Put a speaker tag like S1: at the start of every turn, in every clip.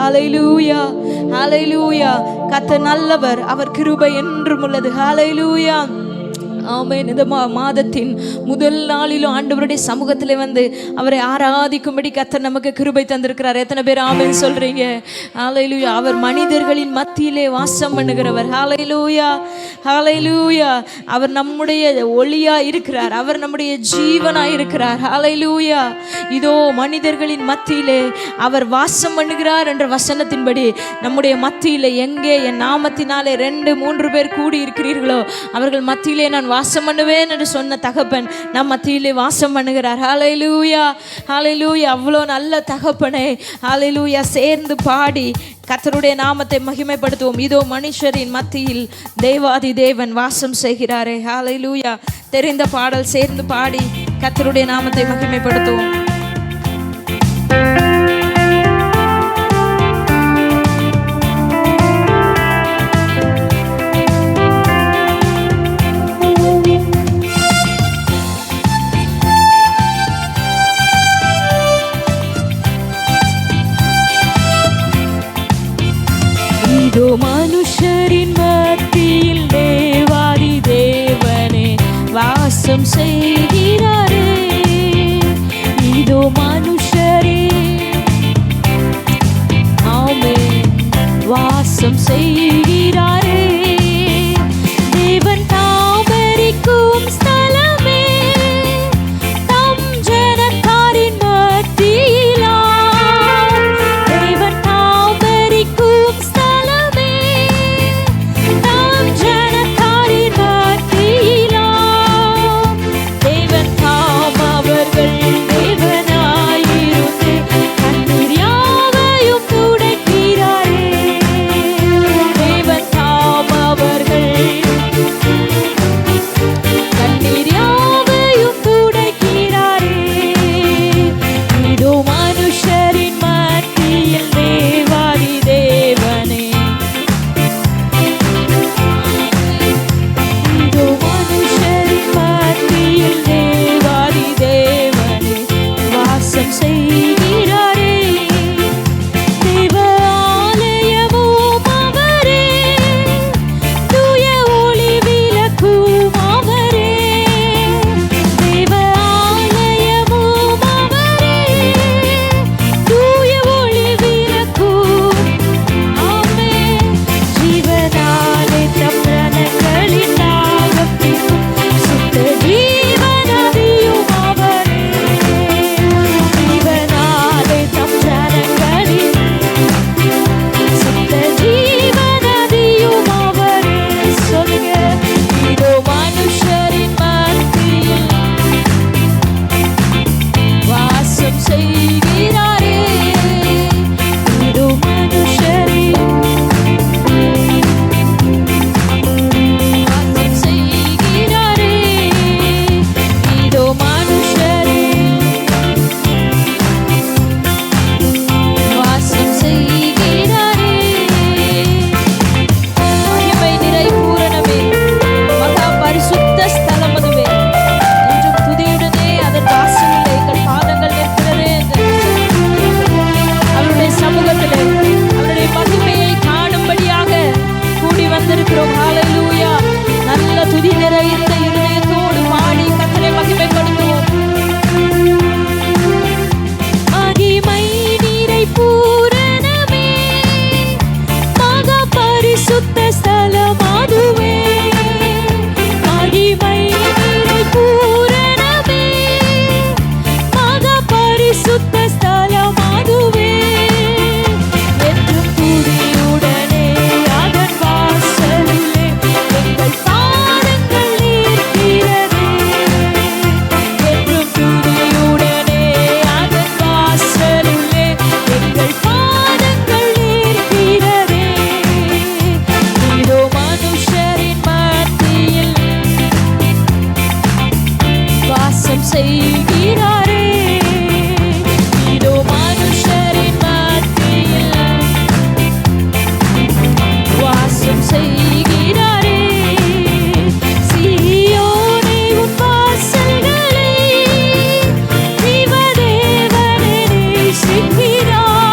S1: ஹல்லேலூயா, ஹல்லேலூயா. கர்த்தர் நல்லவர், அவர் கிருபை என்றும் உள்ளது. ஹல்லேலூயா, ஆமென். இந்த மாதத்தின் முதல் நாளிலும் ஆண்டவருடைய சமூகத்தில் வந்து அவரை ஆராதிக்கும்படி கர்த்தர் நமக்கு கிருபை தந்திருக்கிறார். எத்தனை பேர் ஆமென் சொல்றீங்க? ஹல்லேலூயா. அவர் மனிதர்களின் மத்தியிலே வாசம் பண்ணுகிறவர். ஹல்லேலூயா, ஹல்லேலூயா. அவர் நம்முடைய ஒளியா இருக்கிறார், அவர் நம்முடைய ஜீவனா இருக்கிறார். ஹல்லேலூயா. இதோ மனிதர்களின் மத்தியிலே அவர் வாசம் பண்ணுகிறார் என்ற வசனத்தின்படி நம்முடைய மத்தியிலே எங்கே என் நாமத்தினாலே 2-3 பேர் கூடி இருக்கிறீர்களோ அவர்கள் மத்தியிலே நான் வாசம் பண்ணுவேன் என்று சொன்ன தகப்பன் நம் மத்தியிலே வாசம் பண்ணுகிறார். ஹல்லேலூயா, ஹல்லேலூயா. அவ்வளோ நல்ல தகப்பனே. ஹல்லேலூயா. சேர்ந்து பாடி கர்த்தருடைய நாமத்தை மகிமைப்படுத்துவோம். இதோ மனுஷரின் மத்தியில் தேவாதி தேவன் வாசம் செய்கிறாரே. ஹல்லேலூயா. தெரிந்த பாடல் சேர்ந்து பாடி கர்த்தருடைய நாமத்தை மகிமைப்படுத்துவோம். இதோ மனுஷரின் மத்தியில் தேவாதி தேவனே வாசம் செய்கிறாரே. இதோ மனுஷரே ஆமென் வாசம் செய்கிறாரே. தேவன் தாமரிக்கும் ஸ்தலமே தம் ஜனத்தாரின் மத்தியிலா. தேவன் தாமரிக்கும் ஸ்தலமே தம் ஜனத்தாரின் மத்தியிலா. தேவன் தாம் அவர்கள் தேவனாயிருந்து கண்ணீர் யாவையும் துடைக்கிறாரே. தேவன் தாம் அவர்கள் கண்ணீர் யாவையும் துடைக்கிறாரே. இதோ மனுஷரின் மத்தியில் தேவாதி தேவனே. இதோ மனுஷரின் மத்தியில் தேவாதி தேவனே வாசம் செய்கிறாரே. தேவ ஆலயமும் அவரே, தூய ஒளி விளக்கும் அவரே. தேவ ஆலயமும் அவரே, தூய ஒளி விளக்கும் ஆமென். ஜீவனாலே தம் ரணங்களின் தாகம் தீர்க்கும் சுத்த ஜீவநதியும் அவரே. ஜீவனாலே தம் ரணங்களின் சுத்த ஜீவநதியும் அவரே. சொல்லுங்க. இதோ மனுஷரின் மத்தியில் வாசம் செய்கிறாரே. இதோ மனுஷரின் வாசம் செய்கிறாரே. இதோ மனுஷரின் வாசம் செய்கிறாரே. மகிமை நிறை பூரணமே, மகா பரிசுத்த ஸ்தலம் அதுவே. என்றும் துதியுடனே அதன் வாசலிலே எங்கள் பாதங்கள் நிற்கிறதே என்று அவருடைய சமூகத்திலே அவருடைய மகிமையை காணும்படியாக கூடி வந்திருக்கிறோம். ஹல்லேலூயா. நல்ல துதி நிறைந்த இருதயத்தோடு பாடி கர்த்தரை மகிமைப்படுத்துவோம். மகிமை நிறை பூரணமே, மகா பரிசுத்த ஸ்தலம் அதுவே. மகிமை நிறை பூரணமே, மகா பரிசுத்த ஸ்தலம் அதுவே. என்றும் துதியுடனே அதன் வாசலிலே எங்கள் பாதங்கள் நிற்கிறதே. என்றும் துதியுடனே அதன் வாசலிலே எங்கள் பாதங்கள் நிற்கிறதே. இதோ மனுஷரின் மத்தியில் வாசம் செய்கிறாரே. இதோ மனுஷரின் மத்தியில் வாசம் செய்கிறாரே. சீயோனே உன் வாசல்களை ஜீவதேவனே நேசிக்கிறார்.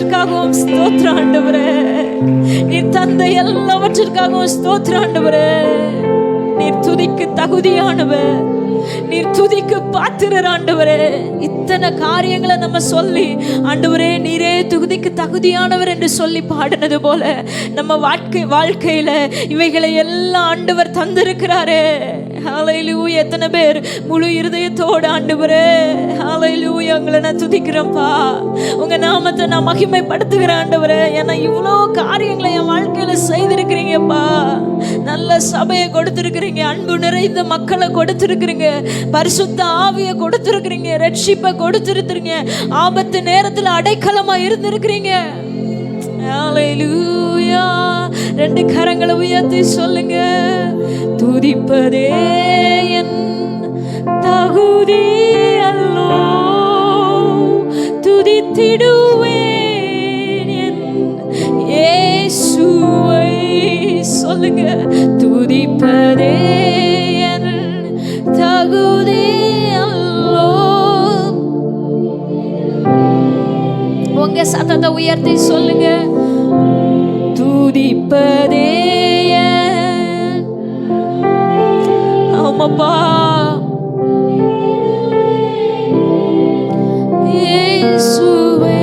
S1: எல்லாவற்றிற்காகவும் ஸ்தோத்திரம் ஆண்டவரே. நீர் தந்த எல்லாவற்றிற்காகவும் ஸ்தோத்திரம் ஆண்டவரே. நீர் துதிக்கு தகுதியானவர், நீர் துதிக்கு பாத்திரர் ஆண்டவரே. இத்தனை காரியங்களை நம்ம சொல்லி ஆண்டவரே நீரே துதிக்கு தகுதியானவர் என்று சொல்லி பாடினது போல நம்ம வாழ்க்கையில இவைகளை எல்லாம் ஆண்டவர் தந்திருக்கிறாரே. ஹல்லேலூயா. எத்தனை பேர் முழு இருதயத்தோடு ஆண்டவரே ஹல்லேலூயா உங்களை நான் துதிக்கிறேன்ப்பா, உங்க நாமத்தை நான் மகிமைப்படுத்துகிறேன் ஆண்டவரே. ஏன்னா இவ்வளோ காரியங்களை என் வாழ்க்கையில செய்திருக்கிறீங்கப்பா. நல்ல சபையை கொடுத்திருக்கிறீங்க, அன்பு நிறைந்த மக்களை கொடுத்திருக்கிறீங்க, பரிசுத்த ஆவியை கொடுத்திருக்கிறீங்க, ரட்சிப்பை கொடுத்திருக்கிறீங்க, ஆபத்து நேரத்தில் அடைக்கலமா இருந்திருக்கிறீங்க. ஹல்லேலூயா. 2 கரங்களை உயர்த்தி சொல்லுங்க, துதிப்பதே என் தகுதி அல்லோ, துதித்திடுவேன் என் இயேசுவை. சொல்லுங்க, துதிப்பதே என் தகுதி அல்லோ. உங்க சத்தத்தை உயர்த்தி சொல்லுங்க, துதிப்பதே. ஆமாப்பா, இயேசுவே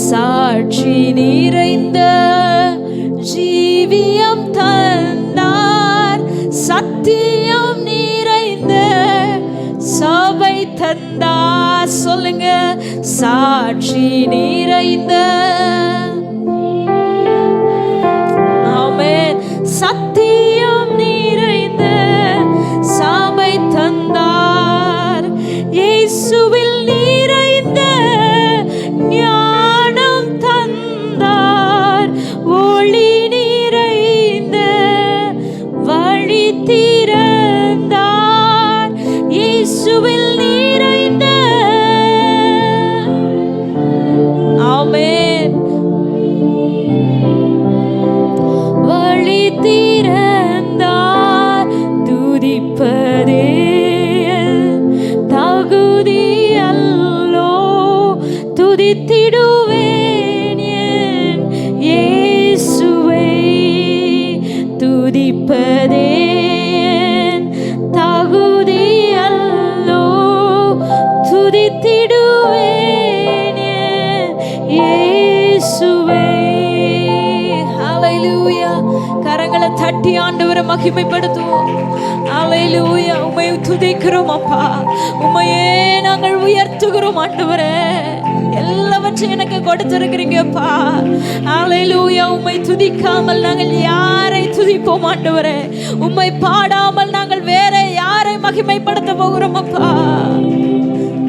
S1: சாட்சி நிறைந்த ஜீவியம் தந்தார், சத்தியம் நிறைந்த சபை தந்தார். சொல்லுங்க, சாட்சி நிறைந்த, ஆமென், சத்தியம் நிறைந்த சபை தந்தார். இயேசுவில் நிறைந்த ஞானம் தந்தார், ஒளி நிறைந்த வழி திறந்தார். இயேசுவில் நிறைந்த, ஆமென், வழி திறந்தார். துதிப்பதே தகுதி அல்லோ, துதித்திடுவேன் என் இயேசுவை. துதிப்பதே தகுதி அல்லோ, துதித்திடுவேன் என் இயேசுவை. ஹல்லேலூயா. கரங்களை தட்டி ஆண்டவரை மகிமைப்படுத்துவோம். ஹல்லேலூயா. உம்மை துதிக்கிறோம் அப்பா, உம்மையே நாங்கள் உயர்த்துகிறோம் ஆண்டவரே. எல்லாவற்றையும் எனக்கு கொடுத்திருக்கிறீங்கப்பா. ஹல்லேலூயா. உம்மை துதிக்காமல் நாங்கள் யாரை துதிப்போம் ஆண்டவரே? உம்மை பாடாமல் நாங்கள் வேற யாரை மகிமைப்படுத்த போகிறோம் அப்பா?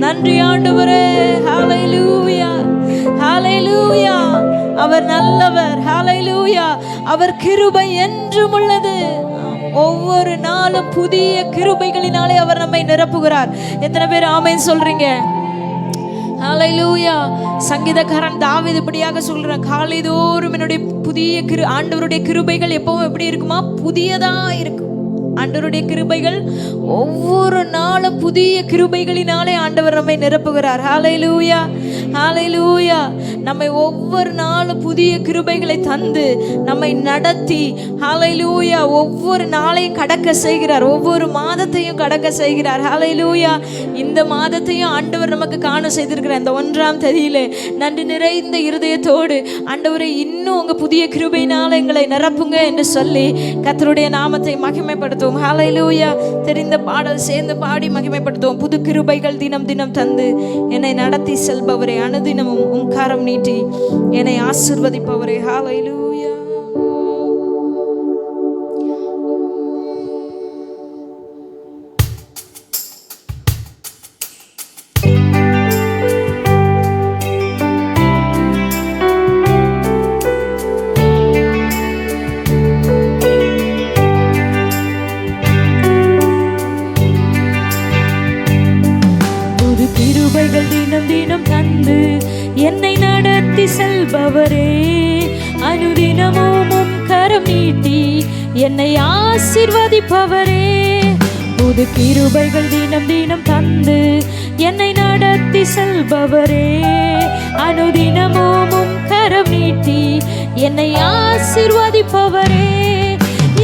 S1: நன்றி ஆண்டவரே. ஹல்லேலூயா, ஹல்லேலூயா. அவர் நல்லவர். ஹல்லேலூயா. அவர் கிருபை என்றும் உள்ளது. ஒவ்வொரு நாளும் புதிய கிருபைகளினாலே அவர் நம்மை நிரப்புகிறார். எத்தனை பேர் ஆமென் சொல்றீங்க? ஹல்லேலூயா. சங்கீதக்காரன் தாவீது இப்படியாக சொல்றான், காலைதோறும் என்னுடைய புதிய ஆண்டவருடைய கிருபைகள் எப்பவும் எப்படி இருக்குமா? புதியதா இருக்கும். ஆண்டவருடைய கிருபைகள் ஒவ்வொரு நாளும் புதிய கிருபைகளினாலே ஆண்டவர் நம்மை நிரப்புகிறார். ஹல்லேலூயா, ஹல்லேலூயா. நம்மை ஒவ்வொரு நாளும் புதிய கிருபைகளை தந்து நம்மை நடத்தி, ஹல்லேலூயா, ஒவ்வொரு நாளையும் கடக்க செய்கிறார், ஒவ்வொரு மாதத்தையும் கடக்க செய்கிறார். ஹல்லேலூயா. இந்த மாதத்தையும் ஆண்டவர் நமக்கு காண செய்திருக்கிறார். இந்த 1ஆம் தேதியிலே நன்றி நிறைந்த இருதயத்தோடு ஆண்டவரை இன்னும் உங்க புதிய கிருபையினால எங்களை நிரப்புங்க என்று சொல்லி கர்த்தருடைய நாமத்தை மகிமைப்படுத்தும். ஹல்லேலூயா. தெரிந்த பாடல் சேர்ந்து பாடி மகிமைப்படுத்துவோம். புது கிருபைகள் தினம் தினம் தந்து என்னை நடத்தி செல்பவரே, அனுதினமும் உம் கரம் நீட்டி என்னை ஆசீர்வதிப்பவரே. ஹல்லேலூயா. தினம் தினம் தந்து என்னை நடத்தி செல்பவரே, அனுதினமும் உம் கரம் நீட்டி என்னை ஆசீர்வதிப்பவரே. புது கிருபைகள் தினம் தினம் தந்து என்னை நடத்தி செல்பவரே, அனுதினமும் கரம் நீட்டி என்னை ஆசீர்வதிப்பவரே,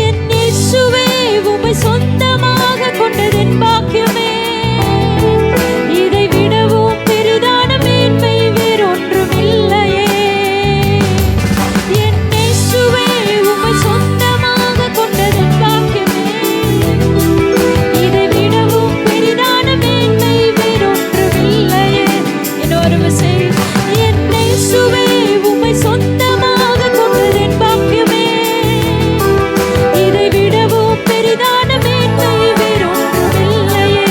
S1: என் இயேசுவே உம்மை சொந்தமாக கொண்டதென் பாக்கியமே. இதை விடவும் பெரிதான மேன்மை வேறொன்றும் இல்லையே. என் இயேசுவே உம்மை சொந்தமாக கொண்டதென் பாக்கியமே. இதை விடவும் பெரிதான மேன்மை வேறொன்றும் இல்லையே. இன்னொரு விசை, என் இயேசுவே உம்மை சொந்தமாக கொண்டதென் பாக்கியமே. இதை விடவும் பெரிதான மேன்மை வேறொன்றும் இல்லையே.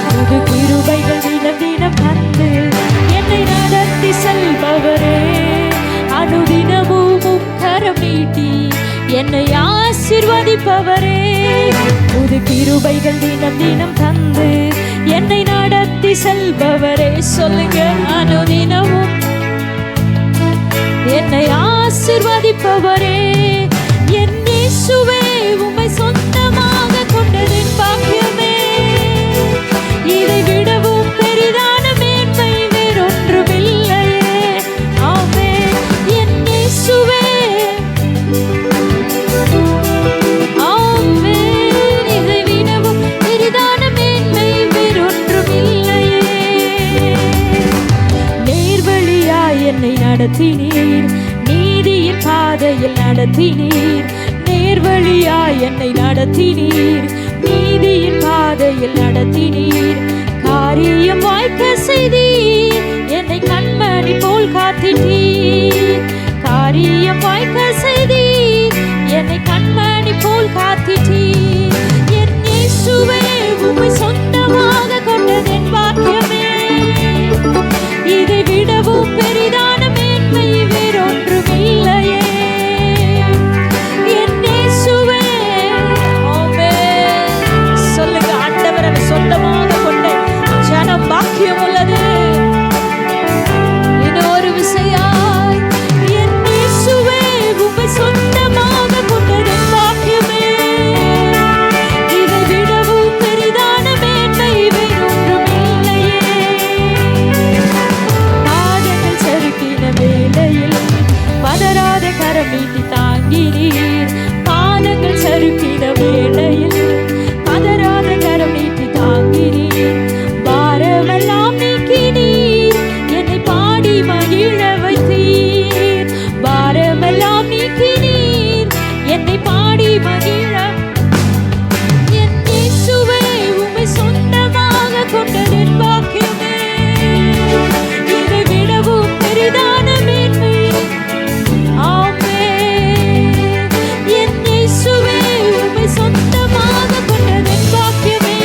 S1: புது கிருபைகள் தினம் தினம் தந்து என்னை நடத்தி செல்பவரே, அனுதினமும் கரம் நீட்டி என்னை ஆசீர்வதிப்பவரே, புது கிருபைகள் தினம் தினம் தந்து என்னை நடத்தி செல்பவரே. சொல்லுங்க, அனுதினமும் என்னை ஆசீர்வதிப்பவரே, என் இயேசுவே உம்மை சொந்தமாக கொண்டதென் பாக்கியமே. இதை விடவும் பெரிதான மேன்மை வேறொன்றும் இல்லையே. ஆமென். என் இயேசுவே, ஆமென். இதை விடவும் பெரிதான மேன்மை வேறொன்றும் இல்லையே. நேர்வழியாய் என்னை நடத்தினீர், நீதியின் பாதையில் நடத்தினீர். நேர்வழியாய் என்னை நடத்தினீர், நீதியின் பாதையில் நடத்தினீர். காரியம் வாய்க்க செய்தீர், என்னை கண்மணி போல் காத்திட்டீர். காரியம் வாய்க்க செய்தீர், என்னை கண்மணி போல் காத்திட்டீர். என் இயேசுவே உம்மை சொந்தமாக கொண்டதென் பாக்கியமே. இதை விடவும் பெரிதான மேன்மை வேறொன்றும் இல்லையே. என் இயேசுவே, ஆமென். சொல்லுங்க, ஆண்டவரை சொந்தமாக கொண்ட ஜனம் பாக்கியம் உள்ளது. இன்னொரு விசையாய், என் இயேசுவே உம்மை சொந்தமாக கொண்டதென் பாக்கியமே. இதை விடவும் பெரிதான மேன்மை வேறொன்றும் இல்லையே. பாதங்கள் சறுக்கின வேளையில் பதறாத கரம் நீட்டி தாங்கினீர். பாதங்கள் சறுக்கின வேளையில் பதறாத கரம் நீட்டி தாங்கினீர். பாரமெல்லாம் நீக்கினீர், என்னை பாடி மகிழ வைத்தீர். பாரமெல்லாம் நீக்கினீர், என்னை பாடி மகிழ. என் இயேசுவே உம்மை சொந்தமாக கொண்டதென் பாக்கியமே. இதை விடவும் பெரிதான மேன்மை. ஆமென். என் இயேசுவே உம்மை சொந்தமாக கொண்டதென் பாக்கியமே.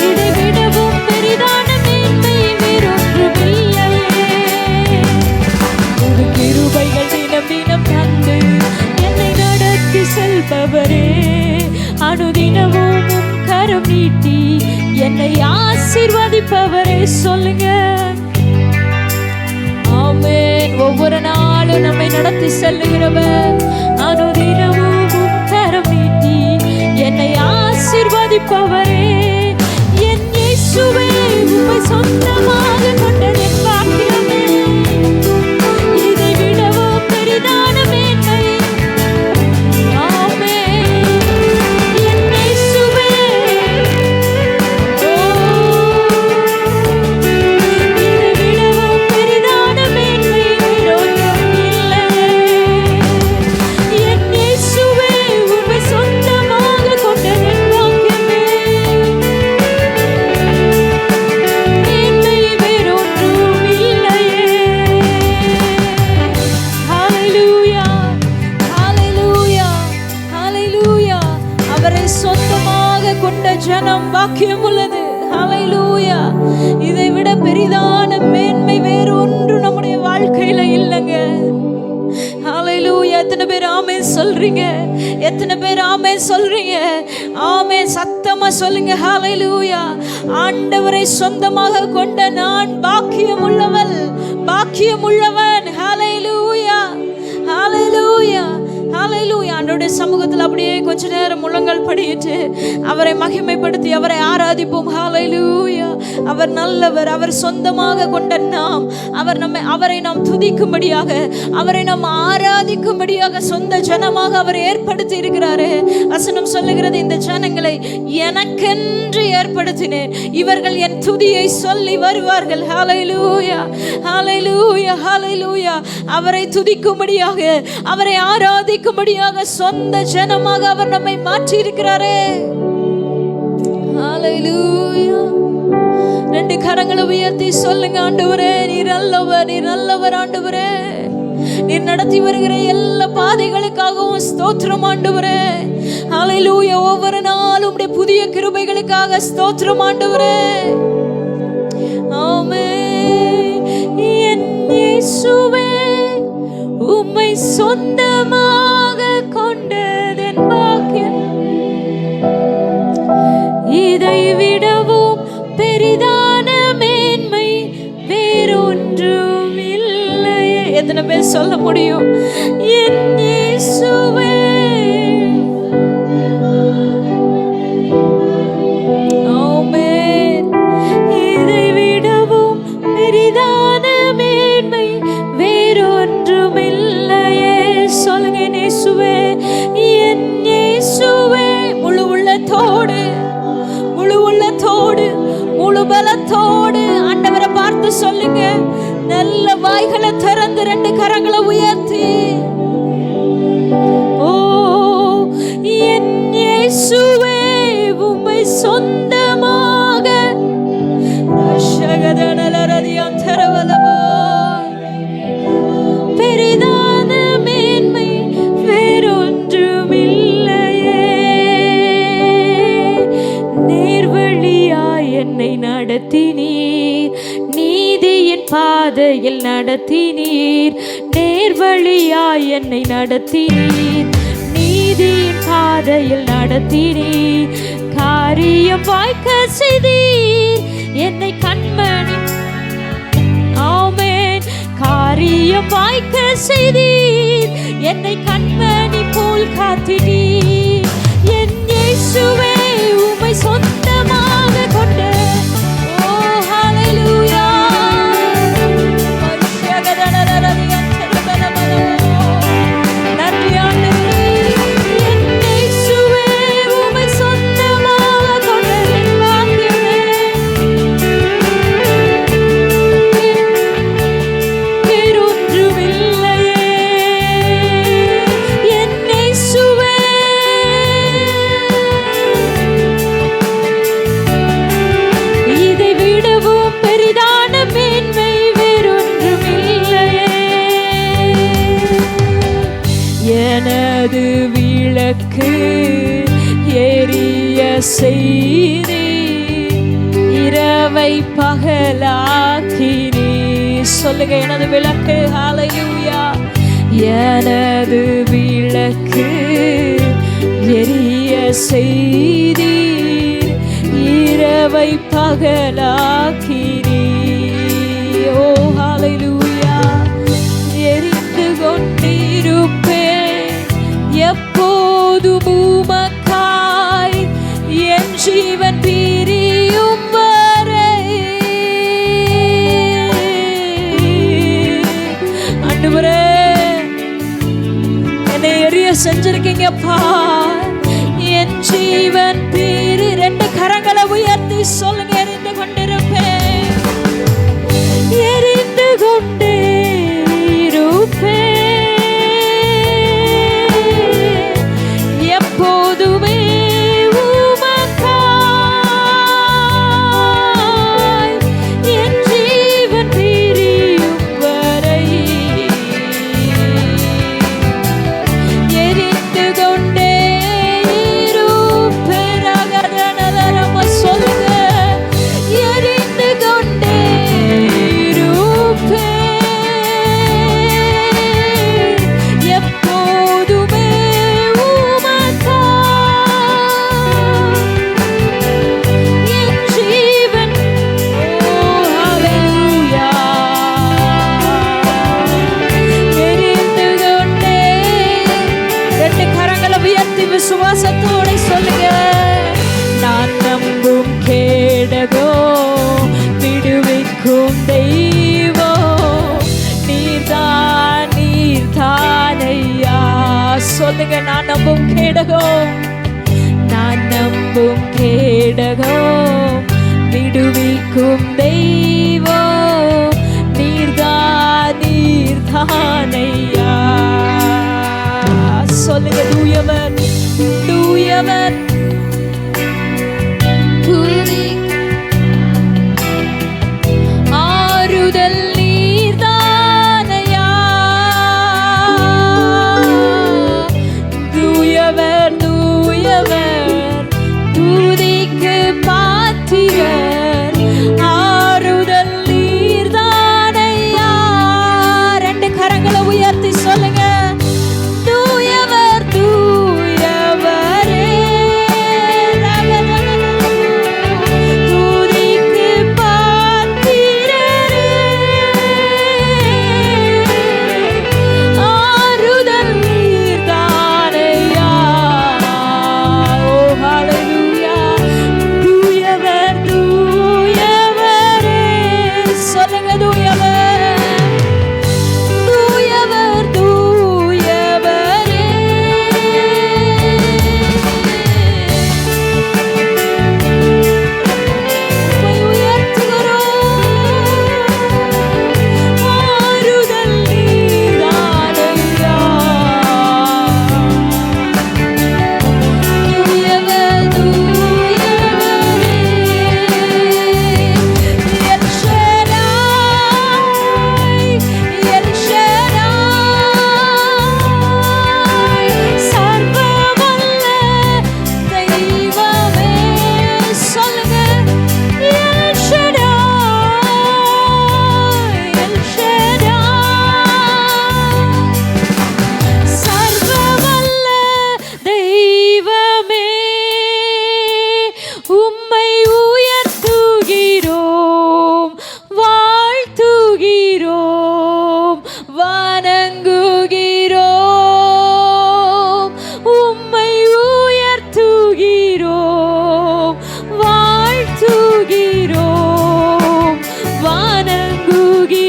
S1: இதை விடவும் பெரிதான மேன்மை வேறொன்றும் இல்லையே. புது கிருபைகள் தினம் தினம் தந்து என்னை நடத்தி செல்பவரே, அனுதினமும் கரம் நீட்டி என்னை ஆசீர்வதிப்பவரே. சொல்லுங்க, ஆமென். ஒவ்வொரு நாளும் நம்மை நடத்தி செல்லுகிறவர், அனுதினமும் கரம் நீட்டி என்னை ஆசீர்வதிப்பவரே, என் இயேசுவே உம்மை சொந்தமாக கொண்டதென் பாக்கியமே. இதை விடவும் பெரிதான மேன்மை. ஆமென். என் இயேசுவே, இதை விடவும் பெரிதான மேன்மை வேறொன்றும் இல்லையே. என் இயேசுவே உம்மை சொந்தமாக கொண்டதென் பாக்கியமே. மேன்மை வேறொன்றும் இல்லையே. ஹல்லேலூயா, ஹல்லேலூயா, ஹல்லேலூயா. அவரை சொந்தமாக கொண்ட ஜனம் பாக்கியம் உள்ளது. ஹல்லேலூயா. இதை விட பெரிதான மேன்மை வேறு ஒன்று நம்முடைய வாழ்க்கையில இல்லைங்க. ஹல்லேலூயா. எத்தனை பேர் ஆமென் சொல்றீங்க? எத்தனை பேர் ஆமென் சொல்றீங்க? ஆமென். சத்தமா சொல்லுங்க. ஹல்லேலூயா. ஆண்டவரை சொந்தமாக கொண்ட நான் பாக்கியம் உள்ளவள், பாக்கியம் உள்ளவன். ஹல்லேலூயா, ஹல்லேலூயா, ஹல்லேலூயா. ஆண்டவருடைய சமூகத்தில் அப்படியே கொஞ்ச நேரம் முழங்கால் படியிட்டு அவரை மகிமைப்படுத்தி அவரை ஆராதிப்போம். ஹல்லேலூயா. அவர் நல்லவர். அவர் சொந்தமாக கொண்ட நாம் அவரை நாம் துதிக்கும்படியாக, அவரை நாம் ஆராதிக்கும்படியாக சொந்த ஜனமாக அவர் ஏற்படுத்தி இருக்கிறாரே. வசனம் சொல்லுகிறது, இந்த ஜனங்களை எனக்கென்று ஏற்படுத்தினேன், இவர்கள் என் துதியை சொல்லி வருவார்கள். ஹல்லேலூயா, ஹல்லேலூயா, ஹல்லேலூயா. அவரை துதிக்கும்படியாக, அவரை ஆராதிக்கும்படியாக சொந்த ஜனமாக அவர் நம்மை மாற்றி இருக்கிறாரே. ஹல்லேலூயா. ரெண்டு கரங்களை உயர்த்தி சொல்லுங்க, ஆண்டவரே நீர் நல்லவர், நீர் நல்லவர் ஆண்டவரே. நீர் நடத்தி வருகிற எல்லா பாதைகளுக்காகவும் ஸ்தோத்திரம் ஆண்டவரே. ஹல்லேலூயா. ஒவ்வொரு நாளும் உம்முடைய புதிய கிருபைகளுக்காக ஸ்தோத்திரம் ஆண்டவரே. ஆமென். என் இயேசுவே, உம்மை சொந்தமாக கொண்டதென் பாக்கியம், இதை விடவும் பெரிதான மேன்மை வேறொன்றும் இல்லையே. எத்தனை பேர் சொல்ல முடியும்? என் இயேசுவே, ஆமென், இதை விடவும் பெரிதான மேன்மை வேறொன்றும் இல்லையே. சொல்லுங்க, என் இயேசுவே, என் இயேசுவே. முழு உள்ளத்தோடு, முழு உள்ளத்தோடு, முழு பலத்தோடு ஆண்டவரை பார்த்து சொல்லுங்க. நல்ல வாய்களை திறந்து ரெண்டு கரங்களை உயர்த்தி, ஓ என் இயேசுவே, உம்மை சொந்தமாக பெரிதான மேன்மை வேறொன்றும் இல்லையே. நேர்வழியாய் என்னை நடத்தினீர், நீதியின் பாதையில் நடத்தினீர். நேர்வழியாய் என்னை நடத்தினீர், நீதியின் பாதையில் நடத்தினீர். காரியம் வாய்க்க செய்தீர், என்னை கண்மணி, ஆமென், காரியம் வாய்க்க செய்தீர், என்னை கண்மணி போல் காத்தினீர். என் இயேசுவே, உம்மை சொந்தமாக கொண்ட, ஓ ஹல்லேலூயா. நன்றி ஆண்டவரே. என் இயேசுவே, உம்மை சொந்தமாக கொண்டதென் பாக்கியமே, வேறொன்றும் இல்லையே. என் இயேசுவே, இதை விடவும் பெரிதான மேன்மை வேறொன்றும் இல்லையே. எனது விளக்கு எரிய செய்தி, இரவை பகலாக்கினீ. சொல்லுங்க, எனது விளக்கு. ஹல்லேலூயா. எனது விளக்கு எரிய செய்தி, இரவை பகலாக்கினீ. ஓ ஹல்லேலூயா. எரிந்து கொண்டிருப்பேன் எப்போதும் உமக்காய், என் ஜீவன் பிரியும் வரை. ஆண்டவரே, என்னை எரிய செஞ்சிருக்கீங்கப்பா. என் ஜீவன் பிரி, ரெண்டு கரங்களை உயர்த்தி சொல்லுங்க, எரிந்து கொண்டிருப்பேன், எரிந்து கொண்டே இருப்பேன் எப்போதுமே உமக்காய், என் ஜீவன் பிரியும் வரை. எரிந்து கொண்டே இருப்பேன். சொல்லுங்க, நான் நம்பும் கேடகம், நான் நம்பும் கேடகம், விடுவிக்கும் தெய்வம் நீர்தான், நீர்தானையா. சொல்லுங்க, தூயவர், தூயவர், ஆறுதல் நீர்தானையா. தூயவர், தூயவர், துதிக்கு பாத்திரர், ஆறுதல் நீர்தானையா. ரெண்டு கரங்களை உயர்த்தி சொல்லுங்க, தூயவர், தூயவரே, துதிக்கு பாத்திரரே, ஆறுதல் நீர்தானையா. ஓ ஹalleluya. தூயவர், தூயவரே, சொல்லுங்க, தூயவர், தூயவர், தூயவரே. உம்மை உயர்த்துகிறோம், ஆறுதல் நீர்தானையா. தூயவர், தூயவரே, எல் ஷடாய், எல் ஷடாய், சர்வவல்ல தெய்வமே. சொல்லுங்க, எல் ஷடாய், எல் ஷடாய், சர்வவல்ல தெய்வமே, உம்மை உயர்த்துகிறோம், வாழ்த்துகிறோம், வணங்குகிறோம். உம்மை உயர்த்துகிறோம், வாழ்த்துகிறோம், வணங்குகிறோம்.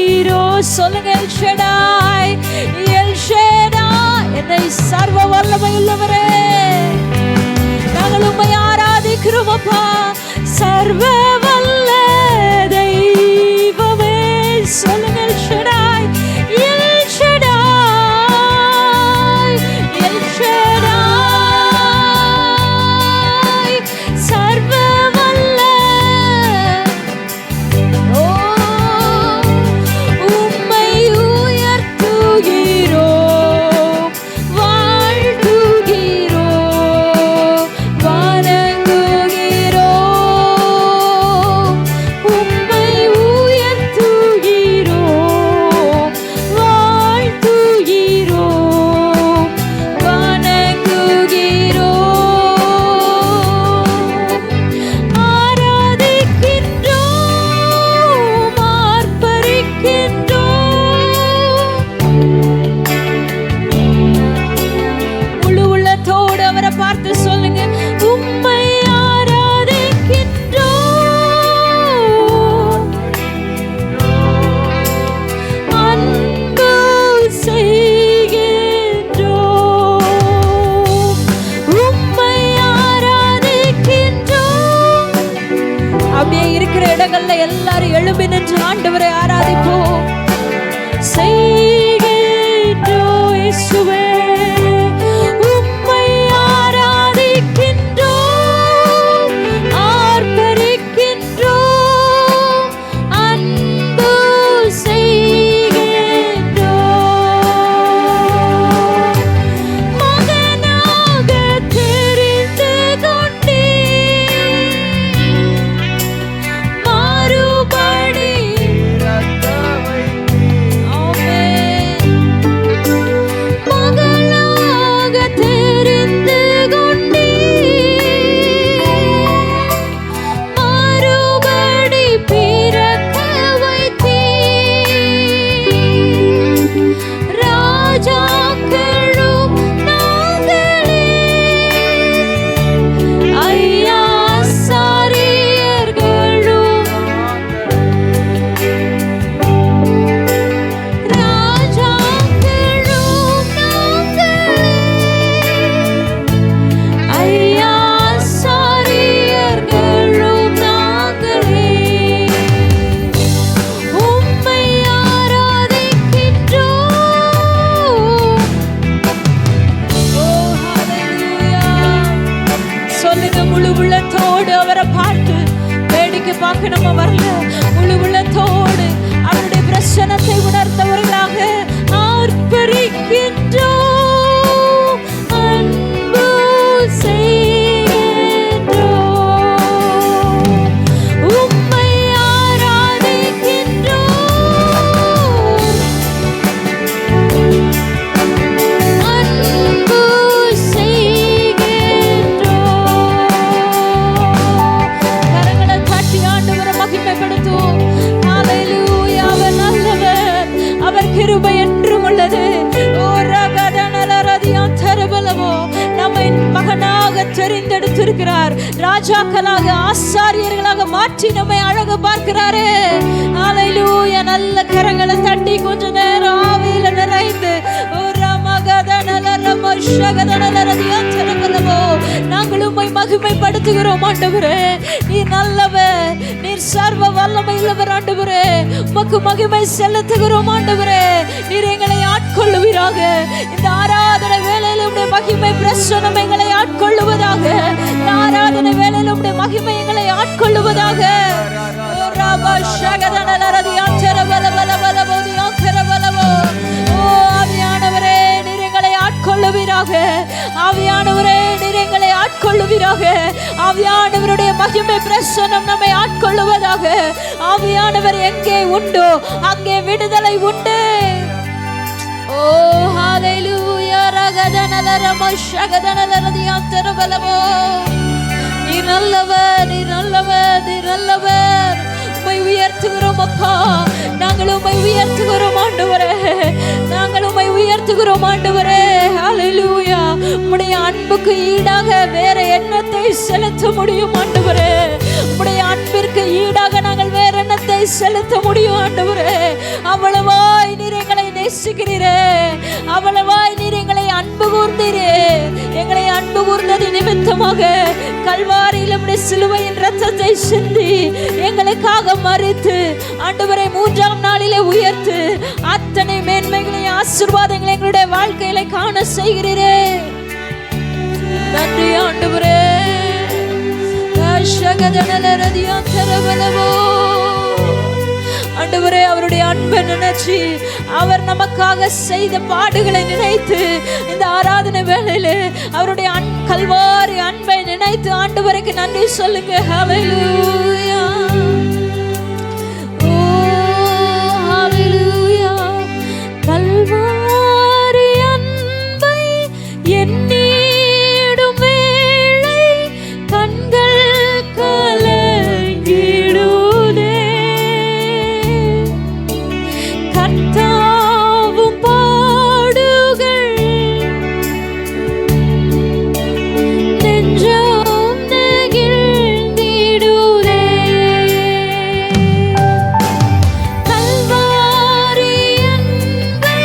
S1: சொல்லுங்க, எல் ஷடாய், எல் ஷடாய், என்னை சர்வ வல்லமை உள்ளவரே, நாங்கள் உம்மை ஆராதிக்கிறோம் அப்பா, சர்வ வல்ல தெய்வமே. சொல்லுங்க, L Shaddai, L Shaddai, L Shaddai, சர்வ வல்ல. ஓ, உம்மை உயர்த்துகிறோம், வாழ்த்துகிறோம், வணங்குகிறோம். உம்மை உயர்த்துகிறோம், வாழ்த்துகிறோம், வணங்குகிறோம். ஆராதிக்கின்றோம், ஆர்ப்பரிக்கின்றோம். முழு உள்ளத்தோடு அவரை பார்த்து சொல்லுங்க, உம்மை ஆராதிக்கின்றோம், அன்பு செய்கின்றோம். உம்மை ஆராதிக்கின்றோம். அப்படியே இருக்கிற இடங்கள்ல எல்லாரும் எழும்பி நின்று ஆண்டவரை ஆராதிப்போம். செய்கின்றோம் இயேசுவே, உம்மை ஆராதிக்கின்றோம், ஆர்ப்பரிக்கின்றோம், அன்பு செய்கின்றோம். மகனாக தெரிந்து கொண்டீர், மறுபடி ஆமென். பார்க்க நம்ம வரல, முழு உள்ளத்தோடு அவருடைய பிரசன்னத்தை உணர்ந்தவர்களாக ஆர்ப்பரிக்கின்றோம், அன்பு செய்கின்றோம், உம்மை ஆராதிக்கின்றோம், அன்பு செய்கின்றோம். கரங்களை தட்டி ஆண்டவரை மகிமைப்படுத்துவோம். ஹல்லேலூயா. அவர் நல்லவர், அவர் கிருபை என்றும் உள்ளது. நம்மை மகனாக தெரிந்தெடுத்திருக்கிறார், ராஜாக்களாக ஆசாரியர்களாக மாற்றி நம்மை அழகு பார்க்கிறாரே. ஹல்லேலூயா. நல்ல கரங்களை தட்டி கொஞ்ச நேரம் ஆவியில நிறைந்து நாங்கள் உம்மை மகிமைப்படுத்துகிறோம் ஆண்டவரே. நீர் நல்லவர், நீர் சர்வ வல்லமை உள்ளவர் ஆண்டவரே. உமக்கு மகிமை செலுத்துகிறோம் ஆண்டவரே. நீர் எங்களை ஆட்கொள்ளுவீராக. இந்த ஆராதனை வேளையில் உம்முடைய மகிமை பிரசன்னம் எங்களை ஆட்கொள்ளுவதாக. இந்த ஆராதனை வேளையில் உம்முடைய மகிமை எங்களை ஆட்கொள்ளுவதாக. ஆவியானவரே நீர் எங்களை ஆட்கொள்ளுவீராக. ஆவியானவரே நீர் எங்களை ஆட்கொள்ளுவீராக. ஆவியானவருடைய மகிமை பிரசன்னம் நம்மை ஆட்கொள்ளுவதாக. ஆவியானவர் எங்கே உண்டோ அங்கே விடுதலை உண்டு. ஓ ஹல்லேலூயா. நீர் நல்லவர், நீர் நல்லவர், நீர் நல்லவர். உம்மை உயர்த்துகிறோம் அப்பா, நாங்கள் உம்மை உயர்த்துகிறோம் ஆண்டவரே, நாங்கள் உம்மை உயர்த்துகிறோம் ஆண்டவரே. ஹல்லேலூயா. உம்முடைய அன்புக்கு ஈடாக வேற என்னத்தை செலுத்த முடியும் ஆண்டவரே? உம்முடைய அன்பிற்கு ஈடாக நாங்கள் வேற என்னத்தை செலுத்த முடியும் ஆண்டவரே? அவ்வளவாய் நீர் எங்களை நேசிக்கிறீரே, அவ்வளவாய் நீர் எங்களை அன்பு கூர்ந்தீரே. எங்களை அன்பு கூர்ந்தது நிமித்தமாக கல்வாரியில் உம்முடைய சிலுவையின் இரத்தத்தை சிந்தி எங்களுக்காக மரித்து ஆண்டவரை மூன்றாம் நாளிலே உயர்த்து அத்தனை மேன்மைகளையும் ஆசீர்வாதங்களை எங்களுடைய வாழ்க்கையில காண செய்கிறீரே. நன்றி ஆண்டவரே. ஆண்டவரே அவருடைய அன்பை நினைச்சு, அவர் நமக்காக செய்த பாடுகளை நினைத்து, இந்த ஆராதனை வேளையில அவருடைய கல்வாரி அன்பை நினைத்து ஆண்டவருக்கு நன்றி சொல்லுங்க. ஹல்லேலூயா. ஓ ஹல்லேலூயா. கல்வாரி அன்பை எண்ணிடும் வேளை கண்கள் கலங்கிடுதே. கர்த்தாவும் பாடுகள் நெஞ்சம் நெகிழ்ந்திடுதே. கல்வாரி அன்பை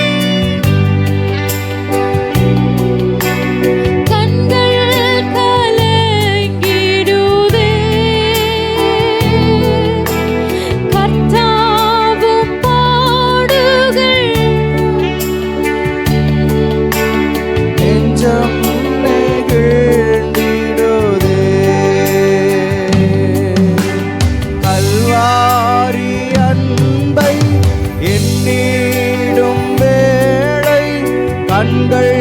S1: கண்கள் கலங்கிடுதே. கர்த்தாவும் பாடுகள்
S2: நெஞ்சம் நெகிழ்ந்திடுதே. கல்வாரி அன்பை எண்ணிடும் வேளை கண்கள்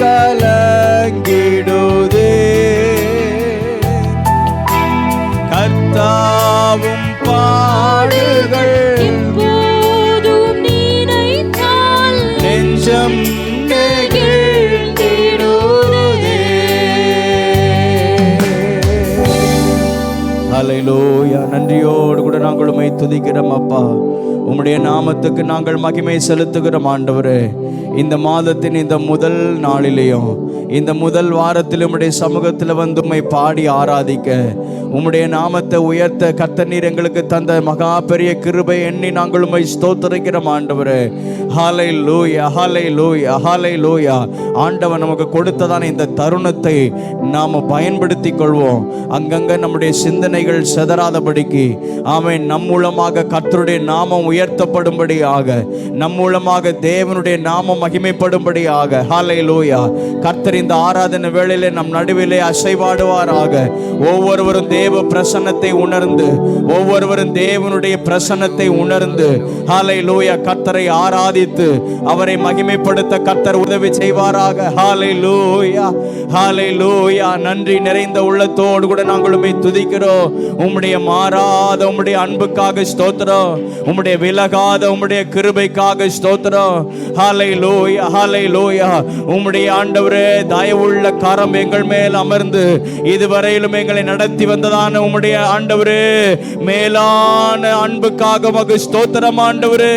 S2: கலங்கிடுதே. கர்த்தாவும் பாடுகள்
S1: எப்போதும் நினைத்தால்
S2: நெஞ்சம் நெகிழ்ந்திடுதே. ஹல்லேலூயா. நன்றியோடு கூட நாங்கள் உம்மை துதிக்கிறோம் அப்பா. உம்முடைய நாமத்துக்கு நாங்கள் மகிமை செலுத்துகிறோம் ஆண்டவரே. இந்த மாதத்தின் இந்த முதல் நாளிலேயும் இந்த முதல் வாரத்தில் உம்முடைய சமூகத்தில் வந்து உம்மை பாடி ஆராதிக்க, உம்முடைய நாமத்தை உயர்த்த கர்த்தர் நீர் எங்களுக்கு தந்த மகா பெரிய கிருபை எண்ணி நாங்கள் உம்மை ஸ்தோத்திரிக்கிறோம் ஆண்டவரே. ஹல்லேலூயா, ஹல்லேலூயா, ஹல்லேலூயா. ஆண்டவர் நமக்கு கொடுத்ததான இந்த தருணத்தை நாம் பயன்படுத்தி கொள்வோம். அங்கங்க நம்முடைய சிந்தனைகள் சிதறாதபடிக்கு, ஆமென், நம் மூலமாக கர்த்தருடைய நாமம் உயர்த்தப்படும்படியாக, நம் மூலமாக தேவனுடைய நாமம் மகிமைப்படும்படியாக. ஹல்லேலூயா. கர்த்தர் இந்த ஆராதனை வேளையிலே நம் நடுவிலே அசைவாடுவாராக. ஒவ்வொருவரும் தேவ பிரசன்னத்தை உணர்ந்து, ஒவ்வொருவரும் தேவனுடைய பிரசன்னத்தை உணர்ந்து, ஹல்லேலூயா, கர்த்தரை ஆராதித்து அவரை மகிமைப்படுத்த கர்த்தர் உதவி செய்வாராக. ஹல்லேலூயா, ஹல்லேலூயா. நன்றி நிறைந்த உள்ளத்தோடு கூட நாங்கள் உம்மை துதிக்கிறோம். உம்முடைய மாறாத உம்முடைய அன்புக்காக ஸ்தோத்திரம். உம்முடைய விலகாத உம்முடைய கிருபைக்காக ஸ்தோத்திரம். ஹல்லேலூயா, ஹல்லேலூயா. உம்முடைய ஆண்டவரே தயவுள்ள கரம் எங்கள் மேல் அமர்ந்து இதுவரையிலும் எங்களை நடத்தி வந்ததான உம்முடைய ஆண்டவரே மேலான அன்புக்காக உமக்கு ஸ்தோத்திரம் ஆண்டவரே.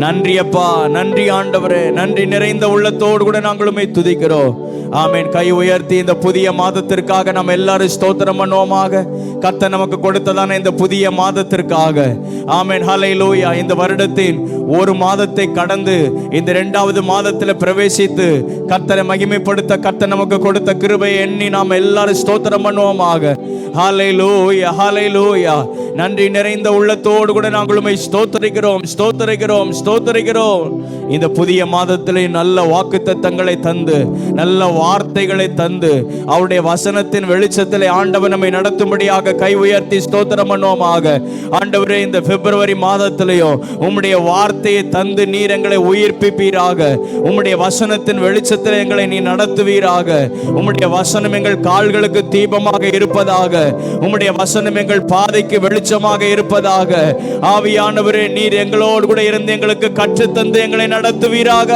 S2: நன்றி அப்பா, நன்றி ஆண்டவரே. நன்றி நிறைந்த உள்ளத்தோடு கூட நாங்கள் உம்மை துதிக்கிறோம். ஆமென். கை உயர்த்தி இந்த புதிய மாதத்திற்காக நம்ம எல்லாரும் ஸ்தோத்திரம் பண்ணுவோமாக. கர்த்தர் நமக்கு கொடுத்ததான இந்த புதிய மாதத்திற்காக. ஆமென், ஹல்லேலூயா. இந்த வருடத்தின் ஒரு மாதத்தை கடந்து இந்த 2வது மாதத்தில் பிரவேசித்து கர்த்தரை மகிமைப்படுத்த கர்த்தர் நமக்கு கொடுத்த கிருபை எண்ணி நாம் எல்லாரும் ஸ்தோத்திரம் பண்ணுவோமாக. ஹல்லேலூயா, ஹல்லேலூயா. நன்றி நிறைந்த உள்ளத்தோடு கூட நாங்கள் உம்மை ஸ்தோத்திரிக்கிறோம், ஸ்தோத்திரிக்கிறோம், ஸ்தோத்திரிக்கிறோம். இந்த புதிய மாதத்திலே நல்ல வாக்குத்தத்தங்களை தந்து, நல்ல வார்த்தைகளை தந்து, அவருடைய வசனத்தின் வெளிச்சத்திலே ஆண்டவர் நம்மை நடத்தும்படியாக கை உயர்த்தி ஸ்தோத்திரம் பண்ணுவோமாக. ஆண்டவரே, இந்த பிப்ரவரி மாதத்திலேயோ உம்முடைய வார்த்தையை தந்து நீர் எங்களை உயிர்ப்பிப்பீராக. உம்முடைய வசனத்தின் வெளிச்சத்தில் எங்களை நீ நடத்துவீராக. உம்முடைய வசனம் எங்கள் கால்களுக்கு தீபமாக இருப்பதாக. உம்முடைய வசனம் எங்கள் பாதைக்கு வெளிச்சமாக இருப்பதாக. ஆவியானவரே, நீர் எங்களோடு கூட இருந்து எங்களுக்கு கற்றுத்தந்து எங்களை நடத்துவீராக.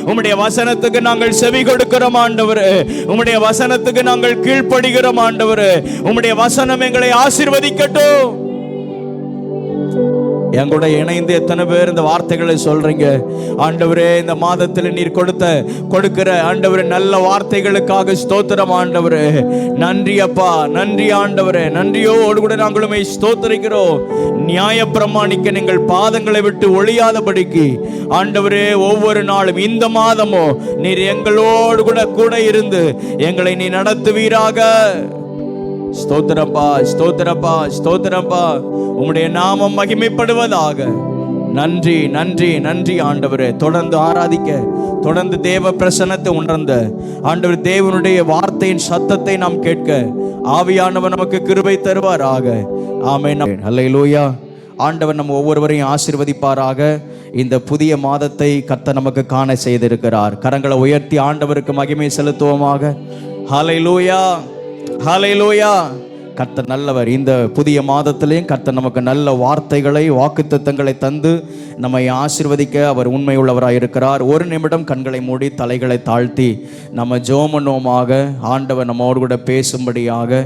S2: உம்முடைய வசனத்துக்கு நாங்கள் செவி கொடுக்கிறோம் ஆண்டவரே. உம்முடைய வசனத்துக்கு நாங்கள் கீழ்ப்படுகிறோம் ஆண்டவரே. உம்முடைய வசனம் எங்களை ஆசீர்வதிக்கட்டும். என் கூட இணைந்து எத்தனை பேர் இந்த வார்த்தைகளை சொல்றீங்க? ஆண்டவரே, இந்த மாதத்தில் நீர் கொடுக்கிற ஆண்டவரே நல்ல வார்த்தைகளுக்காக ஸ்தோத்திரம் ஆண்டவரே. நன்றி அப்பா, நன்றி ஆண்டவரே. நன்றியோடு கூட நாங்களுமே ஸ்தோத்திரிக்கிறோம். நியாய பிரமாணிக்க நீங்கள் பாதங்களை விட்டு ஒழியாதபடிக்கு ஆண்டவரே ஒவ்வொரு நாளும் இந்த மாதமோ நீர் எங்களோடு கூட இருந்து எங்களை நீ நடத்துவீராக. ஸ்தோத்திரப்பா, ஸ்தோத்திரப்பா, ஸ்தோத்திரப்பா. உம்முடைய நாமம் மகிமைப்படுவதாக. நன்றி, நன்றி, நன்றி ஆண்டவரே. தொடர்ந்து ஆராதிக்க, தொடர்ந்து தேவ பிரசன்னத்தை உணர்ந்த ஆண்டவர் தேவனுடைய வார்த்தையின் சத்தத்தை நாம் கேட்க ஆவியானவர் நமக்கு கிருபை தருவாராக. ஆமென். அல்லேலூயா. ஆண்டவர் நம்ம ஒவ்வொருவரையும் ஆசீர்வதிப்பாராக. இந்த புதிய மாதத்தை கர்த்தர் நமக்கு காண செய்திருக்கிறார். கரங்களை உயர்த்தி ஆண்டவருக்கு மகிமை செலுத்துவோமாக. ஹல்லேலூயா, ஹல்லேலூயா. கர்த்தர் நல்லவர். இந்த புதிய மாதத்திலையும் கர்த்தர் நமக்கு நல்ல வார்த்தைகளை, வாக்குத்தத்தங்களை தந்து நம்மை ஆசீர்வதிக்க அவர் உண்மை உள்ளவராக இருக்கிறார். ஒரு நிமிடம் கண்களை மூடி தலைகளை தாழ்த்தி நம்ம ஜெபம் பண்ணுவோமாக. ஆண்டவர் நம்மோடு கூட பேசும்படியாக,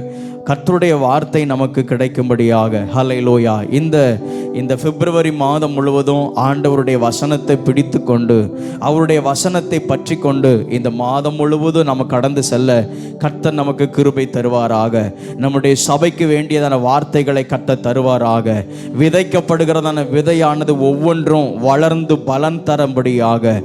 S2: கர்த்தருடைய வார்த்தை நமக்கு கிடைக்கும்படியாக. ஹல்லேலூயா. இந்த பிப்ரவரி மாதம் முழுவதும் ஆண்டவருடைய வசனத்தை பிடித்து கொண்டு, அவருடைய வசனத்தை பற்றி கொண்டு இந்த மாதம் முழுவதும் நம்ம கடந்து செல்ல கர்த்தர் நமக்கு கிருபை தருவாராக. நம்முடைய சபைக்கு வேண்டியதான வார்த்தைகளை கர்த்தர் தருவாராக. விதைக்கப்படுகிறதான விதையானது ஒவ்வொன்றும் வளர்ந்து பலன் தரும்படியாக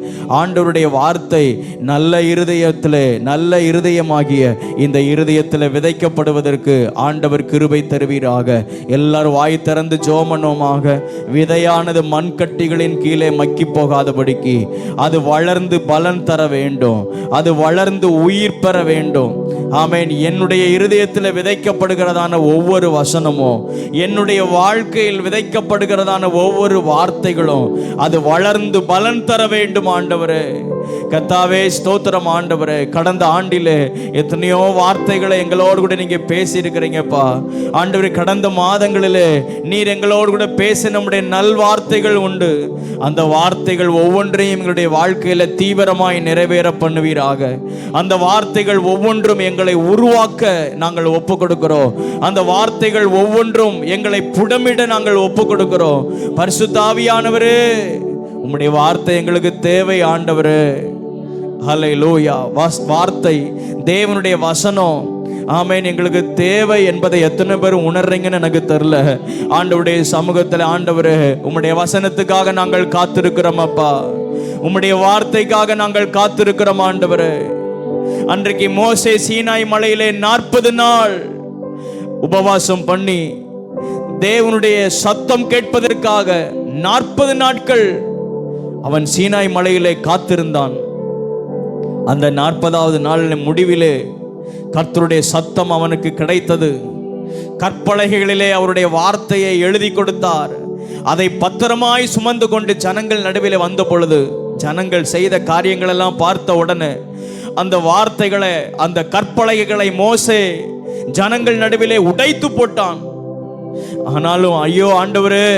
S2: ஆண்டவருடைய வார்த்தை நல்ல இருதயத்திலே, நல்ல இருதயமாகிய இந்த இருதயத்தில் விதைக்கப்படுவதற்கு ஆண்டவர் கிருபை தருவீராக. எல்லாரும் வாய் திறந்து ஜெபம் பண்ணுவோமாக. விதையானது மண்கட்டிகளின் கீழே மக்கி போகாதபடிக்கு அது வளர்ந்து பலன் தர வேண்டும், அது வளர்ந்து உயிர் பெற வேண்டும். ஆமென். என்னுடைய இருதயத்தில் விதைக்கப்படுகிறதான ஒவ்வொரு வசனமும், என்னுடைய வாழ்க்கையில் விதைக்கப்படுகிறதான ஒவ்வொரு வார்த்தைகளும் அது வளர்ந்து பலன் தர வேண்டும் ஆண்டவரே. கர்த்தாவே, ஸ்தோத்திரம் ஆண்டவரே. கடந்த ஆண்டிலே எத்தனையோ வார்த்தைகளை எங்களோடு கூட நீங்க பேசியிருக்கிறீங்கப்பா ஆண்டவரே. கடந்த மாதங்களிலே நீர் எங்களோடு கூட பேச நம்முடைய நல் வார்த்தைகள் உண்டு. அந்த வார்த்தைகள் ஒவ்வொன்றையும் எங்களுடைய வாழ்க்கையில தீவிரமாய் நிறைவேற பண்ணுவீராக. அந்த வார்த்தைகள் ஒவ்வொன்றும் எங்களை உருவாக்க நாங்கள் ஒப்பு கொடுக்கிறோம். அந்த வார்த்தைகள் ஒவ்வொன்றும் எங்களை புடமிட நாங்கள் ஒப்பு கொடுக்கிறோம். பரிசுத்த ஆவியானவரே, உம்முடைய வார்த்தை எங்களுக்கு தேவை ஆண்டவரே. ஹல்லேலூயா. வார்த்தை, தேவனுடைய வசனம் ஆமென். எங்களுக்கு தேவை என்பதை எத்தனை பேர் உணர்றீங்கன்னு எனக்கு தெரியல. ஆண்டவருடைய சமூகத்தில் ஆண்டவரே உம்முடைய வசனத்துக்காக நாங்கள் காத்திருக்கிறோம் அப்பா. உம்முடைய வார்த்தைக்காக நாங்கள் காத்திருக்கிறோம் ஆண்டவரே. அன்றைக்கு மோசே சீனாய் மலையிலே 40 நாள் உபவாசம் பண்ணி தேவனுடைய சத்தம் கேட்பதற்காக 40 நாட்கள் அவன் சீனாய் மலையிலே காத்திருந்தான். அந்த 40வது நாளின் முடிவிலே கர்த்தருடைய சத்தம் அவனுக்கு கிடைத்தது. கற்பலகைகளிலே அவருடைய வார்த்தையை எழுதி கொடுத்தார். அதை பத்திரமாய் சுமந்து கொண்டு ஜனங்கள் நடுவிலே வந்த பொழுது ஜனங்கள் செய்த காரியங்கள் எல்லாம் பார்த்த உடனே அந்த வார்த்தைகளை, அந்த கற்பலகைகளை மோசே ஜனங்கள் நடுவிலே உடைத்து போட்டான். ஆனாலும் ஐயோ ஆண்டவரே,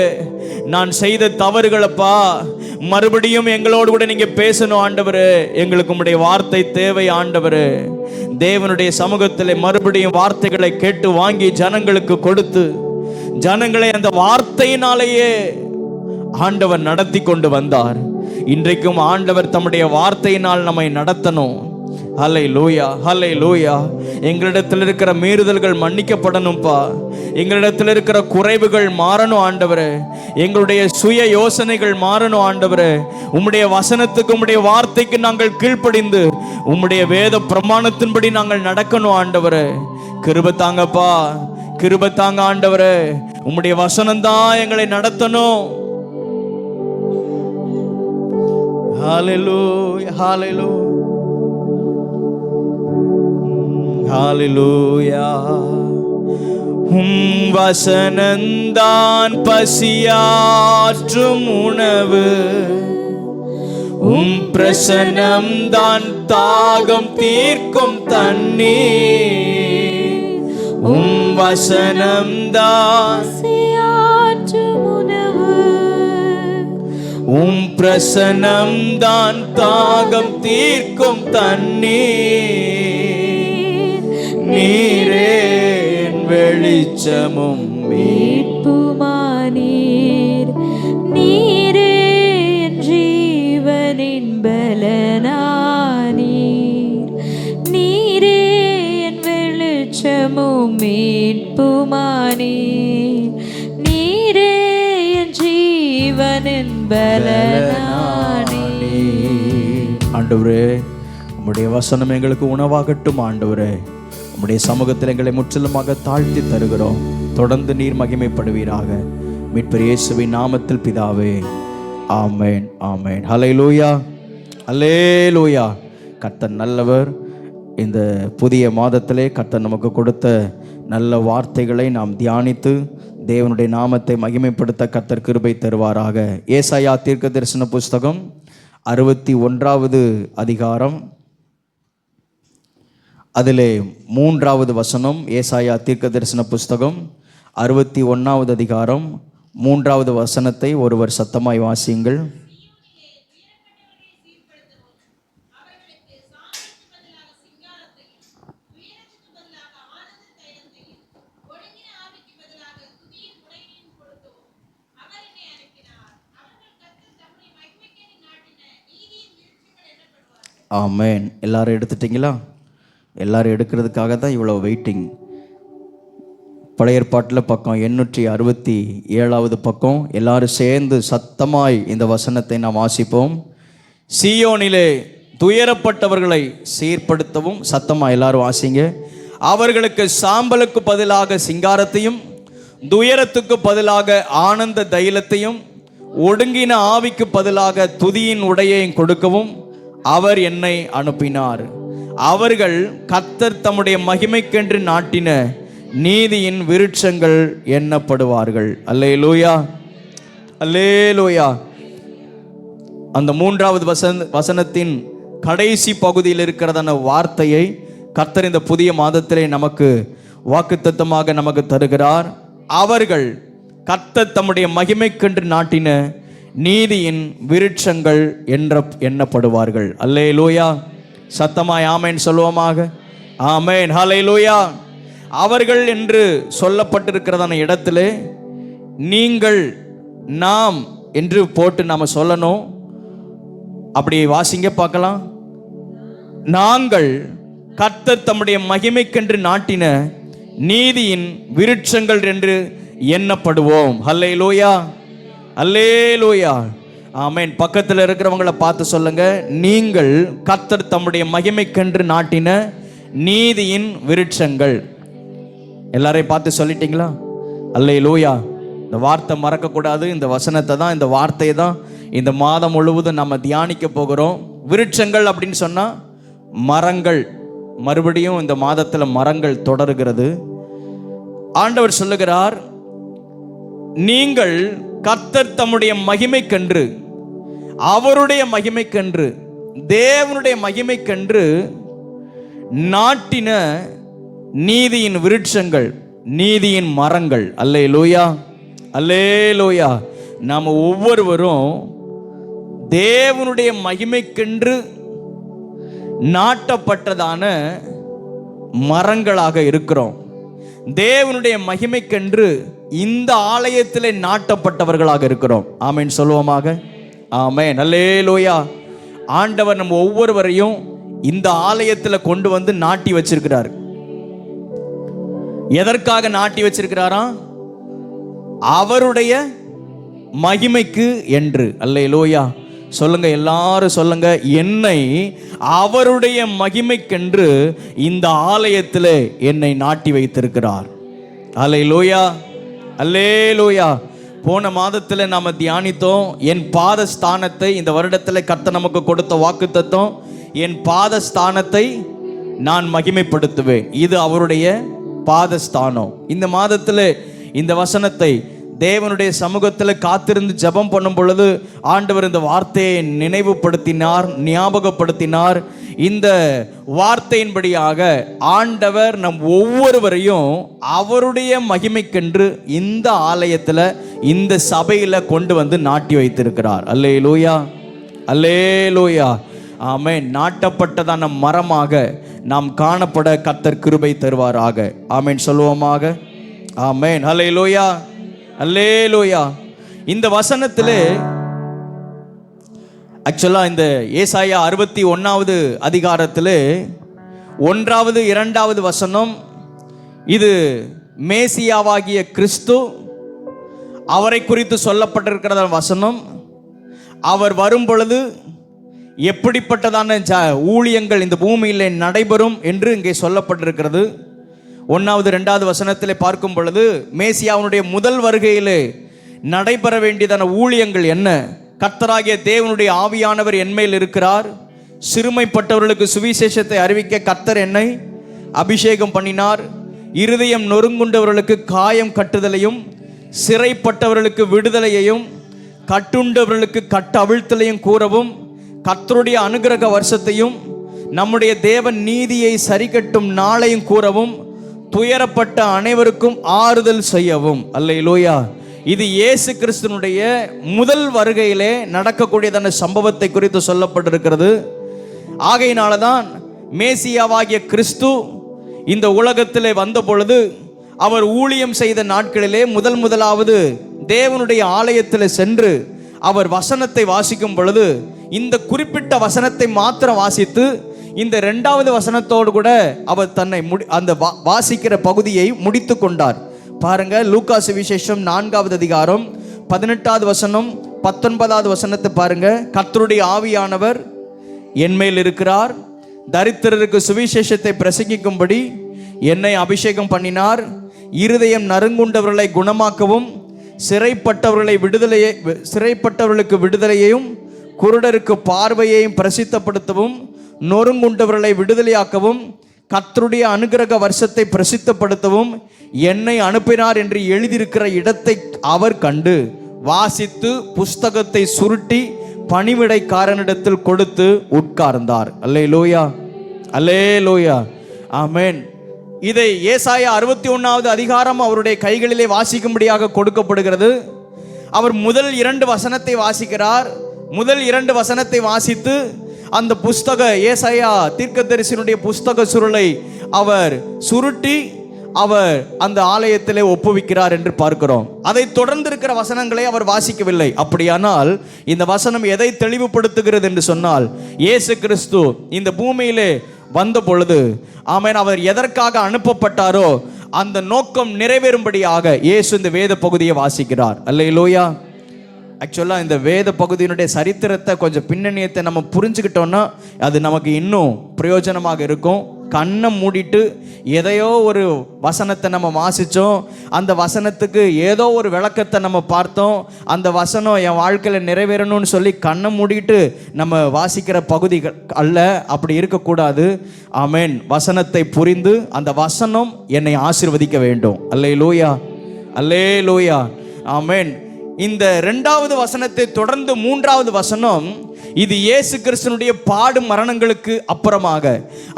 S2: நான் செய்த தவறுகளப்பா, மறுபடியும் எங்களோடு கூட நீங்க பேசணும் ஆண்டவரே. எங்களுக்கு உம்முடைய வார்த்தை தேவை ஆண்டவரே. தேவனுடைய சமூகத்திலே மறுபடியும் வார்த்தைகளை கேட்டு வாங்கி ஜனங்களுக்கு கொடுத்து ஜனங்களை அந்த வார்த்தையினாலேயே ஆண்டவர் நடத்தி கொண்டு வந்தார். இன்றைக்கும் ஆண்டவர் தம்முடைய வார்த்தையினால் நம்மை நடத்தணும். ஹல்லேலூயா, ஹல்லேலூயா. எங்களிடத்தில் இருக்கிற மீறுதல்கள் மன்னிக்கப்படணும்ப்பா. எங்களிடத்தில் இருக்கிற குறைவுகள் மாறணும் ஆண்டவரே. எங்களுடைய சுய யோசனைகள் மாறணும் ஆண்டவரே. உம்முடைய வசனத்துக்கு, உம்முடைய வார்த்தைக்கு நாங்கள் கீழ்ப்படிந்து உம்முடைய வேத பிரமாணத்தின்படி நாங்கள் நடக்கணும் ஆண்டவரே. கிருபை தாங்கப்பா, கிருபை தாங்க ஆண்டவரே. உம்முடைய வசனம் தான் எங்களை நடத்தணும். ஹல்லேலூயா, ஹல்லேலூயா, ஹல்லேலூயா. வசனந்தான் பசியாற்றும் உணவு, பிரசனம்தான் தாகம் தீர்க்கும் தண்ணீர். வசனம்தான் பசியாற்றும் உணவு, பிரசனம்தான் தாகம் தீர்க்கும் தண்ணீர். நீரே வெளிச்சமும்
S1: மீட்புமானீர். நீரே ஜீவனின் பலனானீர். நீரே வெளிச்சமும் மீட்புமானீர். நீரே ஜீவனின் பலனானீர்.
S2: ஆண்டவரே, உம்முடைய வசனம் எங்களுக்கு உணவாகட்டும் ஆண்டவரே. உம்முடைய சமூகத்தில் எங்களை முற்றிலுமாக தாழ்த்தி தருகிறோம். தொடர்ந்து நீர் மகிமைப்படுவீராக. மீட்பர் இயேசுவின் நாமத்தில் பிதாவே, ஆமென், ஆமென். ஹல்லேலூயா, ஹல்லேலூயா. கர்த்தர் நல்லவர். இந்த புதிய மாதத்திலே கர்த்தர் நமக்கு கொடுத்த நல்ல வார்த்தைகளை நாம் தியானித்து தேவனுடைய நாமத்தை மகிமைப்படுத்த கர்த்தர் கிருபை தருவாராக. ஏசாயா தீர்க்கதரிசன புஸ்தகம் 61வது அதிகாரம், அதிலே 3வது வசனம். ஏசாயா தீர்க்கதரிசன புஸ்தகம் 61வது அதிகாரம் 3வது வசனத்தை ஒருவர் சத்தமாய் வாசியுங்கள். ஆமென். எல்லாரும் எடுத்துட்டீங்களா? எல்லாரும் எடுக்கிறதுக்காக தான் இவ்வளோ வெயிட்டிங். பழைய ஏற்பாட்டில் பக்கம் 867வது பக்கம். எல்லாரும் சேர்ந்து சத்தமாய் இந்த வசனத்தை நாம் வாசிப்போம். சீயோனிலே துயரப்பட்டவர்களை சீர்படுத்தவும், சத்தமாக எல்லாரும் வாசிங்க. அவர்களுக்கு சாம்பலுக்கு பதிலாக சிங்காரத்தையும், துயரத்துக்கு பதிலாக ஆனந்த தைலத்தையும், ஒடுங்கின ஆவிக்கு பதிலாக துதியின் உடையையும் கொடுக்கவும் அவர் என்னை அனுப்பினார். அவர்கள் கர்த்தர் தம்முடைய மகிமைக்கென்று நாட்டின நீதியின் விருட்சங்கள் எண்ணப்படுவார்கள். அல்லேலூயா, அல்லேலூயா. அந்த 3வது வசனத்தின் கடைசி பகுதியில் இருக்கிறதான வார்த்தையை கர்த்தர் இந்த புதிய மாதத்திலே நமக்கு வாக்குத்தத்தமாக நமக்கு தருகிறார். அவர்கள் கர்த்தர் தம்முடைய மகிமைக்கென்று நாட்டின நீதியின் விருட்சங்கள் எண்ணப்படுவார்கள். அல்லேலூயா. சத்தமாய் ஆமென் சொல்லுவோமாக. ஆமென், ஹல்லேலூயா. அவர்கள் என்று சொல்லப்பட்டிருக்கிறதான இடத்திலே நீங்கள், நாம் என்று போட்டு நாம சொல்லணும். அப்படி வாசிங்க பார்க்கலாம். நாங்கள் கர்த்தர் தம்முடைய மகிமைக்கென்று நாட்டின நீதியின் விருட்சங்கள் என்று எண்ணப்படுவோம். அல்லேலூயா, அல்லேலூயா, ஆமென். பக்கத்தில் இருக்கிறவங்களை பார்த்து சொல்லுங்க, நீங்கள் கர்த்தர் தம்முடைய மகிமைக்கென்று நாட்டின நீதியின் விருட்சங்கள். எல்லாரையும் பார்த்து சொல்லிட்டீங்களா? அல்லேலூயா. இந்த வார்த்தை மறக்கக்கூடாது. இந்த வசனத்தை தான், இந்த வார்த்தையை தான் இந்த மாதம் முழுவதும் நம்ம தியானிக்க போகிறோம். விருட்சங்கள் அப்படின்னு சொன்னால் மரங்கள். மறுபடியும் இந்த மாதத்தில் மரங்கள் தொடர்கிறது. ஆண்டவர் சொல்லுகிறார், நீங்கள் கர்த்தர் தம்முடைய மகிமைக்கென்று, அவருடைய மகிமைக்கென்று, தேவனுடைய மகிமைக்கென்று நாட்டின நீதியின் விருட்சங்கள், நீதியின் மரங்கள். அல்லேலூயா, அல்லேலூயா. நாம் ஒவ்வொருவரும் தேவனுடைய மகிமைக்கென்று நாட்டப்பட்டதான மரங்களாக இருக்கிறோம். தேவனுடைய மகிமைக்கென்று இந்த ஆலயத்தில் நாட்டப்பட்டவர்களாக இருக்கிறோம். ஆமென் சொல்லுவோமாக. ஆமென், அல்லேலூயா. ஆண்டவர் நம்ம ஒவ்வொருவரையும் இந்த ஆலயத்தில் கொண்டு வந்து நாட்டி வச்சிருக்கிறார். எதற்காக நாட்டி வச்சிருக்கிறாரா? அவருடைய மகிமைக்கு என்று. அல்லேலூயா. சொல்லுங்க, எல்லாரும் சொல்லுங்க, என்னை அவருடைய மகிமைக்கென்று இந்த ஆலயத்தில் என்னை நாட்டி வைத்திருக்கிறார். அல்லேலூயா, அல்லேலூயா. போன மாதத்தில் நாம் தியானித்தோம், என் பாதஸ்தானத்தை, இந்த வருடத்தில் கர்த்தர் நமக்கு கொடுத்த வாக்குத்தத்தம், என் பாதஸ்தானத்தை நான் மகிமைப்படுத்துவேன். இது அவருடைய பாதஸ்தானம். இந்த மாதத்தில் இந்த வசனத்தை தேவனுடைய சமூகத்தில் காத்திருந்து ஜெபம் பண்ணும் பொழுது ஆண்டவர் இந்த வார்த்தையை நினைவுபடுத்தினார், ஞாபகப்படுத்தினார். இந்த வார்த்தையின்படியாக ஆண்டவர் நம் ஒவ்வொருவரையும் அவருடைய மகிமைக்கென்று இந்த ஆலயத்தில், இந்த சபையில் கொண்டு வந்து நாட்டி வைத்திருக்கிறார். அல்லேலூயா, அல்லேலூயா, ஆமென். நாட்டப்பட்டதான மரமாக நாம் காணப்பட கர்த்தர் கிருபை தருவாராக. ஆமென் சொல்லுவோமாக. ஆமென், அல்லேலூயா, அல்லேலூயா. இந்த வசனத்திலே ஆக்சுவலாக இந்த ஏசாயா 61வது அதிகாரத்தில் 1வது 2வது வசனம், இது மேசியாவாகிய கிறிஸ்து, அவரை குறித்து சொல்லப்பட்டிருக்கிற வசனம். அவர் வரும் பொழுது எப்படிப்பட்டதான ஊழியங்கள் இந்த பூமியில் நடைபெறும் என்று இங்கே சொல்லப்பட்டிருக்கிறது. 1வது 2வது வசனத்திலே பார்க்கும் பொழுது மேசியாவுடைய முதல் வருகையிலே நடைபெற வேண்டியதான ஊழியங்கள் என்ன? கர்த்தராகிய தேவனுடைய ஆவியானவர் என்மேல் இருக்கிறார், சிறுமைப்பட்டவர்களுக்கு சுவிசேஷத்தை அறிவிக்க கர்த்தர் என்னை அபிஷேகம் பண்ணினார், இருதயம் நொறுங்குண்டவர்களுக்கு காயம் கட்டுதலையும், சிறைப்பட்டவர்களுக்கு விடுதலையையும், கட்டுண்டவர்களுக்கு கட்டு அவிழ்த்தலையும் கூறவும், கர்த்தருடைய அனுக்கிரக வருஷத்தையும் நம்முடைய தேவன் நீதியை சரிக்கட்டும் நாளையும் கூறவும், துயரப்பட்ட அனைவருக்கும் ஆறுதல் செய்யவும். அல்லேலூயா. இது இயேசு கிறிஸ்துனுடைய முதல் வருகையிலே நடக்கக்கூடியதான சம்பவத்தை குறித்து சொல்லப்பட்டிருக்கிறது. ஆகையினால தான் மேசியாவாகிய கிறிஸ்து இந்த உலகத்திலே வந்த பொழுது அவர் ஊழியம் செய்த நாட்களிலே முதலாவது தேவனுடைய ஆலயத்தில் சென்று அவர் வசனத்தை வாசிக்கும் பொழுது இந்த குறிப்பிட்ட வசனத்தை மாத்திரம் வாசித்து இந்த 2வது வசனத்தோடு கூட அவர் தன்னை அந்த வாசிக்கிற பகுதியை முடித்து கொண்டார். பாருங்க, லூக்கா சுவிசேஷம் 4வது அதிகாரம் 18வது வசனம் 19வது வசனத்தை பாருங்க. கர்த்தருடைய ஆவியானவர் என்மேல் இருக்கிறார், தரித்திரருக்கு சுவிசேஷத்தை பிரசங்கிக்கும்படி என்னை அபிஷேகம் பண்ணினார், இருதயம் நறுங்குண்டவர்களை குணமாக்கவும், சிறைப்பட்டவர்களுக்கு விடுதலையையும், குருடருக்கு பார்வையையும் பிரசித்தப்படுத்தவும், நொறுங்குண்டவர்களை விடுதலையாக்கவும், கர்த்தருடைய அனுக்கிரக வருஷத்தை பிரசித்தப்படுத்தவும் என்னை அனுப்பினார் என்று எழுதியிருக்கிற இடத்தை அவர் கண்டு வாசித்து புஸ்தகத்தை சுருட்டி பணிவிடைக்காரனிடத்தில் கொடுத்து உட்கார்ந்தார். அல்லேலூயா, அல்லேலூயா, ஆமென். இதை ஏசாயா 61வது அதிகாரம் அவருடைய கைகளிலே வாசிக்கும்படியாக கொடுக்கப்படுகிறது. அவர் முதல் 2 வசனத்தை வாசிக்கிறார். முதல் 2 வசனத்தை வாசித்து அந்த புஸ்தக ஏசாயா தீர்க்கதரிசியினுடைய புஸ்தக சுருளை அவர் சுருட்டி அவர் அந்த ஆலயத்திலே ஒப்புவிக்கிறார் என்று பார்க்கிறோம். அதை தொடர்ந்து இருக்கிற வசனங்களை அவர் வாசிக்கவில்லை. அப்படியானால் இந்த வசனம் எதை தெளிவுபடுத்துகிறது என்று சொன்னால், இயேசு கிறிஸ்து இந்த பூமியிலே வந்த பொழுது ஆமென், அவர் எதற்காக அனுப்பப்பட்டாரோ அந்த நோக்கம் நிறைவேறும்படியாக இயேசு இந்த வேத பகுதியை வாசிக்கிறார். அல்லேலூயா. ஆக்சுவலாக இந்த வேத பகுதியினுடைய சரித்திரத்தை கொஞ்சம் பின்னணியத்தை நம்ம புரிஞ்சுக்கிட்டோம்னா அது நமக்கு இன்னும் பிரயோஜனமாக இருக்கும். கண்ணை மூடிட்டு எதையோ ஒரு வசனத்தை நம்ம வாசித்தோம், அந்த வசனத்துக்கு ஏதோ ஒரு விளக்கத்தை நம்ம பார்த்தோம், அந்த வசனம் என் வாழ்க்கையில் நிறைவேறணும்னு சொல்லி கண்ணை மூடிட்டு நம்ம வாசிக்கிற பகுதிகள் அல்ல. அப்படி இருக்கக்கூடாது. ஆமென். வசனத்தை புரிந்து அந்த வசனம் என்னை ஆசீர்வதிக்க வேண்டும். அல்லேலூயா, அல்லேலூயா. ஆமென். இந்த 2வது வசனத்தை தொடர்ந்து 3வது வசனம், இது இயேசு கிறிஸ்துனுடைய பாடு மரணங்களுக்கு அப்புறமாக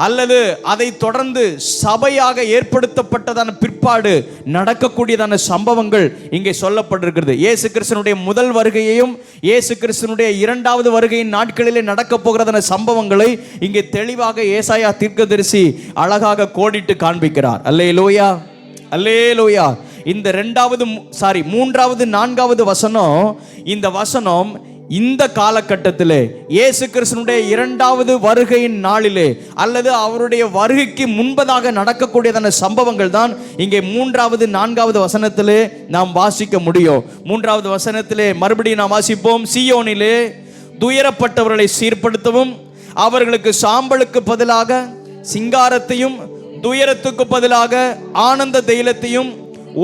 S2: அல்லது அதை தொடர்ந்து சபையாக ஏற்படுத்தப்பட்டதான பிற்பாடு நடக்கக்கூடியதான சம்பவங்கள் இங்கே சொல்லப்பட்டிருக்கிறது. இயேசு கிறிஸ்துனுடைய முதல் வருகையையும் இயேசு கிறிஸ்துனுடைய 2வது வருகையின் நாட்களிலே நடக்க போகிறதான சம்பவங்களை இங்கே தெளிவாக ஏசாயா தீர்க்கதரிசி அழகாக கோடிட்டு காண்பிக்கிறார். அல்லேலூயா, அல்லேலூயா. இந்த 3வது 4வது வசனம், இந்த வசனம் இந்த காலகட்டத்திலே இயேசு கிறிஸ்துனுடைய 2வது வருகையின் நாளிலே அல்லது அவருடைய வருகைக்கு முன்பதாக நடக்கக்கூடியதான சம்பவங்கள் தான் இங்கே 3வது 4வது வசனத்திலே நாம் வாசிக்க முடியும். 3வது வசனத்திலே மறுபடியும் நாம் வாசிப்போம். சீயோனிலே துயரப்பட்டவர்களை சீர்படுத்தவும், அவர்களுக்கு சாம்பலுக்கு பதிலாக சிங்காரத்தையும், துயரத்துக்கு பதிலாக ஆனந்த தைலத்தையும்,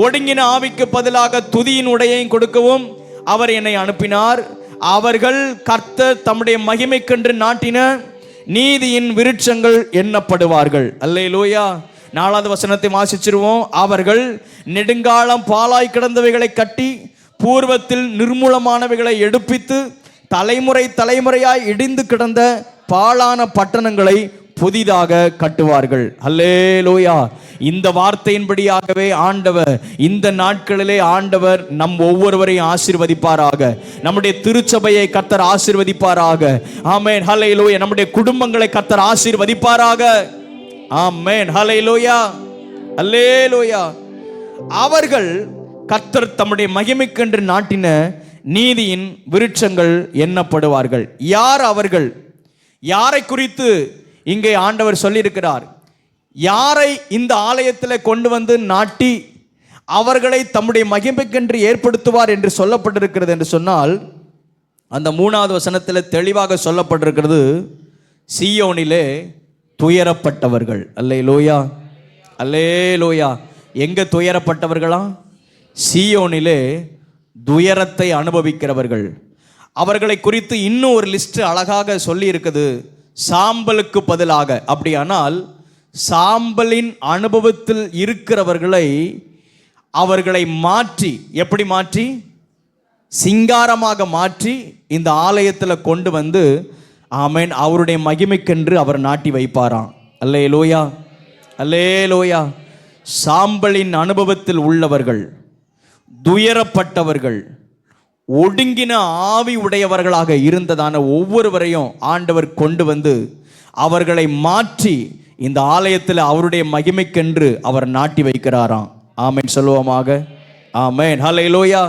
S2: ஒடுங்கின ஆவிக்கு பதிலாக துதியின் உடையையும் கொடுக்கவும் அவர் என்னை அனுப்பினார். அவர்கள் கர்த்தர் தம்முடைய மகிமைக்கென்று நாட்டின நீதியின் விருட்சங்கள் எண்ணப்படுவார்கள். அல்லேலூயா. 4வது வசனத்தை வாசிச்சிருவோம். அவர்கள் நெடுங்காலம் பாலாய் கிடந்தவைகளை கட்டி, பூர்வத்தில் நிர்மூலமானவைகளை எடுப்பித்து, தலைமுறை தலைமுறையாய் இடிந்து கிடந்த பாழான பட்டணங்களை புதிதாக கட்டுவார்கள். அல்லேலூயா. இந்த வார்த்தையின்படியாகவே ஆண்டவர் இந்த நாட்களிலே ஆண்டவர் நம் ஒவ்வொருவரையும் ஆசீர்வதிப்பாராக. நம்முடைய திருச்சபையை கர்த்தர் ஆசீர்வதிப்பாராக. ஆமென். ஹல்லேலூயா. நம்முடைய குடும்பங்களை கர்த்தர் ஆசீர்வதிப்பாராக. ஆமென். ஹல்லேலூயா, அல்லேலூயா. அவர்கள் கர்த்தர் தம்முடைய மகிமைக்கென்று நாட்டின நீதியின் விருட்சங்கள் எண்ணப்படுவார்கள். யார் அவர்கள்? யாரை குறித்து இங்கே ஆண்டவர் சொல்லியிருக்கிறார்? யாரை இந்த ஆலயத்தில் கொண்டு வந்து நாட்டி அவர்களை தம்முடைய மகிமைக்கென்று ஏற்படுத்துவார் என்று சொல்லப்பட்டிருக்கிறது என்று சொன்னால், அந்த 3வது வசனத்தில் தெளிவாக சொல்லப்பட்டிருக்கிறது, சீயோனிலே துயரப்பட்டவர்கள். அல்லேலூயா, அல்லேலூயா. எங்க துயரப்பட்டவர்களா? சீயோனிலே துயரத்தை அனுபவிக்கிறவர்கள். அவர்களை குறித்து இன்னும் ஒரு லிஸ்ட் அழகாக சொல்லி இருக்குது. சாம்பலுக்கு பதிலாக, அப்படியானால் சாம்பலின் அனுபவத்தில் இருக்கிறவர்களை அவர்களை மாற்றி, எப்படி மாற்றி? சிங்காரமாக மாற்றி இந்த ஆலயத்தில் கொண்டு வந்து ஆமென் அவருடைய மகிமைக்கென்று அவர் நாட்டி வைப்பாராம். அல்லேலூயா, அல்லேலூயா. சாம்பலின் அனுபவத்தில் உள்ளவர்கள், துயரப்பட்டவர்கள், ஒடுங்கின ஆவி உடையவர்களாக இருந்ததான ஒவ்வொருவரையும் ஆண்டவர் கொண்டு வந்து அவர்களை மாற்றி இந்த ஆலயத்தில் அவருடைய மகிமைக்கென்று அவர் நாட்டி வைக்கிறாராம். ஆமென் சொல்லுவோமாக. ஆமென். ஹல்லேலூயா.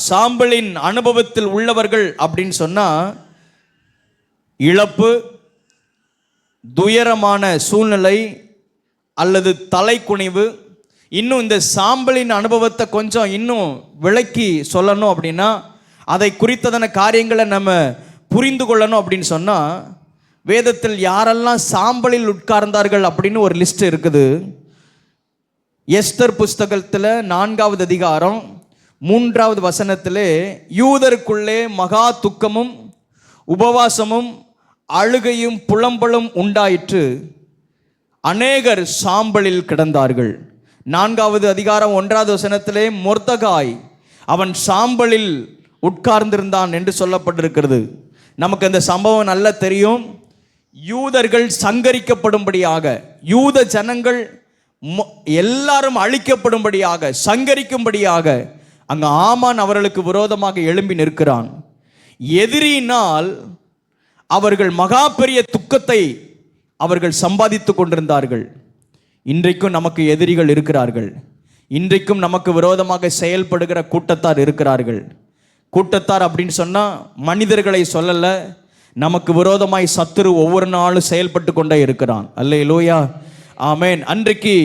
S2: சாம்பலின் அனுபவத்தில் உள்ளவர்கள் அப்படின்னு சொன்னா இழப்பு, துயரமான சூழ்நிலை அல்லது தலைக்குனிவு. இன்னும் இந்த சாம்பலின் அனுபவத்தை கொஞ்சம் இன்னும் விளக்கி சொல்லணும் அப்படின்னா, அதை குறித்ததான காரியங்களை நம்ம புரிந்து கொள்ளணும் அப்படின்னு சொன்னால், வேதத்தில் யாரெல்லாம் சாம்பலில் உட்கார்ந்தார்கள் அப்படின்னு ஒரு லிஸ்ட் இருக்குது. எஸ்தர் புஸ்தகத்தில் 4வது அதிகாரம் 3வது வசனத்திலே, யூதருக்குள்ளே மகா துக்கமும் உபவாசமும் அழுகையும் புலம்பலும் உண்டாயிற்று, அநேகர் சாம்பலில் கிடந்தார்கள். 4வது அதிகாரம் 1வது வசனத்திலே, மொர்தகாய் அவன் சாம்பலில் உட்கார்ந்திருந்தான் என்று சொல்லப்பட்டிருக்கிறது. நமக்கு அந்த சம்பவம் நல்லா தெரியும். யூதர்கள் சங்கரிக்கப்படும்படியாக, யூத ஜனங்கள் எல்லாரும் அழிக்கப்படும்படியாக, சங்கரிக்கும்படியாக அங்கு ஆமான் அவர்களுக்கு விரோதமாக எழும்பி நிற்கிறான். எதிரியினால் அவர்கள் மகா பெரிய துக்கத்தை அவர்கள் சம்பாதித்து கொண்டிருந்தார்கள். இன்றைக்கும் நமக்கு எதிரிகள் இருக்கிறார்கள். இன்றைக்கும் நமக்கு விரோதமாக செயல்படுகிற கூட்டத்தார் இருக்கிறார்கள். கூட்டத்தார் அப்படின்னு சொன்னால் மனிதர்களை சொல்லலை, நமக்கு விரோதமாய் சத்துரு ஒவ்வொரு நாளும் செயல்பட்டு கொண்டே இருக்கிறான். அல்லேலூயா, ஆமென். அன்றைக்கு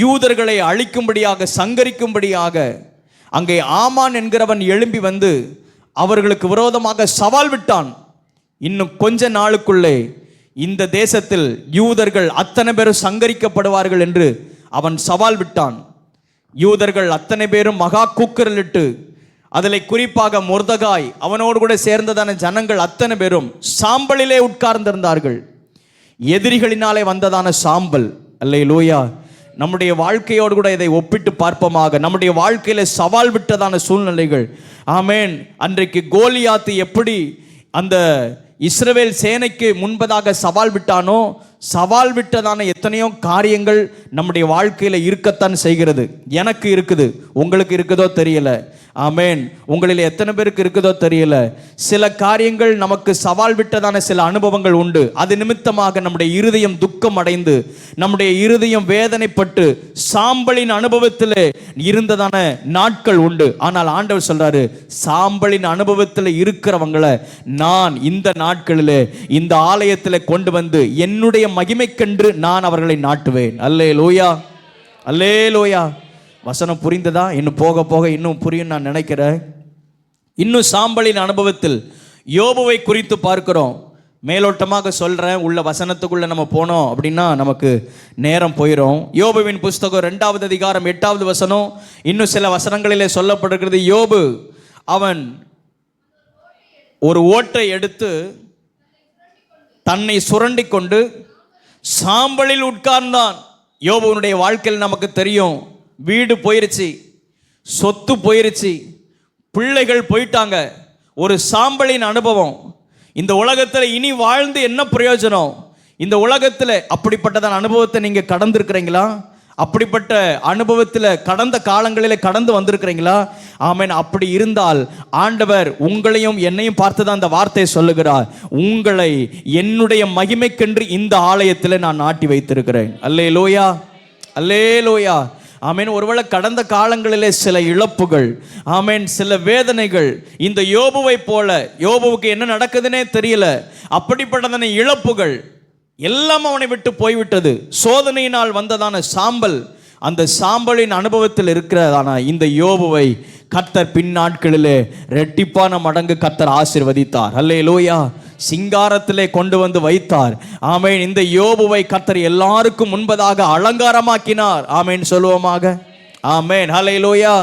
S2: யூதர்களை அழிக்கும்படியாக, சங்கரிக்கும்படியாக அங்கே ஆமான் என்கிறவன் எழும்பி வந்து அவர்களுக்கு விரோதமாக சவால் விட்டான். இன்னும் கொஞ்ச நாளுக்குள்ளே இந்த தேசத்தில் யூதர்கள் அத்தனை பேரும் சங்கரிக்கப்படுவார்கள் என்று அவன் சவால் விட்டான். யூதர்கள் அத்தனை பேரும் மகா கூக்குரலிட்டு, அதில் குறிப்பாக மொர்தகாய் அவனோடு கூட சேர்ந்ததான ஜனங்கள் அத்தனை பேரும் சாம்பலிலே உட்கார்ந்திருந்தார்கள். எதிரிகளினாலே வந்ததான சாம்பல். அல்லேலூயா. நம்முடைய வாழ்க்கையோடு கூட இதை ஒப்பிட்டு பார்ப்போமாக. நம்முடைய வாழ்க்கையில சவால் விட்டதான சூழ்நிலைகள். ஆமேன். அன்றைக்கு கோலியாத்து எப்படி அந்த இஸ்ரவேல் சேனைக்கு முன்பதாக சவால் விட்டானோ, சவால் விட்டதான எத்தனையோ காரியங்கள் நம்முடைய வாழ்க்கையில இருக்கத்தான் செய்கிறது. எனக்கு இருக்குது, உங்களுக்கு இருக்குதோ தெரியல. ஆமேன். உங்களில் எத்தனை பேருக்கு இருக்குதோ தெரியல. சில காரியங்கள் நமக்கு சவால் விட்டதான சில அனுபவங்கள் உண்டு. அது நிமித்தமாக நம்முடைய இருதயம் துக்கம் அடைந்து, நம்முடைய இருதயம் வேதனைப்பட்டு சாம்பலின் அனுபவத்தில் இருந்ததான நாட்கள் உண்டு. ஆனால் ஆண்டவர் சொல்றாரு, சாம்பலின் அனுபவத்தில் இருக்கிறவங்களை நான் இந்த நாட்களில் இந்த ஆலயத்தில் கொண்டு வந்து என்னுடைய மகிமைக்கென்று நான் அவர்களை நாட்டுவேன். அல்லேலூயா, அல்லேலூயா. வசனம் புரிந்ததா? இன்னும் போக போக இன்னும் புரியும் நான் நினைக்கிறேன். இன்னும் சாம்பலின் அனுபவத்தில் யோபுவை குறித்து பார்க்கிறோம். மேலோட்டமாக சொல்கிறேன், உள்ள வசனத்துக்குள்ளே நம்ம போனோம் அப்படின்னா நமக்கு நேரம் போயிடும். யோபுவின் புஸ்தகம் 2வது அதிகாரம் 8வது வசனம், இன்னும் சில வசனங்களிலே சொல்லப்படுகிறது. யோபு அவன் ஒரு ஓட்டை எடுத்து தன்னை சுரண்டி கொண்டு சாம்பலில் உட்கார்ந்தான். யோபுவனுடைய வாழ்க்கையில் நமக்கு தெரியும், வீடு போயிருச்சு, சொத்து போயிருச்சு, பிள்ளைகள் போயிட்டாங்க, ஒரு சாம்பலின் அனுபவம். இந்த உலகத்தில் இனி வாழ்ந்து என்ன பிரயோஜனம்? இந்த உலகத்தில் அப்படிப்பட்டதான அனுபவத்தை நீங்கள் கடந்திருக்கிறீங்களா? அப்படிப்பட்ட அனுபவத்தில் கடந்த காலங்களில் கடந்து வந்திருக்கிறீங்களா? ஆமென். அப்படி இருந்தால் ஆண்டவர் உங்களையும் என்னையும் பார்த்து தான் அந்த வார்த்தையை சொல்லுகிறார், உங்களை என்னுடைய மகிமைக்கென்று இந்த ஆலயத்தில் நான் நாட்டி வைத்திருக்கிறேன். அல்லேலூயா, அல்லேலூயா, ஆமேன். ஒருவேளை கடந்த காலங்களிலே சில இழப்புகள், ஆமேன், சில வேதனைகள், இந்த யோபுவை போல, யோபுவுக்கு என்ன நடக்குதுன்னே தெரியல, அப்படிப்பட்டதான இழப்புகள் எல்லாம் அவனை விட்டு போய்விட்டது. சோதனையினால் வந்ததான சாம்பல், அந்த சாம்பலின் அனுபவத்தில் இருக்கிறதான இந்த யோபுவை கர்த்தர் பின்னாட்களிலே ரெட்டிப்பான மடங்கு கர்த்தர் ஆசீர்வதித்தார். அல்லேலூயா. சிங்காரத்திலே கொண்டு வந்து வைத்தார். ஆமேன். இந்த யோபுவை கர்த்தர் எல்லாருக்கும் முன்பதாக அலங்காரமாக்கினார். ஆமேன் சொல்லுவோமாக. ஆமேன். அல்லேலூயா,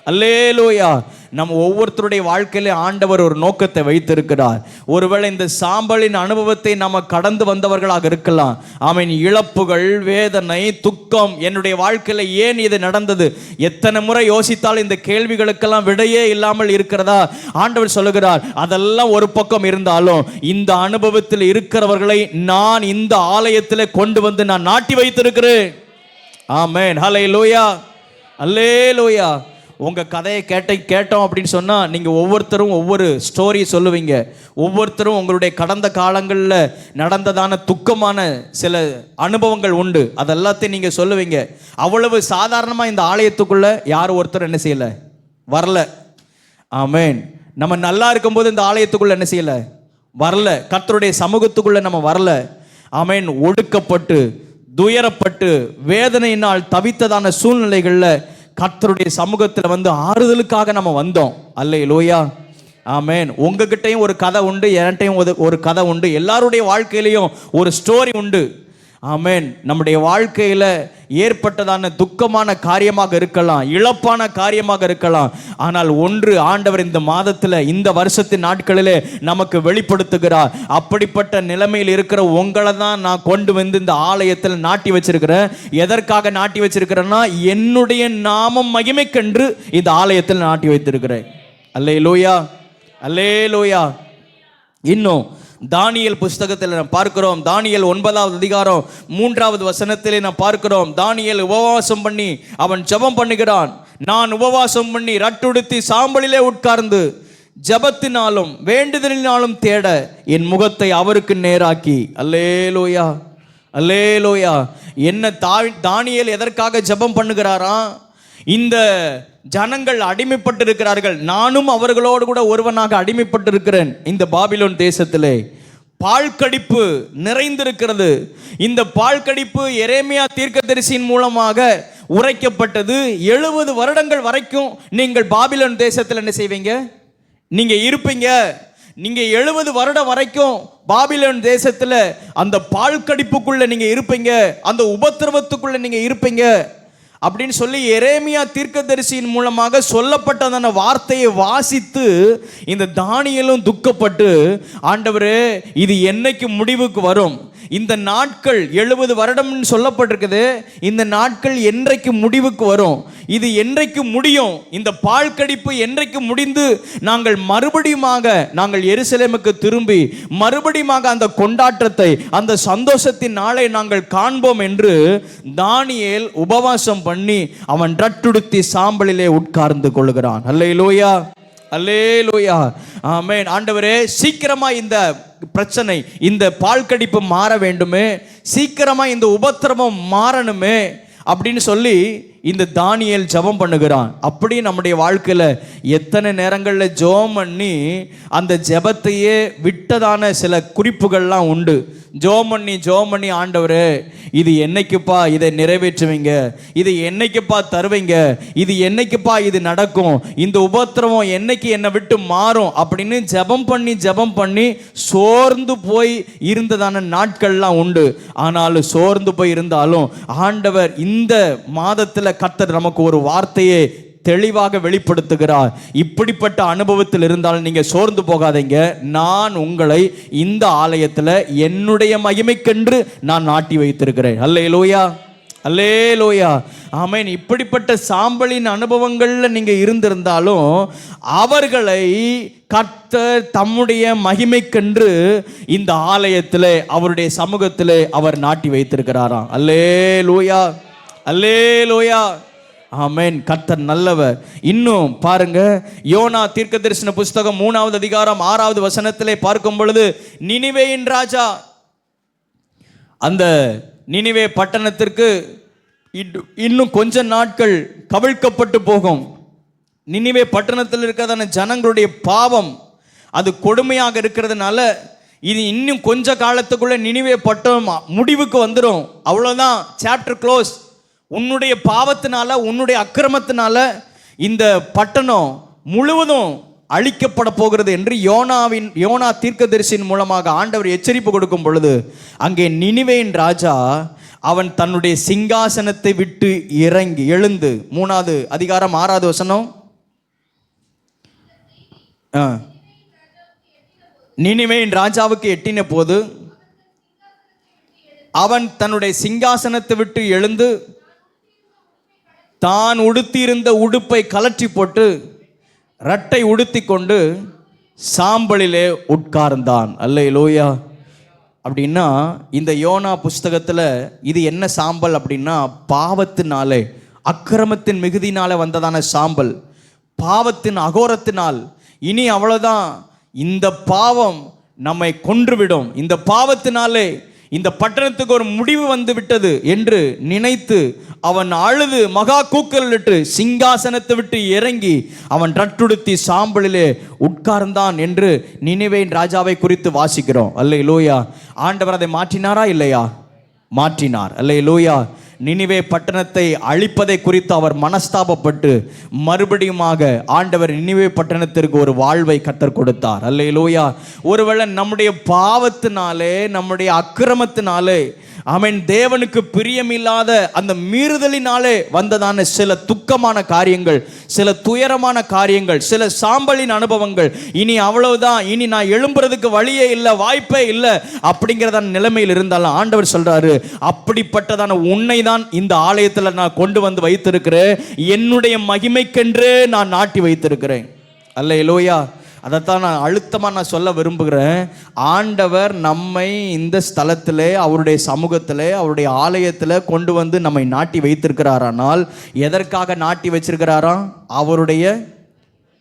S2: அல்லேலூயா. நம்ம ஒவ்வொருத்தருடைய வாழ்க்கையிலே ஆண்டவர் ஒரு நோக்கத்தை வைத்திருக்கிறார். ஒருவேளை இந்த சாம்பலின் அனுபவத்தை நம்ம கடந்து வந்தவர்களாக இருக்கலாம். ஆமீன். இழப்புகள், வேதனை, துக்கம், என்னுடைய வாழ்க்கையில ஏன் இது நடந்தது, எத்தனை முறை யோசித்தால் இந்த கேள்விகளுக்கெல்லாம் விடையே இல்லாமல் இருக்கிறதா? ஆண்டவர் சொல்லுகிறார், அதெல்லாம் ஒரு பக்கம் இருந்தாலும் இந்த அனுபவத்தில் இருக்கிறவர்களை நான் இந்த ஆலயத்தில் கொண்டு வந்து நான் நாட்டி வைத்திருக்கிறேன். ஆமென். ஹல்லேலூயா, அல்லேலூயா. உங்கள் கதையை கேட்டோம் அப்படின்னு சொன்னால் நீங்கள் ஒவ்வொருத்தரும் ஒவ்வொரு ஸ்டோரி சொல்லுவீங்க. ஒவ்வொருத்தரும் உங்களுடைய கடந்த காலங்களில் நடந்ததான துக்கமான சில அனுபவங்கள் உண்டு, அதெல்லாத்தையும் நீங்கள் சொல்லுவீங்க. அவ்வளவு சாதாரணமாக இந்த ஆலயத்துக்குள்ளே யாரும் ஒருத்தர் என்ன செய்யலை, வரல. ஆமென். நம்ம நல்லா இருக்கும்போது இந்த ஆலயத்துக்குள்ளே என்ன செய்யலை, வரல. கர்த்தருடைய சமூகத்துக்குள்ளே நம்ம வரல. ஆமென். ஒடுக்கப்பட்டு, துயரப்பட்டு, வேதனையினால் தவித்ததான சூழ்நிலைகளில் கர்த்தருடைய சமூகத்தில் வந்து ஆறுதலுக்காக நம்ம வந்தோம். அல்லேலூயா, ஆமென். உங்ககிட்டையும் ஒரு கதை உண்டு, என்கிட்டையும் ஒரு கதை உண்டு, எல்லாருடைய வாழ்க்கையிலையும் ஒரு ஸ்டோரி உண்டு. ஆமென். நம்முடைய வாழ்க்கையில் ஏற்பட்டதான துக்கமான காரியமாக இருக்கலாம், இழப்பான காரியமாக இருக்கலாம். ஆனால் ஒன்று ஆண்டவர் இந்த மாதத்தில், இந்த வருஷத்தின் நாட்களிலே நமக்கு வெளிப்படுத்துகிறார். அப்படிப்பட்ட நிலைமையில் இருக்கிற உங்களை தான் நான் கொண்டு வந்து இந்த ஆலயத்தில் நாட்டி வச்சிருக்கிறேன். எதற்காக நாட்டி வச்சிருக்கிறேன்னா, என்னுடைய நாமம் மகிமைக்கென்று இந்த ஆலயத்தில் நாட்டி வைத்திருக்கிறேன். அல்லேலூயா, அல்லேலூயா. இன்னும் தானியேல் புஸ்தகத்தில் நாம் பார்க்கிறோம். தானியேல் 9வது அதிகாரம் 3வது வசனத்திலே நாம் பார்க்கிறோம். தானியேல் உபவாசம் பண்ணி அவன் ஜெபம் பண்ணுகிறான். நான் உபவாசம் பண்ணி ரட்டுடுத்தி சாம்பலிலே உட்கார்ந்து ஜெபத்தினாலும் வேண்டுதலினாலும் தேட என் முகத்தை அவருக்கு நேராக்கி. அல்லேலூயா, அல்லேலூயா. என்ன தானியேல் எதற்காக ஜெபம் பண்ணுகிறாராம்? இந்த ஜனங்கள் அடிமைப்பட்டு இருக்கிறார்கள், நானும் அவர்களோடு கூட ஒருவனாக அடிமைப்பட்டு இருக்கிறேன். இந்த பாபிலோன் தேசத்திலே பாழ்கடிப்பு நிறைந்திருக்கிறது. இந்த பாழ்கடிப்பு எரேமியா தீர்க்கதரிசியின் மூலமாக உரைக்கப்பட்டது. 70 வருடங்கள் வரைக்கும் நீங்கள் பாபிலோன் தேசத்தில் என்ன செய்வீங்க? நீங்க இருப்பீங்க. நீங்க 70 வருடம் வரைக்கும் பாபிலோன் தேசத்துல அந்த பாழ்கடிப்புக்குள்ள நீங்க இருப்பீங்க, அந்த உபத்திரவத்துக்குள்ள நீங்க இருப்பீங்க அப்படின்னு சொல்லி எரேமியா தீர்க்கதரிசியின் மூலமாக சொல்லப்பட்டதான வார்த்தையை வாசித்து இந்த தானியேலும் துக்கப்பட்டு, ஆண்டவரே இது என்னைக்கு முடிவுக்கு வரும்? இந்த நாட்கள் 70 வருடம்னு சொல்லப்பட்டிருக்குது. இந்த நாட்கள் என்றைக்கு முடிவுக்கு வரும்? இது என்றைக்கு முடியும்? இந்த பாழ்கடிப்பு என்றைக்கு முடிந்து நாங்கள் மறுபடியுமாக நாங்கள் எருசலேமுக்கு திரும்பி மறுபடியுமாக அந்த கொண்டாட்டத்தை, அந்த சந்தோஷத்தின் நாளை நாங்கள் காண்போம் என்று தானியேல் உபவாசம் பண்ணி அவன் ரட்டுடுத்தி சாம்பலிலே உட்கார்ந்து கொள்கிறான். அல்லேலூயா, அல்லேலூயா, ஆமென். ஆண்டவரே சீக்கிரமா இந்த பிரச்சனை, இந்த பாழ்கடிப்பு மாற வேண்டுமே, சீக்கிரமா இந்த உபத்திரவம் மாறணுமே அப்படின்னு சொல்லி இந்த தானியேல் ஜெபம் பண்ணுகிறான். அப்படி நம்முடைய வாழ்க்கையில் எத்தனை நேரங்களில் ஜெபம் பண்ணி அந்த ஜெபத்தையே விட்டதான சில குறிப்புகள்லாம் உண்டு. ஜெபம் பண்ணி ஆண்டவரே இது என்னைக்குப்பா இதை நிறைவேற்றுவீங்க, இது என்னைக்குப்பா தருவீங்க, இது என்னைக்குப்பா இது நடக்கும், இந்த உபத்திரவம் என்னைக்கு என்னை விட்டு மாறும் அப்படின்னு ஜெபம் பண்ணி சோர்ந்து போய் இருந்ததான நாட்கள்லாம் உண்டு. ஆனாலும் சோர்ந்து போய் இருந்தாலும் ஆண்டவர் இந்த மாதத்தில் கர்த்தர் நமக்கு ஒரு வார்த்தையை தெளிவாக வெளிப்படுத்துகிறார். இப்படிப்பட்ட அனுபவத்தில் இருந்தாலும் நீங்க சோர்ந்து போகாதீங்க, நான் உங்களை இந்த ஆலயத்தில் என்னுடைய மகிமைக்கென்று நான் நாட்டி வைத்திருக்கிறேன். அல்லேலூயா, அல்லேலூயா, ஆமென். இப்படிப்பட்ட சாம்பலின் அனுபவங்கள்ல நீங்க இருந்திருந்தாலும் அவர்களை கர்த்தர் தம்முடைய மகிமைக்கென்று இந்த ஆலயத்திலே அவருடைய சமூகத்திலே அவர் நாட்டி வைத்திருக்கிறாராம். அல்லேலூயா, அல்லேலூயா, ஆமென். கர்த்தர் நல்லவர். இன்னும் பாருங்க, யோனா தீர்க்கதரிசன புஸ்தகம் 3வது அதிகாரம் 6வது வசனத்திலே பார்க்கும் பொழுது, நினிவேயின் ராஜா, அந்த நினிவே பட்டணத்திற்கு இன்னும் கொஞ்ச நாட்கள் கவிழ்க்கப்பட்டு போகும். நினிவே பட்டணத்தில் இருக்கிறதான ஜனங்களுடைய பாவம் அது கொடுமையாக இருக்கிறதுனால இது இன்னும் கொஞ்ச காலத்துக்குள்ள நினிவே பட்டணம் முடிவுக்கு வந்துடும். அவ்வளோதான், சாப்டர் க்ளோஸ். உன்னுடைய பாவத்தினால, உன்னுடைய அக்கிரமத்தினால இந்த பட்டணம் முழுவதும் அழிக்கப்பட போகிறது என்று யோனா தீர்க்கதரிசியின் மூலமாக ஆண்டவர் எச்சரிப்பு கொடுக்கும் பொழுது, அங்கே நினிவேயின் ராஜா அவன் தன்னுடைய சிங்காசனத்தை விட்டு இறங்கி எழுந்து, 3வது அதிகாரம் 6வது வசனம், நினிவேயின் ராஜாவுக்கு எட்டின போது அவன் தன்னுடைய சிங்காசனத்தை விட்டு எழுந்து தான் உடுத்தியிருந்த உடுப்பை கலற்றி போட்டு ரட்டை உடுத்தி கொண்டு சாம்பலிலே உட்கார்ந்தான். அல்லேலூயா. அப்படின்னா இந்த யோனா புஸ்தகத்தில் இது என்ன சாம்பல் அப்படின்னா, பாவத்தினாலே, அக்கிரமத்தின் மிகுதினால வந்ததான சாம்பல், பாவத்தின் அகோரத்தினால். இனி அவ்வளோதான், இந்த பாவம் நம்மை கொன்றுவிடும், இந்த பாவத்தினாலே இந்த பட்டணத்துக்கு ஒரு முடிவு வந்து விட்டது என்று நினைத்து அவன் அழுது மகா கூக்கலிட்டு சிங்காசனத்தை விட்டு இறங்கி அவன் ரட்டுடுத்தி சாம்பலிலே உட்கார்ந்தான் என்று நினிவேயின் ராஜாவை குறித்து வாசிக்கிறோம். அல்லேலூயா. ஆண்டவர் அதை மாற்றினாரா? இல்லையா? மாற்றினார். அல்லேலூயா. நினிவே பட்டணத்தை அழிப்பதை குறித்து அவர் மனஸ்தாபப்பட்டு மறுபடியுமாக ஆண்டவர் நினிவே பட்டணத்திற்கு ஒரு வாழ்வை கர்த்தர் கொடுத்தார். அல்லேலூயா. ஒருவேளை நம்முடைய பாவத்தினாலே, நம்முடைய அக்கிரமத்தினாலே, ஆமென், தேவனுக்கு பிரியமில்லாத அந்த மீறுதலினாலே வந்ததான சில துக்கமான காரியங்கள், சில துயரமான காரியங்கள், சில சாம்பலின் அனுபவங்கள், இனி அவ்வளவுதான், இனி நான் எழும்புறதுக்கு வழியே இல்லை, வாய்ப்பே இல்லை அப்படிங்கிறதான நிலைமையில் இருந்தாலும் ஆண்டவர் சொல்றாரு, அப்படிப்பட்டதான உன்னை தான் இந்த ஆலயத்தில் நான் கொண்டு வந்து வைத்திருக்கிறேன், என்னுடைய மகிமைக்கென்றே நான் நாட்டி வைத்திருக்கிறேன். அல்லேலூயா. அதைத்தான் நான் அழுத்தமாக சொல்ல விரும்புகிறேன். ஆண்டவர் நம்மை இந்த ஸ்தலத்தில், அவருடைய சமூகத்தில், அவருடைய ஆலயத்தில் கொண்டு வந்து நம்மை நாட்டி வைத்திருக்கிறாரானால் எதற்காக நாட்டி வச்சிருக்கிறாராம்? அவருடைய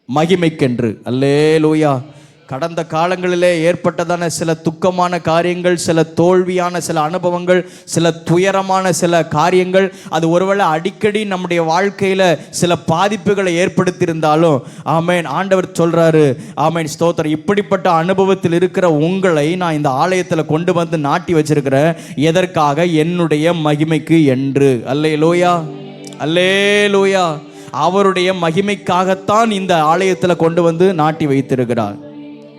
S2: மகிமைக்கென்று. அல்லேலூயா. கடந்த காலங்களிலே ஏற்பட்டதான சில துக்கமான காரியங்கள், சில தோல்வியான சில அனுபவங்கள், சில துயரமான சில காரியங்கள், அது ஒருவேளை அடிக்கடி நம்முடைய வாழ்க்கையில் சில பாதிப்புகளை ஏற்படுத்தியிருந்தாலும், ஆமேன், ஆண்டவர் சொல்கிறாரு, ஆமேன், ஸ்தோத்திரம், இப்படிப்பட்ட அனுபவத்தில் இருக்கிற உங்களை நான் இந்த ஆலயத்தில் கொண்டு வந்து நாட்டி வச்சிருக்கிறேன். எதற்காக? என்னுடைய மகிமைக்கு என்று. அல்லேலூயா, அல்லேலூயா. அவருடைய மகிமைக்காகத்தான் இந்த ஆலயத்தில் கொண்டு வந்து நாட்டி வைத்திருக்கிறார்.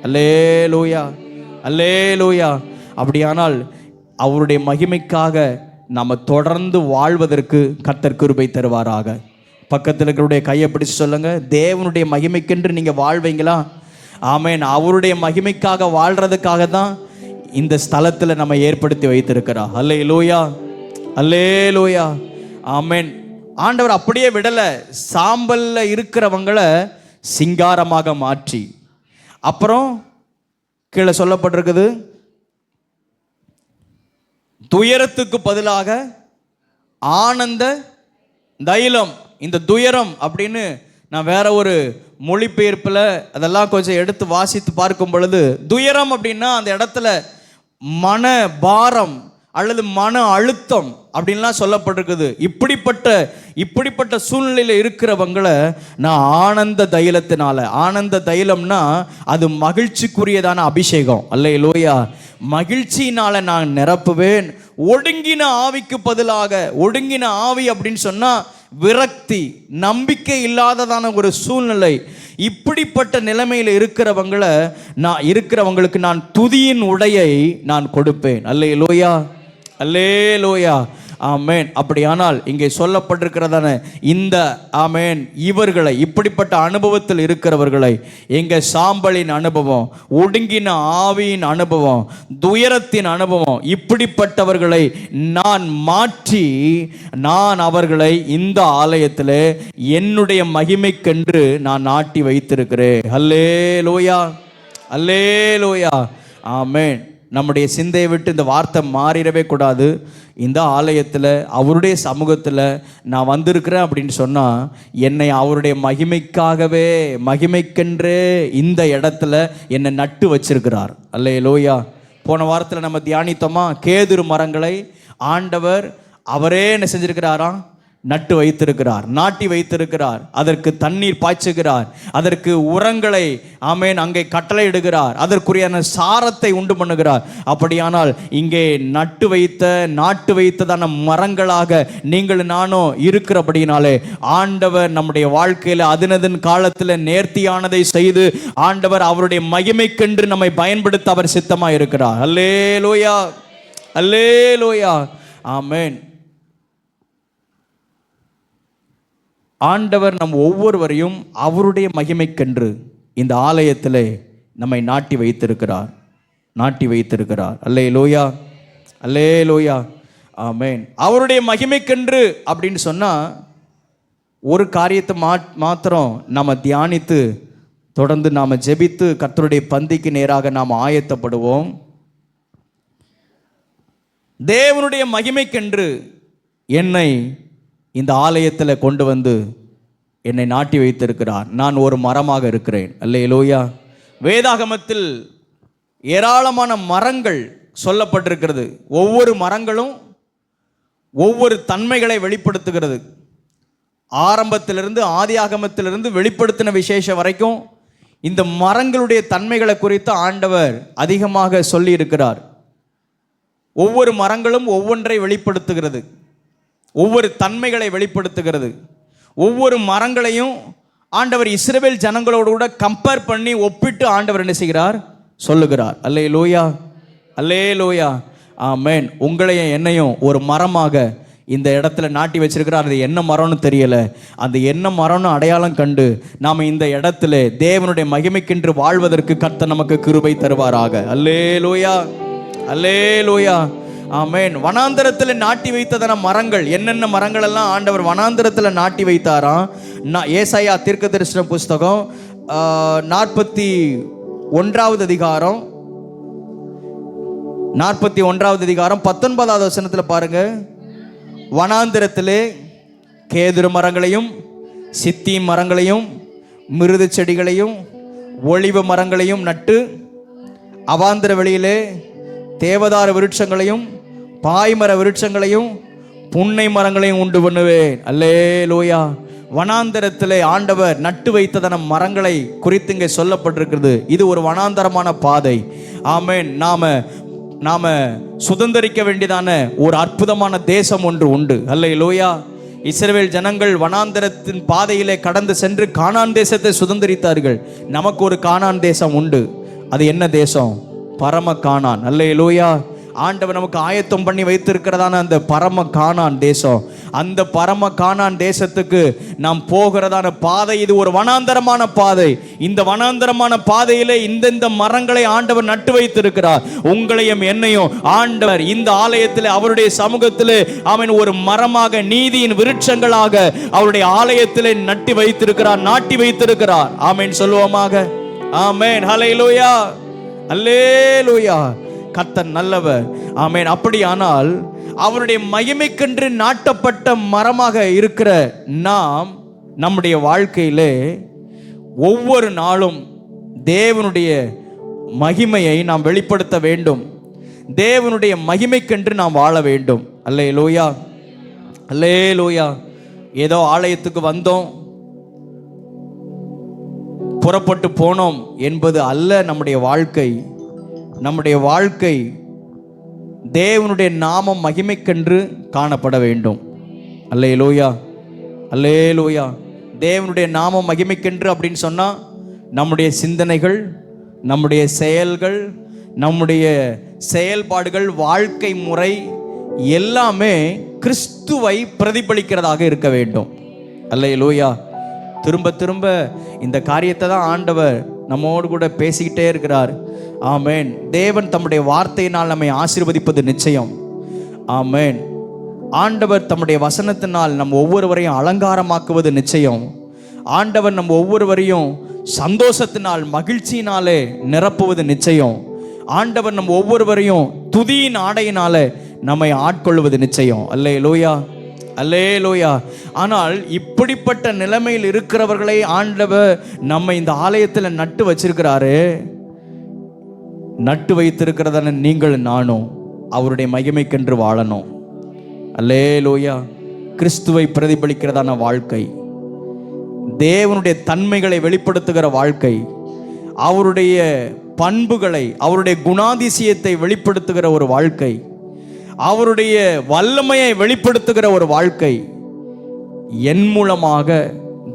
S2: அல்லேலூயா, அல்லேலூயா. அப்படியானால் அவருடைய மகிமைக்காக நாம் தொடர்ந்து வாழ்வதற்கு கர்த்தர் கிருபை தருவாராக. பக்கத்தில் இருக்கிறவருடைய கையை பிடிச்சு சொல்லுங்க, தேவனுடைய மகிமைக்கென்று நீங்கள் வாழ்வீங்களா? ஆமேன். அவருடைய மகிமைக்காக வாழ்றதுக்காக தான் இந்த ஸ்தலத்தில் நம்ம ஏற்படுத்தி வைத்திருக்கிறார். அல்லேலூயா, அல்லேலூயா, ஆமேன். ஆண்டவர் அப்படியே விடலை. சாம்பல்ல இருக்கிறவங்களை சிங்காரமாக மாற்றி, அப்புறம் கீழே சொல்லப்பட்டிருக்குது, துயரத்துக்கு பதிலாக ஆனந்த தைலம். இந்த துயரம் அப்படின்னு நான் வேற ஒரு மொழிபெயர்ப்பில் அதெல்லாம் கொஞ்சம் எடுத்து வாசித்து பார்க்கும் பொழுது, துயரம் அப்படின்னா அந்த இடத்துல மன பாரம் அல்லது மன அழுத்தம் அப்படின்லாம் சொல்லப்பட்டிருக்குது. இப்படிப்பட்ட சூழ்நிலையில் இருக்கிறவங்களை நான் ஆனந்த தைலத்தினால, ஆனந்த தைலம்னா அது மகிழ்ச்சிக்குரியதான அபிஷேகம். அல்லேலூயா. மகிழ்ச்சியினால நான் நிரப்புவேன். ஒடுங்கின ஆவிக்கு பதிலாக, ஒடுங்கின ஆவி அப்படின்னு சொன்னா விரக்தி, நம்பிக்கை இல்லாததான ஒரு சூழ்நிலை, இப்படிப்பட்ட நிலைமையில் இருக்கிறவங்களுக்கு நான் துதியின் உடையை நான் கொடுப்பேன். அல்லேலூயா, அல்லேலூயா, ஆமேன். அப்படியானால் இங்கே சொல்லப்பட்டிருக்கிறதான இந்த ஆமேன் இவர்களை, இப்படிப்பட்ட அனுபவத்தில் இருக்கிறவர்களை, எங்கள் சாம்பலின் அனுபவம், ஒடுங்கின ஆவியின் அனுபவம், துயரத்தின் அனுபவம், இப்படிப்பட்டவர்களை நான் மாற்றி நான் அவர்களை இந்த ஆலயத்தில் என்னுடைய மகிமைக்கென்று நான் நாட்டி வைத்திருக்கிறேன். அல்லேலூயா, அல்லேலூயா, ஆமேன். நம்முடைய சிந்தையை விட்டு இந்த வார்த்தை மாறிடவே கூடாது. இந்த ஆலயத்தில் அவருடைய சமூகத்தில் நான் வந்திருக்கிறேன் அப்படின்னு சொன்னால், என்னை அவருடைய மகிமைக்காகவே, மகிமைக்கென்றே இந்த இடத்துல என்னை நட்டு வச்சிருக்கிறார். அல்லேலூயா. போன வாரத்தில் நம்ம தியானித்தோமா, கேதுரு மரங்களை ஆண்டவர் அவரே என்ன செஞ்சிருக்கிறாராம்? நட்டு வைத்திருக்கிறார், நாட்டி வைத்திருக்கிறார். அதற்கு தண்ணீர் பாய்ச்சுகிறார், அதற்கு உரங்களை ஆமேன் அங்கே கட்டளையிடுகிறார், அதற்குரியான சாரத்தை உண்டு பண்ணுகிறார். அப்படியானால் இங்கே நாட்டு வைத்ததான மரங்களாக நீங்கள் நானும் இருக்கிறபடினாலே ஆண்டவர் நம்முடைய வாழ்க்கையில் அதினதின் காலத்தில் நேர்த்தியானதை செய்து ஆண்டவர் அவருடைய மகிமைக்கென்று நம்மை பயன்படுத்த அவர் சித்தமாக இருக்கிறார். அல்லேலூயா, அல்லேலூயா, ஆமேன். ஆண்டவர் நம் ஒவ்வொருவரையும் அவருடைய மகிமைக்கென்று இந்த ஆலயத்தில் நம்மை நாட்டி வைத்திருக்கிறார், நாட்டி வைத்திருக்கிறார். அல்லேலூயா, அல்லேலூயா, ஆமேன். அவருடைய மகிமைக்கென்று அப்படின்னு சொன்னால் ஒரு காரியத்தை மாத்திரம் நாம் தியானித்து தொடர்ந்து நாம் ஜெபித்து கர்த்தருடைய பந்திக்கு நேராக நாம் ஆயத்தப்படுவோம். தேவனுடைய மகிமைக்கென்று என்னை இந்த ஆலயத்தில் கொண்டு வந்து என்னை நாட்டி வைத்திருக்கிறார். நான் ஒரு மரமாக இருக்கிறேன். அல்லேலூயா. வேதாகமத்தில் ஏராளமான மரங்கள் சொல்லப்பட்டிருக்கிறது. ஒவ்வொரு மரங்களும் ஒவ்வொரு தன்மைகளை வெளிப்படுத்துகிறது. ஆரம்பத்திலிருந்து, ஆதியாகமத்திலிருந்து வெளிப்படுத்தின விசேஷம் வரைக்கும் இந்த மரங்களுடைய தன்மைகளை குறித்து ஆண்டவர் அதிகமாக சொல்லி இருக்கிறார். ஒவ்வொரு மரங்களும் ஒவ்வொன்றை வெளிப்படுத்துகிறது, ஒவ்வொரு தன்மைகளை வெளிப்படுத்துகிறது. ஒவ்வொரு மரங்களையும் ஆண்டவர் இஸ்ரவேல் ஜனங்களோடு கூட கம்பேர் பண்ணி ஒப்பிட்டு ஆண்டவர் என்ன செய்கிறார்? சொல்லுகிறார். அல்லேலூயா, அல்லேலூயா, ஆமேன். உங்களையும் என்னையும் ஒரு மரமாக இந்த இடத்துல நாட்டி வச்சிருக்கிறார். அது என்ன மரம்னு தெரியல, அந்த என்ன மரம்னு அடையாளம் கண்டு நாம் இந்த இடத்துல தேவனுடைய மகிமைக்கென்று வாழ்வதற்கு கர்த்தர் நமக்கு கிருபை தருவாராக. அல்லேலூயா, அல்லேலூயா, ஆமேன். வனாந்தரத்தில் நாட்டி வைத்ததான மரங்கள், என்னென்ன மரங்கள் எல்லாம் ஆண்டவர் வனாந்தரத்தில் நாட்டி வைத்தாராம்? ஏசாயா தீர்க்கதரிசன புஸ்தகம் 41வது அதிகாரம் 19வது வசனத்தில் பாருங்க. வனாந்தரத்திலே கேதுரு மரங்களையும் சித்தி மரங்களையும் மிருது செடிகளையும் ஒலிவ மரங்களையும் நட்டு அவாந்தர வெளியிலே தேவதார விருட்சங்களையும் பாய்மர விருட்சங்களையும் புன்னை மரங்களையும் உண்டு பண்ணுவேன். அல்லேலூயா. வனாந்தரத்திலே ஆண்டவர் நட்டு வைத்ததன மரங்களை குறித்து இங்கே சொல்லப்பட்டிருக்கிறது. இது ஒரு வனாந்தரமான பாதை. ஆமென். நாம சுதந்தரிக்க வேண்டியதான ஒரு அற்புதமான தேசம் ஒன்று உண்டு. அல்லேலூயா. இஸ்ரவேல் ஜனங்கள் வனாந்தரத்தின் பாதையிலே கடந்து சென்று கானான் தேசத்தை சுதந்தரித்தார்கள். நமக்கு ஒரு கானான் தேசம் உண்டு. அது என்ன தேசம்? பரம கானான். அல்லேலூயா. ஆண்டவர் நமக்கு ஆயத்தம் பண்ணி வைத்திருக்கிறதான அந்த பரம கானான் தேசம், அந்த பரம கானான் தேசத்துக்கு நாம் போகிறதான பாதை இது ஒரு வனாந்தரமான பாதை. இந்த வனாந்தரமான பாதையிலே இந்த மரங்களை ஆண்டவர் நட்டு வைத்திருக்கிறார். உங்களையும் என்னையும் ஆண்டவர் இந்த ஆலயத்தில் அவருடைய சமூகத்தில் அவன் ஒரு மரமாக, நீதியின் விருட்சங்களாக அவருடைய ஆலயத்தில் நட்டி வைத்திருக்கிறார், நாட்டி வைத்திருக்கிறார். ஆமென் சொல்லுவோமாக. ஆமென். ஹல்லேலூயா. அல்லேலூயா. கர்த்தர் நல்லவர். ஆமென். அப்படியானால் அவருடைய மகிமைக்கென்று நாட்டப்பட்ட மரமாக இருக்கிற நாம் நம்முடைய வாழ்க்கையிலே ஒவ்வொரு நாளும் தேவனுடைய மகிமையை நாம் வெளிப்படுத்த வேண்டும். தேவனுடைய மகிமைக்கென்று நாம் வாழ வேண்டும். அல்லேலூயா. அல்லேலூயா. ஏதோ ஆலயத்துக்கு வந்தோம், புறப்பட்டு போனோம் என்பது அல்ல நம்முடைய வாழ்க்கை. நம்முடைய வாழ்க்கை தேவனுடைய நாமம் மகிமைக்கென்று காணப்பட வேண்டும். அல்லேலூயா. அல்லேலூயா. தேவனுடைய நாமம் மகிமைக்கென்று அப்படின்னு சொன்னால் நம்முடைய சிந்தனைகள், நம்முடைய செயல்கள், நம்முடைய செயல்பாடுகள், வாழ்க்கை முறை எல்லாமே கிறிஸ்துவை பிரதிபலிக்கிறதாக இருக்க வேண்டும். அல்லேலூயா. திரும்ப திரும்ப இந்த காரியத்தை தான் ஆண்டவர் நம்மோடு கூட பேசிக்கிட்டே இருக்கிறார். ஆமென். தேவன் தம்முடைய வார்த்தையினால் நம்மை ஆசீர்வதிப்பது நிச்சயம். ஆமென். ஆண்டவர் தம்முடைய வசனத்தினால் நம் ஒவ்வொருவரையும் அலங்காரமாக்குவது நிச்சயம். ஆண்டவர் நம் ஒவ்வொருவரையும் சந்தோஷத்தினால், மகிழ்ச்சியினாலே நிரப்புவது நிச்சயம். ஆண்டவர் நம் ஒவ்வொருவரையும் துதியின் ஆடையினாலே நம்மை ஆட்கொள்வது நிச்சயம். அல்லேலூயா. அல்லேலூயா. ஆனால் இப்படிப்பட்ட நிலைமையில் இருக்கிறவர்களை ஆண்டவர் நம்ம இந்த ஆலயத்தில் நட்டு வச்சிருக்கிறாரு. நட்டு வைத்திருக்கிறதான நீங்கள் நானும் அவருடைய மகிமைக்கென்று வாழணும். அல்லேலூயா. கிறிஸ்துவை பிரதிபலிக்கிறதான வாழ்க்கை, தேவனுடைய தன்மைகளை வெளிப்படுத்துகிற வாழ்க்கை, அவருடைய பண்புகளை, அவருடைய குணாதிசயத்தை வெளிப்படுத்துகிற ஒரு வாழ்க்கை, அவருடைய வல்லமையை வெளிப்படுத்துகிற ஒரு வாழ்க்கை, என் மூலமாக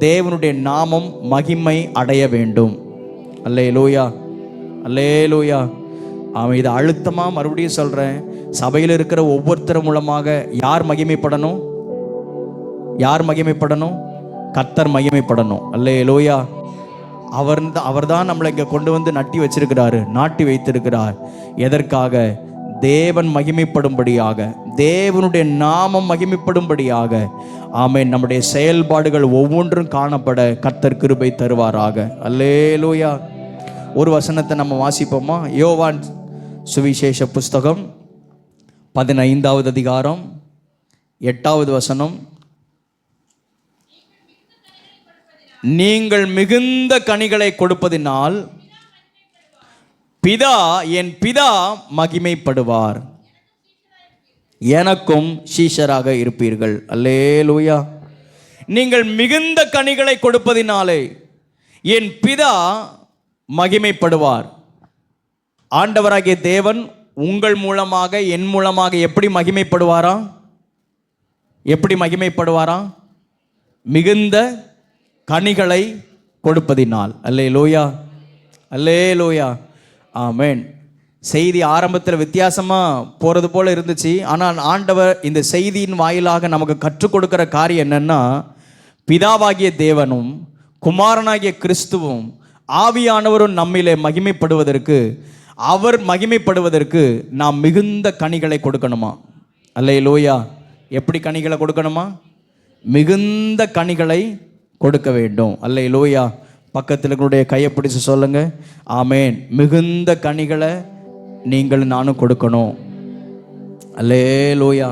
S2: தேவனுடைய நாமம் மகிமை அடைய வேண்டும். அல்லேலூயா. அல்லேலூயா. அவன் இதை அழுத்தமாக மறுபடியும் சொல்கிறேன். சபையில் இருக்கிற ஒவ்வொருத்தர் மூலமாக யார் மகிமைப்படணும்? யார் மகிமைப்படணும்? கர்த்தர் மகிமைப்படணும். அல்லேலூயா. அவர் தான் நம்மளை இங்கே கொண்டு வந்து நட்டி வச்சிருக்கிறாரு, நாட்டி வைத்திருக்கிறார். எதற்காக? தேவன் மகிமைப்படும்படியாக, தேவனுடைய நாமம் மகிமைப்படும்படியாக. ஆமென். நம்முடைய செயல்பாடுகள் ஒவ்வொன்றும் காணப்பட கர்த்தர் கிருபை தருவாராக. அல்லேலூயா. ஒரு வசனத்தை நம்ம வாசிப்போமா? யோவான் சுவிசேஷ புஸ்தகம் 15வது அதிகாரம் 8வது வசனம். நீங்கள் மிகுந்த கனிகளை கொடுப்பதினால் என் பிதா மகிமைப்படுவார், எனக்கும் சீஷராக இருப்பீர்கள். அல்லேலூயா. நீங்கள் மிகுந்த கனிகளை கொடுப்பதினாலே என் பிதா மகிமைப்படுவார். ஆண்டவராகிய தேவன் உங்கள் மூலமாக, என் மூலமாக எப்படி மகிமைப்படுவாரா? எப்படி மகிமைப்படுவாரா? மிகுந்த கனிகளை கொடுப்பதினால். அல்லேலூயா. அல்லேலூயா. ஆமென். செய்தி ஆரம்பத்தில் வித்தியாசமாக போகிறது போல இருந்துச்சு. ஆனால் ஆண்டவர் இந்த செய்தியின் வாயிலாக நமக்கு கற்றுக் கொடுக்கிற காரியம் என்னன்னா, பிதாவாகிய தேவனும் குமாரனாகிய கிறிஸ்துவும் ஆவியானவரும் நம்மிலே மகிமைப்படுவதற்கு, அவர் மகிமைப்படுவதற்கு நாம் மிகுந்த கனிகளை கொடுக்கணுமா? அல்லேலூயா. எப்படி கனிகளை கொடுக்கணுமா? மிகுந்த கனிகளை கொடுக்க வேண்டும். அல்லேலூயா. பக்கத்தில் இருக்கிற கையை பிடிச்சு சொல்லுங்க, ஆமென். மிகுந்த கனிகளை நீங்கள் நானும் கொடுக்கணும். அல்லேலூயா.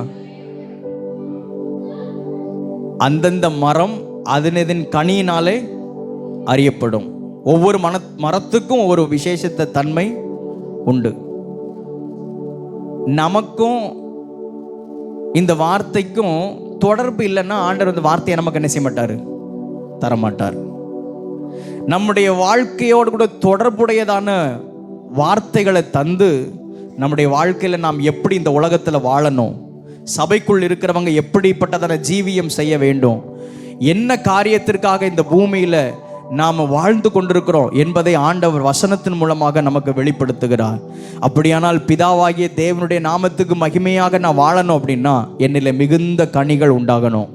S2: அந்தந்த மரம் அதனதின் கனியினாலே அறியப்படும். ஒவ்வொரு மரத்துக்கும் ஒவ்வொரு விசேஷத்த தன்மை உண்டு. நமக்கும் இந்த வார்த்தைக்கும் தொடர்பு இல்லைன்னா ஆண்டவர் இந்த வார்த்தையை நமக்கு என்ன செய்ய மாட்டார், தரமாட்டார். நம்முடைய வாழ்க்கையோடு கூட தொடர்புடையதான வார்த்தைகளை தந்து நம்முடைய வாழ்க்கையில் நாம் எப்படி இந்த உலகத்தில் வாழணும், சபைக்குள் இருக்கிறவங்க எப்படிப்பட்டதான ஜீவியம் செய்ய வேண்டும், என்ன காரியத்திற்காக இந்த பூமியில் நாம் வாழ்ந்து கொண்டிருக்கிறோம் என்பதை ஆண்டவர் வசனத்தின் மூலமாக நமக்கு வெளிப்படுத்துகிறார். அப்படியானால் பிதாவாகிய தேவனுடைய நாமத்துக்கு மகிமையாக நான் வாழணும் அப்படின்னா என்னில் மிகுந்த கனிகள் உண்டாகணும்.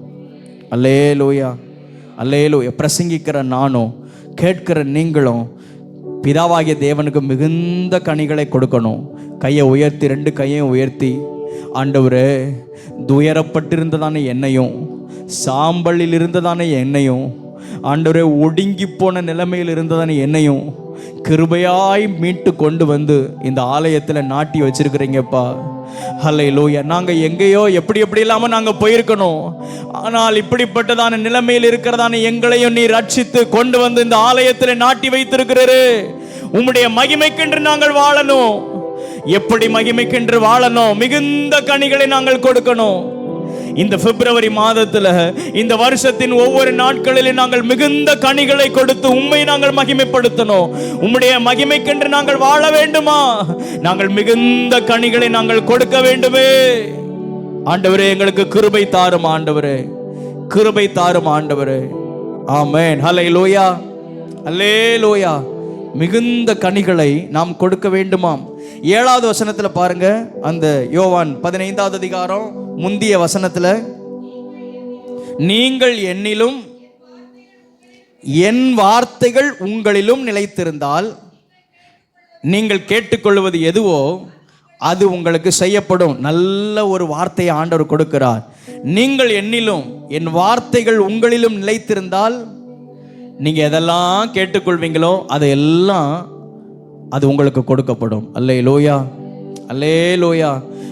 S2: அல்லேலூயா, அல்லேலூயா. பிரசங்கிக்கிற நானும் கேட்கிற நீங்களும் பிதாவாகிய தேவனுக்கு மிகுந்த கனிகளை கொடுக்கணும். கையை உயர்த்தி, 2 கையையும் உயர்த்தி, ஆண்டவரே, துயரப்பட்டிருந்ததான என்னையும், சாம்பலில் இருந்ததான என்னையும், ஆண்டவரே, ஒடுங்கி போன நிலைமையில் இருந்ததான என்னையும் கிருபையாய் மீட்டு கொண்டு வந்து இந்த ஆலயத்தில் நாட்டி வச்சிருக்கிறீங்கப்பா. ஹல்லேலூயா. நாங்கள் எங்கேயோ எப்படி இல்லாமல் நாங்கள் போயிருக்கணும். ஆனால் இப்படிப்பட்டதான நிலைமையில் இருக்கிறதான எங்களையும் நீ ரட்சித்து கொண்டு வந்து இந்த ஆலயத்தில் நாட்டி வைத்திருக்கிறாரு. உம்முடைய மகிமைக்கென்று நாங்கள் வாழணும். எப்படி மகிமைக்கென்று வாழணும்? மிகுந்த கனிகளை நாங்கள் கொடுக்கணும். இந்த பிப்ரவரி மாதத்தில், இந்த வருஷத்தின் ஒவ்வொரு நாட்களிலும் நாங்கள் மிகுந்த கனிகளை கொடுத்து உம்மை நாங்கள் மகிமைப்படுத்தணும். உம்முடைய மகிமைக்கென்று நாங்கள் வாழ வேண்டுமா? நாங்கள் மிகுந்த கனிகளை நாங்கள் கொடுக்க வேண்டுமே. ஆண்டவரே, எங்களுக்கு கிருபை தாரும் ஆண்டவரே, கிருபை தாரும் ஆண்டவரே. ஆமென். ஹல்லேலூயா, அல்லேலூயா. மிகுந்த கனிகளை நாம் கொடுக்க வேண்டுமாம். 7வது வசனத்தில் பாருங்க, அந்த யோவான் 15வது அதிகாரம் முந்திய வசனத்தில், நீங்கள் என்னிலும் என் வார்த்தைகள் உங்களிலும் நிலைத்திருந்தால் நீங்கள் கேட்டுக்கொள்வது எதுவோ அது உங்களுக்கு செய்யப்படும். நல்ல ஒரு வார்த்தையை ஆண்டவர் கொடுக்கிறார். நீங்கள் என்னிலும் என் வார்த்தைகள் உங்களிலும் நிலைத்திருந்தால் நீங்க எதெல்லாம் கேட்டுக்கொள்வீங்களோ அதையெல்லாம் அது உங்களுக்கு கொடுக்கப்படும். அல்லேலூயா, அல்லேலூயா.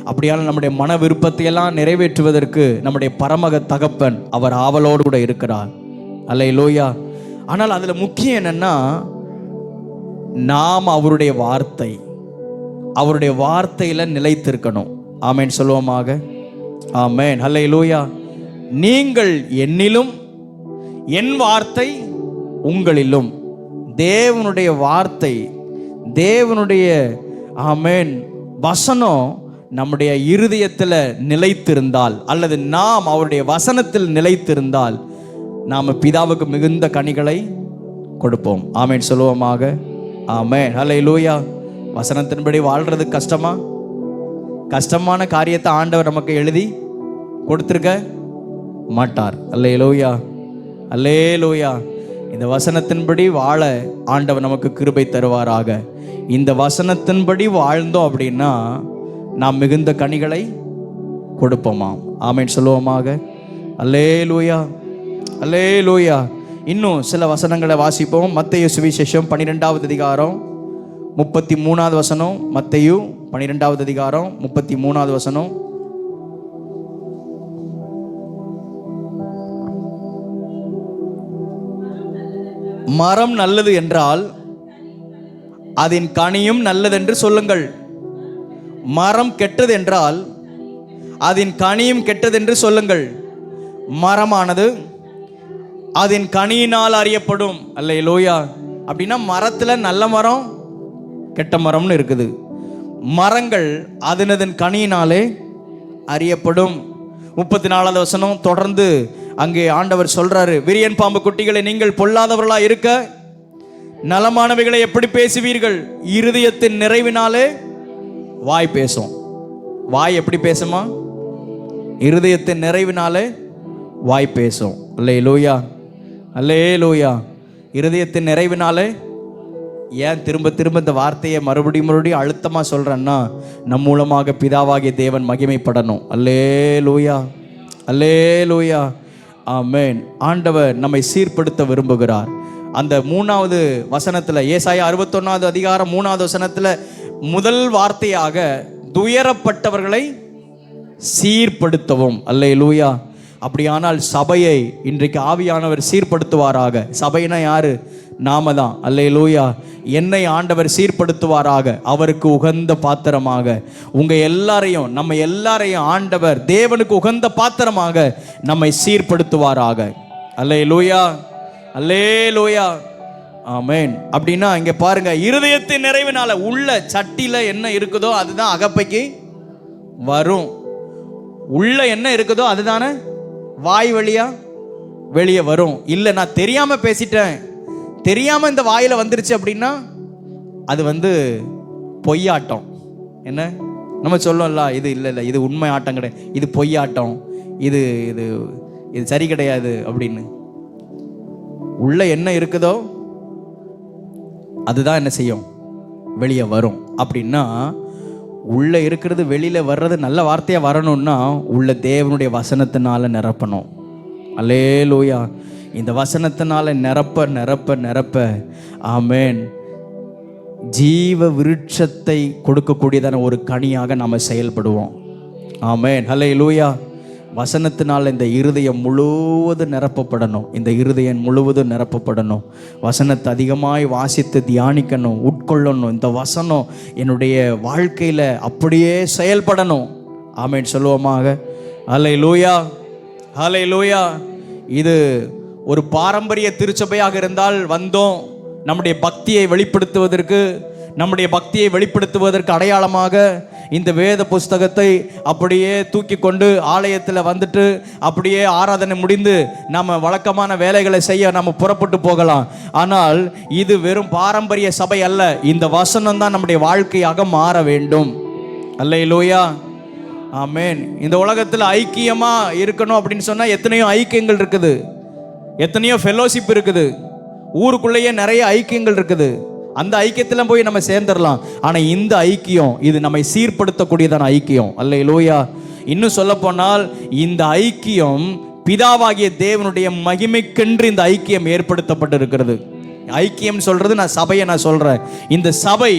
S2: அப்படியான நம்முடைய மன விருப்பத்தை எல்லாம் நிறைவேற்றுவதற்கு நம்முடைய பரமக தகப்பன் அவர் ஆவலோடு கூட இருக்கிறார். அல்லேலூயா. ஆனால் அதுல முக்கியம் என்னன்னா, நாம் அவருடைய வார்த்தையில நிலைத்திருக்கணும். ஆமென் சொல்லுவோமாக. ஆமென். அல்லேலூயா. நீங்கள் என்னிலும் என் வார்த்தை உங்களிலும். தேவனுடைய வார்த்தை, தேவனுடைய ஆமென் வசனம் நம்முடைய இருதயத்தில் நிலைத்திருந்தால், அல்லது நாம் அவருடைய வசனத்தில் நிலைத்திருந்தால், நாம் பிதாவுக்கு மிகுந்த கனிகளை கொடுப்போம். ஆமென் சொல்லுவோமாக. ஆமென். ஹல்லேலூயா. வசனத்தின்படி வாழ்றது கஷ்டமா? கஷ்டமான காரியத்தை ஆண்டவர் நமக்கு எழுதி கொடுத்திருக்க மாட்டார். அல்லேலூயா, அல்லேலூயா. இந்த வசனத்தின்படி வாழ ஆண்டவர் நமக்கு கிருபை தருவாராக. இந்த வசனத்தின்படி வாழ்ந்தோம் அப்படின்னா நாம் மிகுந்த கனிகளை கொடுப்போமாம். ஆமென் சொல்லுவோமாக. அல்லேலூயா, அல்லேலூயா. இன்னும் சில வசனங்களை வாசிப்போம். மத்தேயு சுவிசேஷம் 12வது அதிகாரம் 33வது வசனம். மத்தேயு 12வது அதிகாரம் 33வது வசனம். மரம் நல்லது என்றால் அதன் கனியும் நல்லதென்று சொல்லுங்கள். மரம் கெட்டது என்றால் அதன் கனியும் கெட்டதென்று சொல்லுங்கள். மரமானது அதன் கனியினால் அறியப்படும். அல்லேலூயா. அப்படின்னா மரத்தில் நல்ல மரம் கெட்ட மரம்னு இருக்குது. மரங்கள் அதனதன் கனியினாலே அறியப்படும். 34வது வசனம் தொடர்ந்து அங்கே ஆண்டவர் சொல்றாரு, விரியன் பாம்பு குட்டிகளை, நீங்கள் பொல்லாதவர்களா இருக்க நலமானவைகளை எப்படி பேசுவீர்கள்? இருதயத்தின் நிறைவினாலே வாய் பேசும். வாய் எப்படி பேசுமா? இருதயத்தின் நிறைவினாலே வாய் பேசும். அல்லேலூயா, அல்லேலூயா. இருதயத்தின் நிறைவினாலே. ஏன் திரும்ப திரும்ப இந்த வார்த்தையை மறுபடியும் அழுத்தமாக சொல்கிறேன்னா, நம் மூலமாக பிதாவாகிய தேவன் மகிமைப்படணும். அல்லேலூயா, அல்லேலூயா. ஆமென். ஆண்டவர் நம்மை சீர்படுத்த விரும்புகிறார். அந்த 3வது வசனத்தில், ஏசாயா 61வது அதிகாரம் 3வது வசனத்தில் முதல் வார்த்தையாக துயரப்பட்டவர்களை சீர்படுத்தவும். அல்லேலூயா. அப்படியானால் சபையை இன்றைக்கு ஆவியானவர் சீர்படுத்துவாராக. சபைனா யாரு? நாம தான். அல்லேலூயா. என்னை ஆண்டவர் சீர்படுத்துவாராக, அவருக்கு உகந்த பாத்திரமாக. நம்ம எல்லாரையும் ஆண்டவர் தேவனுக்கு உகந்த பாத்திரமாக நம்மை சீர்படுத்துவாராக. அல்லேலூயா, அல்லேலூயா, ஆமென். அப்படின்னா இங்க பாருங்க, இருதயத்தின் நிறைவினால உள்ள சட்டியில என்ன இருக்குதோ அதுதான் அகப்பைக்கு வரும். உள்ள என்ன இருக்குதோ அதுதானே வாய் வழியா வெளியே வரும். இல்லை நான் தெரியாம பேசிட்டேன், தெரியாம இந்த வாயில வந்துருச்சு அப்படின்னா அது பொய்யாட்டம். என்ன நம்ம சொல்லல, இது இல்லை இது உண்மை ஆட்டம் கிடையாது, இது பொய்யாட்டம், இது இது இது சரி கிடையாது அப்படின்னு. உள்ள என்ன இருக்குதோ அதுதான் என்ன செய்யும், வெளியே வரும். அப்படின்னா உள்ள இருக்கிறது வெளியில வர்றது நல்ல வார்த்தையா வரணும்னா உள்ள தேவனுடைய வசனத்தினால நிரப்பணும். அல்லேலூயா. இந்த வசனத்தினால நிரப்ப நிரப்ப நிரப்ப ஆமென், ஜீவ விருட்சத்தை கொடுக்கக்கூடியதான ஒரு கனியாக நாம் செயல்படுவோம். ஆமென், அல்லேலூயா. வசனத்தினால் இந்த இருதயம் முழுவதும் நிரப்பப்படணும். இந்த இருதயம் முழுவதும் நிரப்பப்படணும். வசனத்தை அதிகமாய் வாசித்து தியானிக்கணும், உட்கொள்ளணும். இந்த வசனம் என்னுடைய வாழ்க்கையில் அப்படியே செயல்படணும். ஆமென் சொல்லுவோமாக. அல்லேலூயா, அல்லேலூயா. இது ஒரு பாரம்பரிய திருச்சபையாக இருந்தால் வந்தோம் நம்முடைய பக்தியை வெளிப்படுத்துவதற்கு அடையாளமாக இந்த வேத புஸ்தகத்தை அப்படியே தூக்கி கொண்டு ஆலயத்தில் வந்துட்டு அப்படியே ஆராதனை முடிந்து நம்ம வழக்கமான வேலைகளை செய்ய நம்ம புறப்பட்டு போகலாம். ஆனால் இது வெறும் பாரம்பரிய சபை அல்ல. இந்த வசனம் தான் நம்முடைய வாழ்க்கையாக மாற வேண்டும். அல்லேலூயா, ஆமென். இந்த உலகத்தில் ஐக்கியமா இருக்கணும் அப்படின்னு சொன்னா எத்தனையோ ஐக்கியங்கள் இருக்குது, எத்தனையோ ஃபெலோஷிப் இருக்குது, ஊருக்குள்ளேயே நிறைய ஐக்கியங்கள் இருக்குது. அந்த ஐக்கியத்தில் போய் நம்ம சேர்ந்துடலாம். ஆனால் இந்த ஐக்கியம் இது நம்மை சீர்படுத்தக்கூடியதான ஐக்கியம். அல்லேலூயா. இன்னும் சொல்ல போனால் இந்த ஐக்கியம் பிதாவாகிய தேவனுடைய மகிமைக்கென்று இந்த ஐக்கியம் ஏற்படுத்தப்பட்டிருக்கிறது. ஐக்கியம் சொல்றது நான் சபையை நான் சொல்றேன். இந்த சபை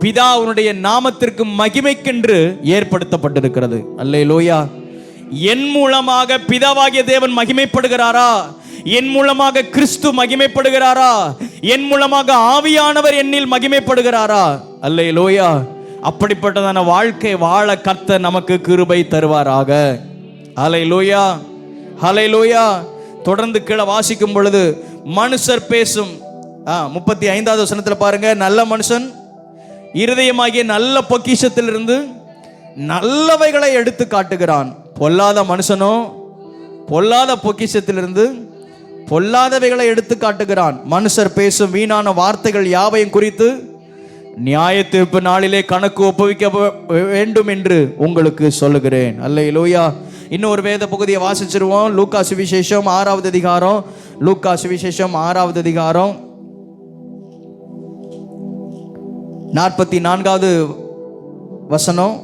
S2: பிதாவுடைய நாமத்திற்கு மகிமைக்கென்று ஏற்படுத்தப்பட்டிருக்கிறது. அல்லேலூயா. என் மூலமாக பிதாவாகிய தேவன் மகிமைப்படுகிறாரா? என் மூலமாக கிறிஸ்து மகிமைப்படுகிறாரா? என் மூலமாக ஆவியானவர் என்னில் மகிமைப்படுகிறாரா? அல்லேலூயா. அப்படிப்பட்டதான வாழ்க்கை வாழ கர்த்தர் நமக்கு கிருபை தருவாராக. அல்லேலூயா, அல்லேலூயா. தொடர்ந்து கீழே வாசிக்கும் பொழுது மனுஷர் பேசும் 35வது வசனத்தில் பாருங்க, நல்ல மனுஷன் இருதயமாகிய நல்ல பொக்கிஷத்திலிருந்து நல்லவைகளை எடுத்து காட்டுகிறான். பொல்லாத மனுஷனோ பொல்லாத பொக்கிஷத்திலிருந்து பொல்லாதவைகளை எடுத்து காட்டுகிறான். மனுஷர் பேசும் வீணான வார்த்தைகள் யாவையும் குறித்து நியாய தீர்ப்பு நாளிலே கணக்கு ஒப்புவிக்க வேண்டும் என்று உங்களுக்கு சொல்லுகிறேன். அல்லேலூயா. இன்னொரு வேத பகுதியை வாசிச்சிருவோம். லூக்கா சுவிசேஷம் 6வது அதிகாரம், லூக்கா சுவிசேஷம் 6வது அதிகாரம் 44வது வசனம்.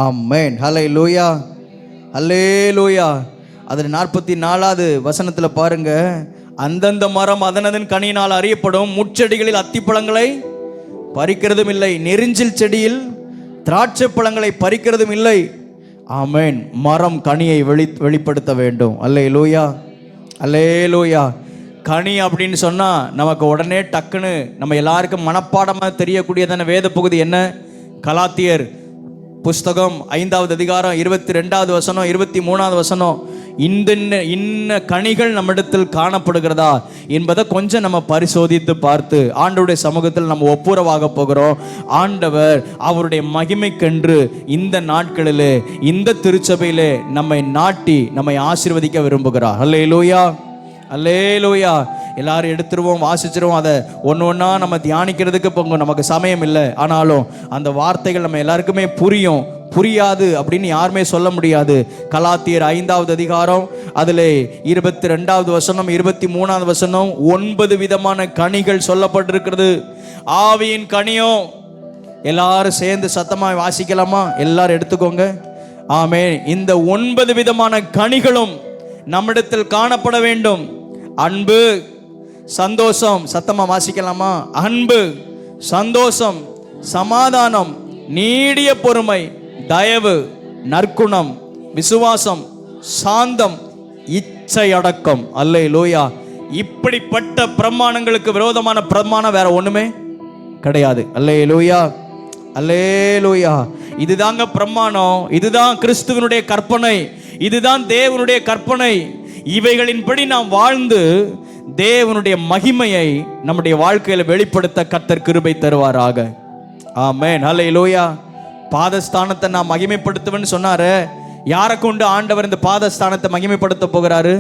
S2: ஆமென், ஹல்லேலூயா, ஹல்லேலூயா. அதில் 44வது வசனத்தில் பாருங்க, அந்தந்த மரம் அதனதன் கனியினால் அறியப்படும், முட்செடிகளில் அத்திப்பழங்களை பறிக்கிறதும் இல்லை, நெரிஞ்சில் செடியில் திராட்சை பழங்களை பறிக்கிறதும் இல்லை. ஆமென். மரம் கனியை வெளிப்படுத்த வேண்டும். அல்லேலூயா, அல்லேலூயா. கனி அப்படின்னு சொன்னா நமக்கு உடனே டக்குன்னு நம்ம எல்லாருக்கும் மனப்பாடமாக தெரியக்கூடியதான வேத பகுதி என்ன? கலாத்தியர் புஸ்தகம் 5வது அதிகாரம் 22வது வசனம் 23வது வசனம். இன்ன கனிகள் நம்மிடத்தில் காணப்படுகிறதா என்பதை கொஞ்சம் நம்ம பரிசோதித்து பார்த்து ஆண்டவருடைய சமூகத்தில் நம்ம ஒப்புரவாக போகிறோம். ஆண்டவர் அவருடைய மகிமைக்கென்று இந்த நாட்களிலே இந்த திருச்சபையிலே நம்மை நாட்டி நம்மை ஆசீர்வதிக்க விரும்புகிறார். அல்லேலூயா, அல்லேலூயா. எல்லாரும் எடுத்துருவோம், வாசிச்சிருவோம். அதை ஒன்று ஒன்றா நம்ம தியானிக்கிறதுக்கு இப்போ நமக்கு சமயம் இல்லை. ஆனாலும் அந்த வார்த்தைகள் நம்ம எல்லாருக்குமே புரியாது அப்படின்னு யாருமே சொல்ல முடியாது. கலாத்தியர் 5வது அதிகாரம் அதில் 22வது வசனம் 23வது வசனம் 9 விதமான கனிகள் சொல்லப்பட்டிருக்கிறது. ஆவியின் கனியும் எல்லாரும் சேர்ந்து சத்தமாக வாசிக்கலாமா? எல்லாரும் எடுத்துக்கோங்க. ஆமென். இந்த 9 விதமான கனிகளும் நம்மிடத்தில் காணப்பட வேண்டும். அன்பு, சந்தோஷம், சத்தமா வாசிக்கலாமா? அன்பு, சந்தோஷம், சமாதானம், நீடிய பொறுமை, தயவு, நற்குணம், விசுவாசம், சாந்தம், இச்சை அடக்கம். அல்லேலூயா. இப்படிப்பட்ட பிரமாணங்களுக்கு விரோதமான பிரமாணம் வேற ஒண்ணுமே கிடையாது. அல்லேலூயா, அல்லேலூயா. இதுதாங்க பிரமாணம், இதுதான் கிறிஸ்துவனுடைய கற்பனை, இதுதான் தேவனுடைய கற்பனை. இவைகளின்படி நாம் வாழ்ந்து தேவனுடைய மகிமையை நம்முடைய வாழ்க்கையில் வெளிப்படுத்த கர்த்தர் கிருபை தருவாராக. ஆமென். அல்லேலூயா. பாதஸ்தானத்தை நான் மகிமைப்படுத்துவேன்னு சொன்னாரு. யாரை கொண்டு ஆண்டவர் இந்த பாதஸ்தானத்தை மகிமைப்படுத்த போகிறாரு?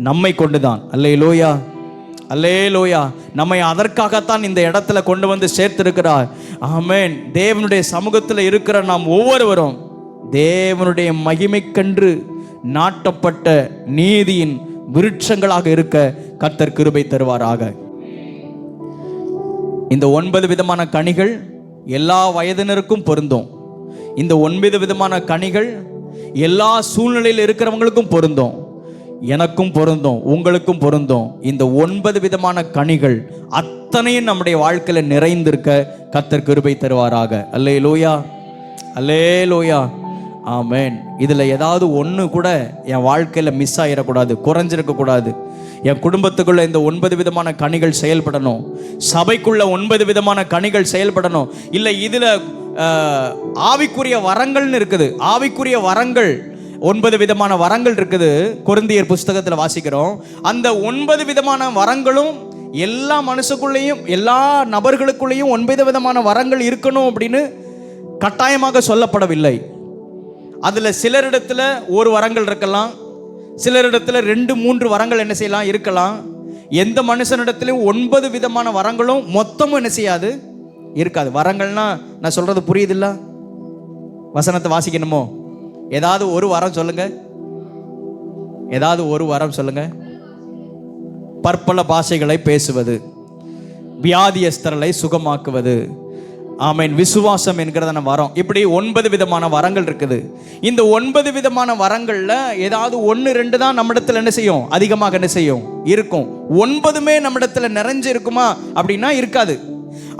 S2: நம்மை கொண்டுதான். அல்லேலூயா, அல்லேலூயா. நம்மை அதற்காகத்தான் இந்த இடத்துல கொண்டு வந்து சேர்த்திருக்கிறார். ஆமென். தேவனுடைய சமூகத்தில் இருக்கிற நாம் ஒவ்வொருவரும் தேவனுடைய மகிமைக்கென்று நாட்டப்பட்ட நீதியின் விருட்சங்களாக இருக்க கர்த்தர் கிருபை தருவாராக. இந்த 9 விதமான கனிகள் எல்லா வயதினருக்கும் பொருந்தும். இந்த 9 விதமான கனிகள் எல்லா சூழ்நிலையில் இருக்கிறவங்களுக்கும் பொருந்தும். எனக்கும் பொருந்தும், உங்களுக்கும் பொருந்தும். இந்த 9 விதமான கனிகள் அத்தனையும் நம்முடைய வாழ்க்கையில் நிறைந்திருக்க கர்த்தர் கிருபை தருவாராக. அல்லேலூயா, அல்லேலூயா. ஆமென். இதில் ஏதாவது ஒன்று கூட என் வாழ்க்கையில் மிஸ் ஆகிடக்கூடாது, குறைஞ்சிருக்கக்கூடாது. என் குடும்பத்துக்குள்ள இந்த 9 விதமான கனிகள் செயல்படணும். சபைக்குள்ள 9 விதமான கனிகள் செயல்படணும். இல்லை இதில் ஆவிக்குரிய வரங்கள்னு இருக்குது. ஆவிக்குரிய வரங்கள் 9 விதமான வரங்கள் இருக்குது. கொரிந்தியர் புஸ்தகத்தில் வாசிக்கிறோம். அந்த 9 விதமான வரங்களும் எல்லா மனுஷக்குள்ளேயும் எல்லா நபர்களுக்குள்ளேயும் 9 விதமான வரங்கள் இருக்கணும் அப்படின்னு கட்டாயமாக சொல்லப்படவில்லை. அதில் சிலரிடத்துல ஒரு வரங்கள் இருக்கலாம், சிலரிடத்துல 2-3 வரங்கள் என்ன செய்யலாம் இருக்கலாம். எந்த மனுஷனிடத்திலும் 9 விதமான வரங்களும் மொத்தமும் என்ன செய்யாது இருக்காது. வரங்கள்னா நான் சொல்றது புரியுதில்ல? வசனத்தை வாசிக்கணுமோ? ஏதாவது ஒரு வரம் சொல்லுங்க, ஏதாவது ஒரு வரம் சொல்லுங்க. பற்பல பாஷைகளை பேசுவது, வியாதியஸ்தர்களை சுகமாக்குவது, ஆமென், விசுவாசம் என்கிறதான வரம். இப்படி 9 விதமான வரங்கள் இருக்குது. இந்த 9 விதமான வரங்கள்ல ஏதாவது 1-2 தான் நம்மிடத்தில் என்ன செய்யும், அதிகமாக என்ன செய்யும் இருக்கும். 9மே நம்மிடத்தில் நிறைஞ்சு இருக்குமா அப்படின்னா இருக்காது.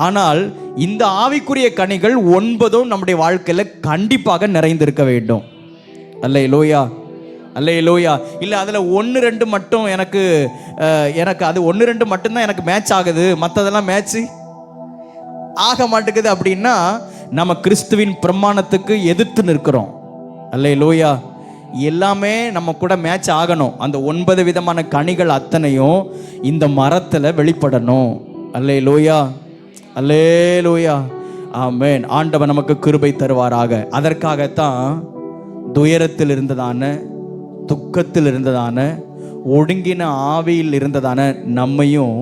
S2: ஆனால் இந்த ஆவிக்குரிய கனிகள் 9ம் நம்முடைய வாழ்க்கையில கண்டிப்பாக நிறைந்திருக்க வேண்டும். அல்லேலூயா, அல்லேலூயா. இல்லை அதில் 1-2 மட்டும் எனக்கு அது 1-2 மட்டும்தான் எனக்கு மேட்ச் ஆகுது, மற்றதெல்லாம் மேட்ச்சு ஆக மாட்டேங்குது அப்படின்னா நம்ம கிறிஸ்துவின் பிரமாணத்துக்கு எதிர்த்து நிற்கிறோம். அல்லேலூயா. எல்லாமே நம்ம கூட மேட்ச் ஆகணும். அந்த 9 விதமான கனிகள் அத்தனையும் இந்த மரத்தில் வெளிப்படணும். அல்லேலூயா, அல்லேலூயா. ஆமென். ஆண்டவர் நமக்கு கிருபை தருவாராக. அதற்காகத்தான் துயரத்தில் இருந்ததான, துக்கத்தில் இருந்ததான, ஒடுங்கின ஆவியில் இருந்ததான நம்மையும்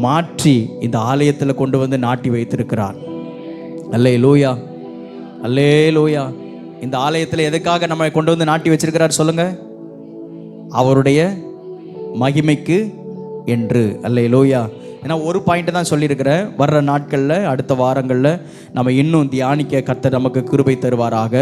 S2: மாற்றி இந்த ஆலயத்தில் கொண்டு வந்து நாட்டி வைத்திருக்கிறார். அல்லேலூயா, அல்லேலூயா. இந்த ஆலயத்தில் எதுக்காக நம்ம கொண்டு வந்து நாட்டி வச்சிருக்கிறார் சொல்லுங்க? அவருடைய மகிமைக்கு என்று. அல்லேலூயா. ஏன்னா ஒரு பாயிண்ட் தான் சொல்லியிருக்கிறேன். வர்ற நாட்களில் அடுத்த வாரங்களில் நம்ம இன்னும் தியானிக்க கர்த்தர் நமக்கு கிருபை தருவாராக.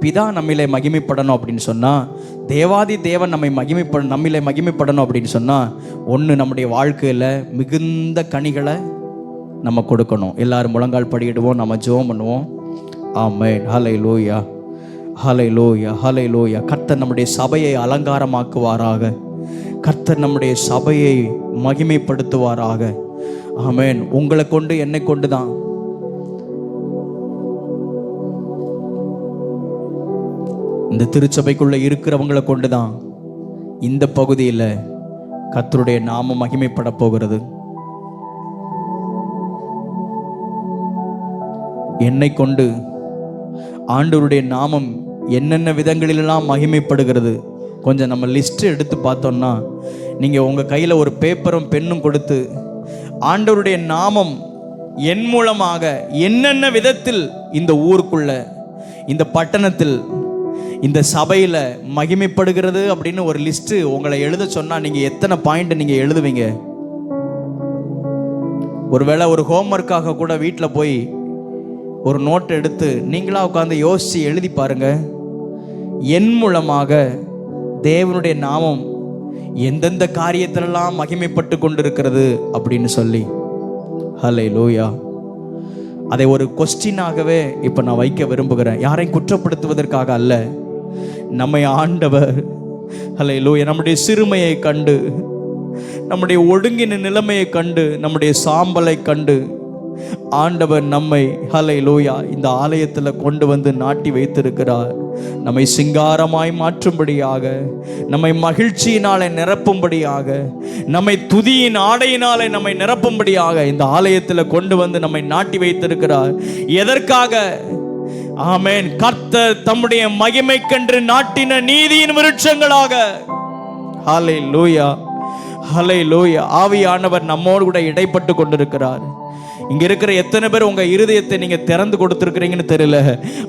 S2: பிதா நம்மிலே மகிமைப்படணும் அப்படின்னு சொன்னால், தேவாதி தேவன் நம்மிலே மகிமைப்படணும் அப்படின்னு சொன்னால், ஒன்று நம்முடைய வாழ்க்கையில் மிகுந்த கனிகளை நம்ம கொடுக்கணும். எல்லாரும் முழங்கால் படியிடுவோம், நம்ம ஜெபம் பண்ணுவோம். ஆமென். ஹல்லேலூயா, ஹல்லேலூயா, ஹல்லேலூயா. கர்த்தர் நம்முடைய சபையை அலங்காரமாக்குவாராக. கர்த்தர் நம்முடைய சபையை மகிமைப்படுத்துவாராக. ஆமென். உங்களை கொண்டு என்னை கொண்டு தான் இந்த திருச்சபைக்குள்ள இருக்கிறவங்களை கொண்டு தான் இந்த பகுதியில் கர்த்தருடைய நாமம் மகிமைப்பட போகிறது. என்னை கொண்டு ஆண்டவருடைய நாமம் என்னென்ன விதங்களிலெல்லாம் மகிமைப்படுகிறது கொஞ்சம் நம்ம லிஸ்ட் எடுத்து பார்த்தோம்னா, நீங்கள் உங்கள் கையில் ஒரு பேப்பரும் பெண்ணும் கொடுத்து ஆண்டவருடைய நாமம் என் மூலமாக என்னென்ன விதத்தில் இந்த ஊருக்குள்ள, இந்த பட்டணத்தில், இந்த சபையில் மகிமைப்படுகிறது அப்படின்னு ஒரு லிஸ்ட்டு உங்களை எழுத சொன்னால் நீங்கள் எத்தனை பாயிண்ட் நீங்கள் எழுதுவீங்க? ஒருவேளை ஒரு ஹோம்ஒர்க்காக கூட வீட்டில் போய் ஒரு நோட்டை எடுத்து நீங்களாக உட்காந்து யோசித்து எழுதி பாருங்க. என் மூலமாக தேவனுடைய நாமம் எந்தெந்த காரியத்திலெல்லாம் மகிமைப்பட்டு கொண்டிருக்கிறது அப்படின்னு சொல்லி. ஹல்லேலூயா. அதை ஒரு கொஸ்டினாகவே இப்போ நான் வைக்க விரும்புகிறேன். யாரையும் குற்றப்படுத்துவதற்காக அல்ல. நம்மை ஆண்டவர் ஹல்லேலூயா நம்முடைய சிறுமையை கண்டு, நம்முடைய ஒடுங்கின நிலைமையை கண்டு, நம்முடைய சாம்பலை கண்டு ஆண்டவர் நம்மை ஹல்லேலூயா இந்த ஆலயத்தில் கொண்டு வந்து நாட்டி வைத்திருக்கிறார். நம்மை சிங்காரமாய் மாற்றும்படியாக, நம்மை மகிழ்ச்சியினாலே நிரப்பும்படியாக, நம்மை துதியின் ஆடையினாலே நம்மை நிரப்பும்படியாக இந்த ஆலயத்தில் கொண்டு வந்து நம்மை நாட்டி வைத்திருக்கிறார். எதற்காக? ஆமென். கர்த்தர் தம்முடைய மகிமைக்கென்று நாட்டின நீதியின் விருட்சங்களாக. ஹல்லேலூயா, ஹல்லேலூயா. ஆவியானவர் நம்மோடு கூட இடைப்பட்டு கொண்டிருக்கிறார். இங்க இருக்கிற எத்தனை பேர் உங்க இருதயத்தை நீங்க திறந்து கொடுத்திருக்கிறீங்கன்னு தெரியல.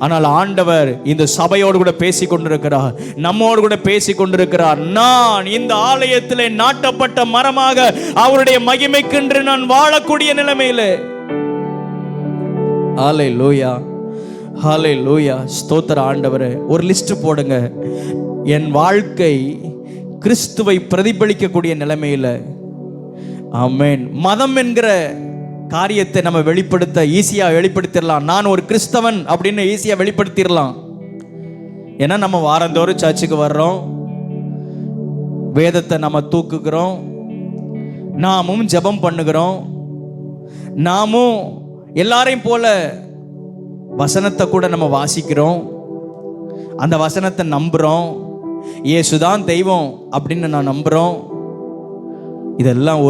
S2: ஆனால் ஆண்டவர் இந்த சபையோடு கூட பேசி கொண்டிருக்கிறார், நம்மோடு கூட பேசி கொண்டிருக்கிறார். நான் இந்த ஆலயத்திலே நாட்டப்பட்ட மரமாக அவருடைய மகிமைக்கென்று நான் வாழக்கூடிய நிலைமையிலே. ஹல்லேலூயா, ஹல்லேலூயா. ஸ்தோத்திர ஆண்டவரே. ஒரு லிஸ்ட் போடுங்க. என் வாழ்க்கை கிறிஸ்துவை பிரதிபலிக்கக்கூடிய நிலைமையில. ஆமென். மதம் என்கிற காரியத்தை நம்ம வெளிப்படுத்த ஈஸியா வெளிப்படுத்திடலாம். நான் ஒரு கிறிஸ்தவன் அப்படின்னு ஈஸியா வெளிப்படுத்திடலாம். ஏன்னா நம்ம வாரந்தோறும் சர்ச்சுக்கு வர்றோம், வேதத்தை நம்ம தூக்குகிறோம், நாமும் ஜெபம் பண்ணுகிறோம், நாமும் எல்லாரையும் போல வசனத்தை கூட நம்ம வாசிக்கிறோம், அந்த வசனத்தை நம்புறோம், இயேசுதான் தெய்வம் அப்படின்னு நான் நம்புறோம். இதெல்லாம்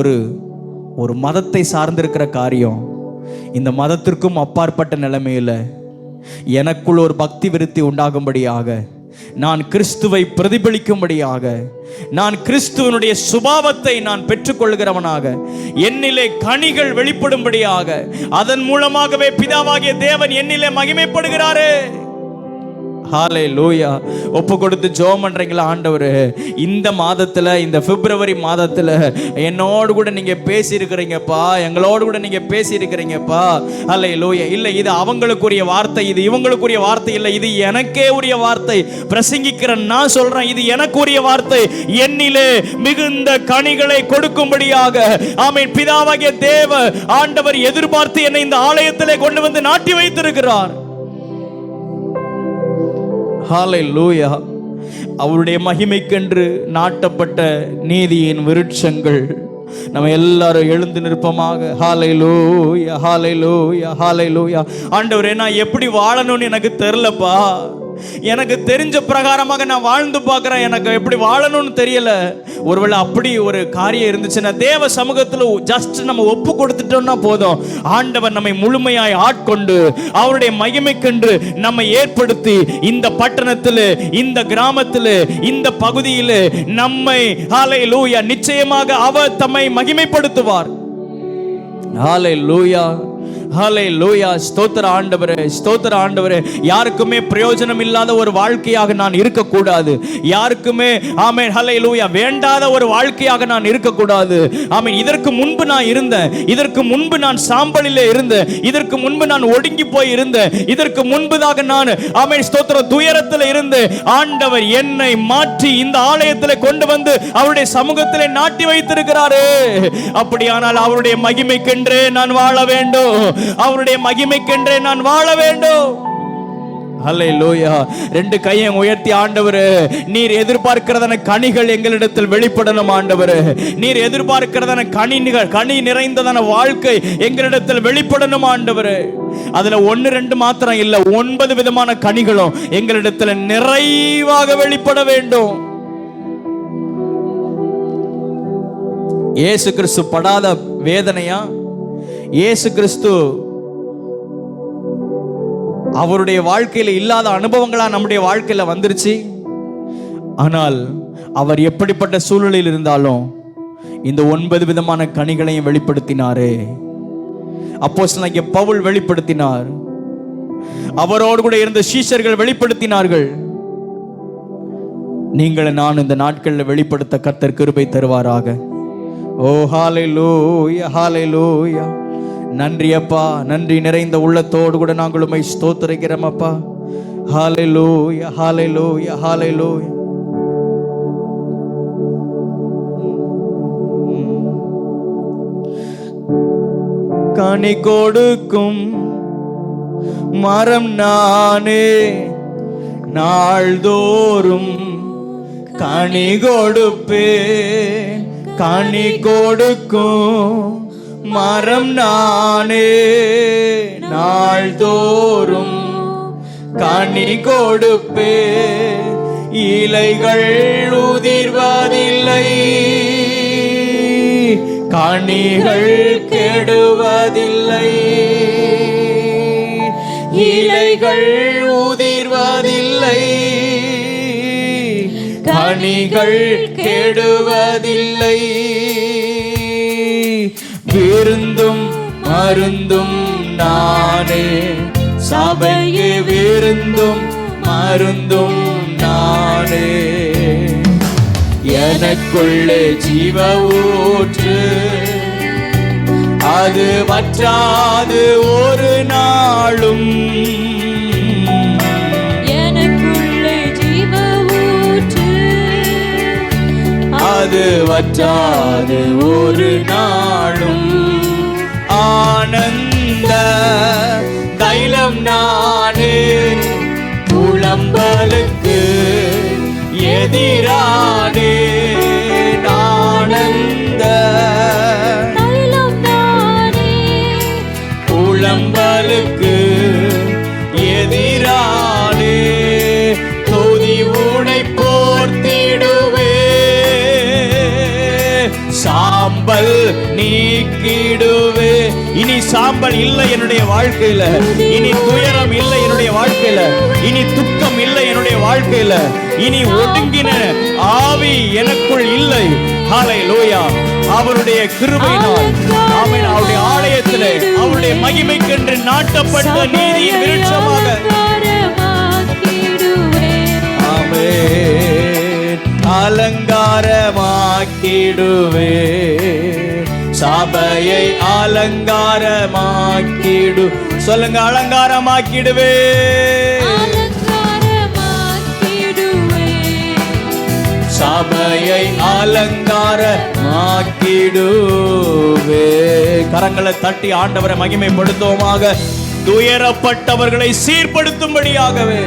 S2: ஒரு மதத்தை சார்ந்திருக்கிற காரியம். இந்த மதத்திற்கும் அப்பாற்பட்ட நிலைமையில எனக்குள் ஒரு பக்தி விருத்தி உண்டாகும்படியாக, நான் கிறிஸ்துவை பிரதிபலிக்கும்படியாக, நான் கிறிஸ்துவனுடைய சுபாவத்தை நான் பெற்றுக்கொள்கிறவனாக, என்னிலே கனிகள் வெளிப்படும்படியாக, அதன் மூலமாகவே பிதாவாகிய தேவன் என்னிலே மகிமைப்படுகிறாரே. ஹல்லேலூயா. ஒப்பு கொடுத்து ஜெபம் பண்றீங்களா? ஆண்டவரே, இந்த மாதத்துல, இந்த பிப்ரவரி மாதத்துல என்னோடு கூட நீங்க பேசி இருக்கிறீங்கப்பா, எங்களோடு கூட நீங்க பேசி இருக்கிறீங்கப்பா. ஹல்லேலூயா. இல்ல இது அவங்களுக்குரிய வார்த்தை, இது இவங்களுக்குரிய வார்த்தை இல்லை, இது எனக்கே உரிய வார்த்தை. பிரசங்கிக்கிற நான் சொல்றேன், இது எனக்குரிய வார்த்தை. என்னிலே மிகுந்த கனிகளை கொடுக்கும்படியாக ஆமென் பிதாவாகிய தேவ ஆண்டவர் எதிர்பார்த்து என்னை இந்த ஆலயத்திலே கொண்டு வந்து நாட்டி வைத்திருக்கிறார். ஹல்லேலூயா. அவருடைய மகிமைக்கென்று நாட்டப்பட்ட நீதியின் விருட்சங்கள். நம்ம எல்லாரும் எழுந்து நிற்பமாக. ஹல்லேலூயா, ஹல்லேலூயா, ஹல்லேலூயா. ஆண்டவரே, நான் எப்படி வாழணும்னு எனக்கு தெரியலப்பா. எனக்கு தெரிஞ்ச பிரகாரமாக நான் வாழ்ந்து பார்க்கிறேன், எனக்கு எப்படி வாழணும்னு தெரியல. ஒருவேளை அப்படி ஒரு காரியம் இருந்துச்சுன்னா தேவ சமூகத்தில் ஜஸ்ட் நம்ம ஒப்பு கொடுத்துட்டோம்னா போதும். ஆண்டவர் நம்மை முழுமையாய் ஆட்கொண்டு அவருடைய மகிமைக்கென்று நம்மை ஏற்படுத்தி இந்த பட்டணத்தில், இந்த கிராமத்தில், இந்த பகுதியில் நம்மை ஹல்லேலூயா நிச்சயமாக அவர் தம்மை மகிமைப்படுத்துவார். ஹல்லேலூயா, ஹல்லேலூயா. ஸ்தோத்திர ஆண்டவரே, ஸ்தோத்திர ஆண்டவரே. யாருக்குமே பிரயோஜனம் இல்லாத ஒரு வாழ்க்கையாக நான் இருக்கக்கூடாது. யாருக்குமே ஆமென் ஹல்லேலூயா வேண்டாத ஒரு வாழ்க்கையாக நான் இருக்கக்கூடாது. ஆமென். இதற்கு முன்பு நான் இருந்தேன், இதற்கு முன்பு நான் சாம்பலிலே இருந்தேன், இதற்கு முன்பு நான் ஒடுங்கி போய் இருந்தேன், இதற்கு முன்பதாக நான் ஆமென் ஸ்தோத்திர துயரத்தில் இருந்து ஆண்டவர் என்னை மாற்றி இந்த ஆலயத்தில் கொண்டு வந்து அவருடைய சமூகத்திலே நாட்டி வைத்திருக்கிறாரே. அப்படியானால் அவருடைய மகிமைக்கென்றே நான் வாழ வேண்டும், அவருடைய மகிமைக்கென்றே நான் வாழ வேண்டும். ஹல்லேலூயா. ரெண்டு கையை உயர்த்தி, ஆண்டவரே, நீர் எதிர்பார்க்கிறதான கனிகள் எங்களிடத்தில் வெளிப்படணும். ஆண்டவரே, நீர் எதிர்பார்க்கிறதான கனி நிறைந்ததான வாழ்க்கை எங்களிடத்தில் வெளிப்படணும். ஆண்டவரே, அதுல 1-2 மாத்திரம் இல்ல, 9 விதமான கனிகளும் எங்களிடத்தில் நிறைவாக வெளிப்பட வேண்டும். இயேசு கிறிஸ்து படாத வேதனையா? இயேசு கிறிஸ்து அவருடைய வாழ்க்கையில இல்லாத அனுபவங்களா நம்முடைய வாழ்க்கையில வந்துருச்சு. ஆனால் அவர் எப்படிப்பட்ட சூழ்நிலையில் இருந்தாலும் இந்த 9 விதமான கனிகளையும் வெளிப்படுத்தினாரே. அப்போஸ்தலனாகிய பவுல் வெளிப்படுத்தினார், அவரோடு கூட இருந்த சீஷர்கள் வெளிப்படுத்தினார்கள். நீங்கள் நான் இந்த நாட்களில் வெளிப்படுத்த கர்த்தர் கிருபை தருவாராக. ஓ ஹல்லேலூயா, ஹல்லேலூயா. நன்றி அப்பா, நன்றி நிறைந்த உள்ளத்தோடு கூட நாங்கள் உம்மை ஸ்தோத்திரிக்கிறோம் அப்பா. ஹalleluya ஹalleluya ஹalleluya. கனி கொடுக்கும் மரம் நானே, நாள்தோறும் கனி கொடுப்பேன். கனி கொடுக்கும் மரம் நானே, நாள்தோறும் கனி கொடுப்பேன். இலைகள் உதிர்வதில்லை, கனிகள் கெடுவதில்லை. இலைகள் உதிர்வதில்லை, கனிகள் கெடுவதில்லை. விருந்தும் மருந்தும் நானே, சபைக்கு விருந்தும் மருந்தும் நானே. எனக்குள்ளே ஜீவ ஊற்று, அது வற்றாது ஒரு நாளும்.
S1: எனக்குள்ளே ஜீவ ஊற்று,
S2: அது வற்றாது ஒரு நாளும். ஆனந்த தைலம் நானே, புலம்பலுக்கு எதிரானே. ஆனந்த
S1: தைலம் நானே,
S2: புலம்பலுக்கு எதிரானே. துதி உனை போர்த்திடுவே, சாம்பல் நீக்கிடுவே. இனி சாம்பல் இல்லை என்னுடைய வாழ்க்கையில, இனி துயரம் இல்லை என்னுடைய வாழ்க்கையில, இனி துக்கம் இல்லை என்னுடைய வாழ்க்கையில, இனி ஒடுங்கின ஆவி எனக்குள் இல்லை. ஹல்லேலூயா. அவருடைய கிருபையினால், ஆமென், அவருடைய ஆலயத்திலே அவருடைய மகிமைக்கென்று நாட்டப்பட்ட நீதியின் விருட்சமாக, ஆமென், அலங்காரமாக்கிடுவே. சபையை அலங்காரமாக்கிடு. சொல்லுங்க, அலங்காரமாக்கிடுவே. சபையை அலங்காரமாக்கிடுவே. கரங்களை தட்டி ஆண்டவரை மகிமைப்படுத்துவோமாக. துயரப்பட்டவர்களை சீர்படுத்தும்படியாகவே,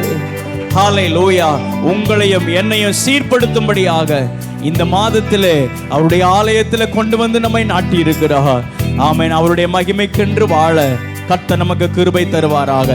S2: ஹல்லேலூயா, உங்களையும் என்னையும் சீர்படுத்தும்படியாக இந்த மாதத்திலே அவருடைய ஆலயத்திலே கொண்டு வந்து நம்மை நாட்டி இருக்கிறார். ஆமென். அவருடைய மகிமைக்கென்று வாழ கர்த்தர் நமக்கு கிருபை தருவாராக.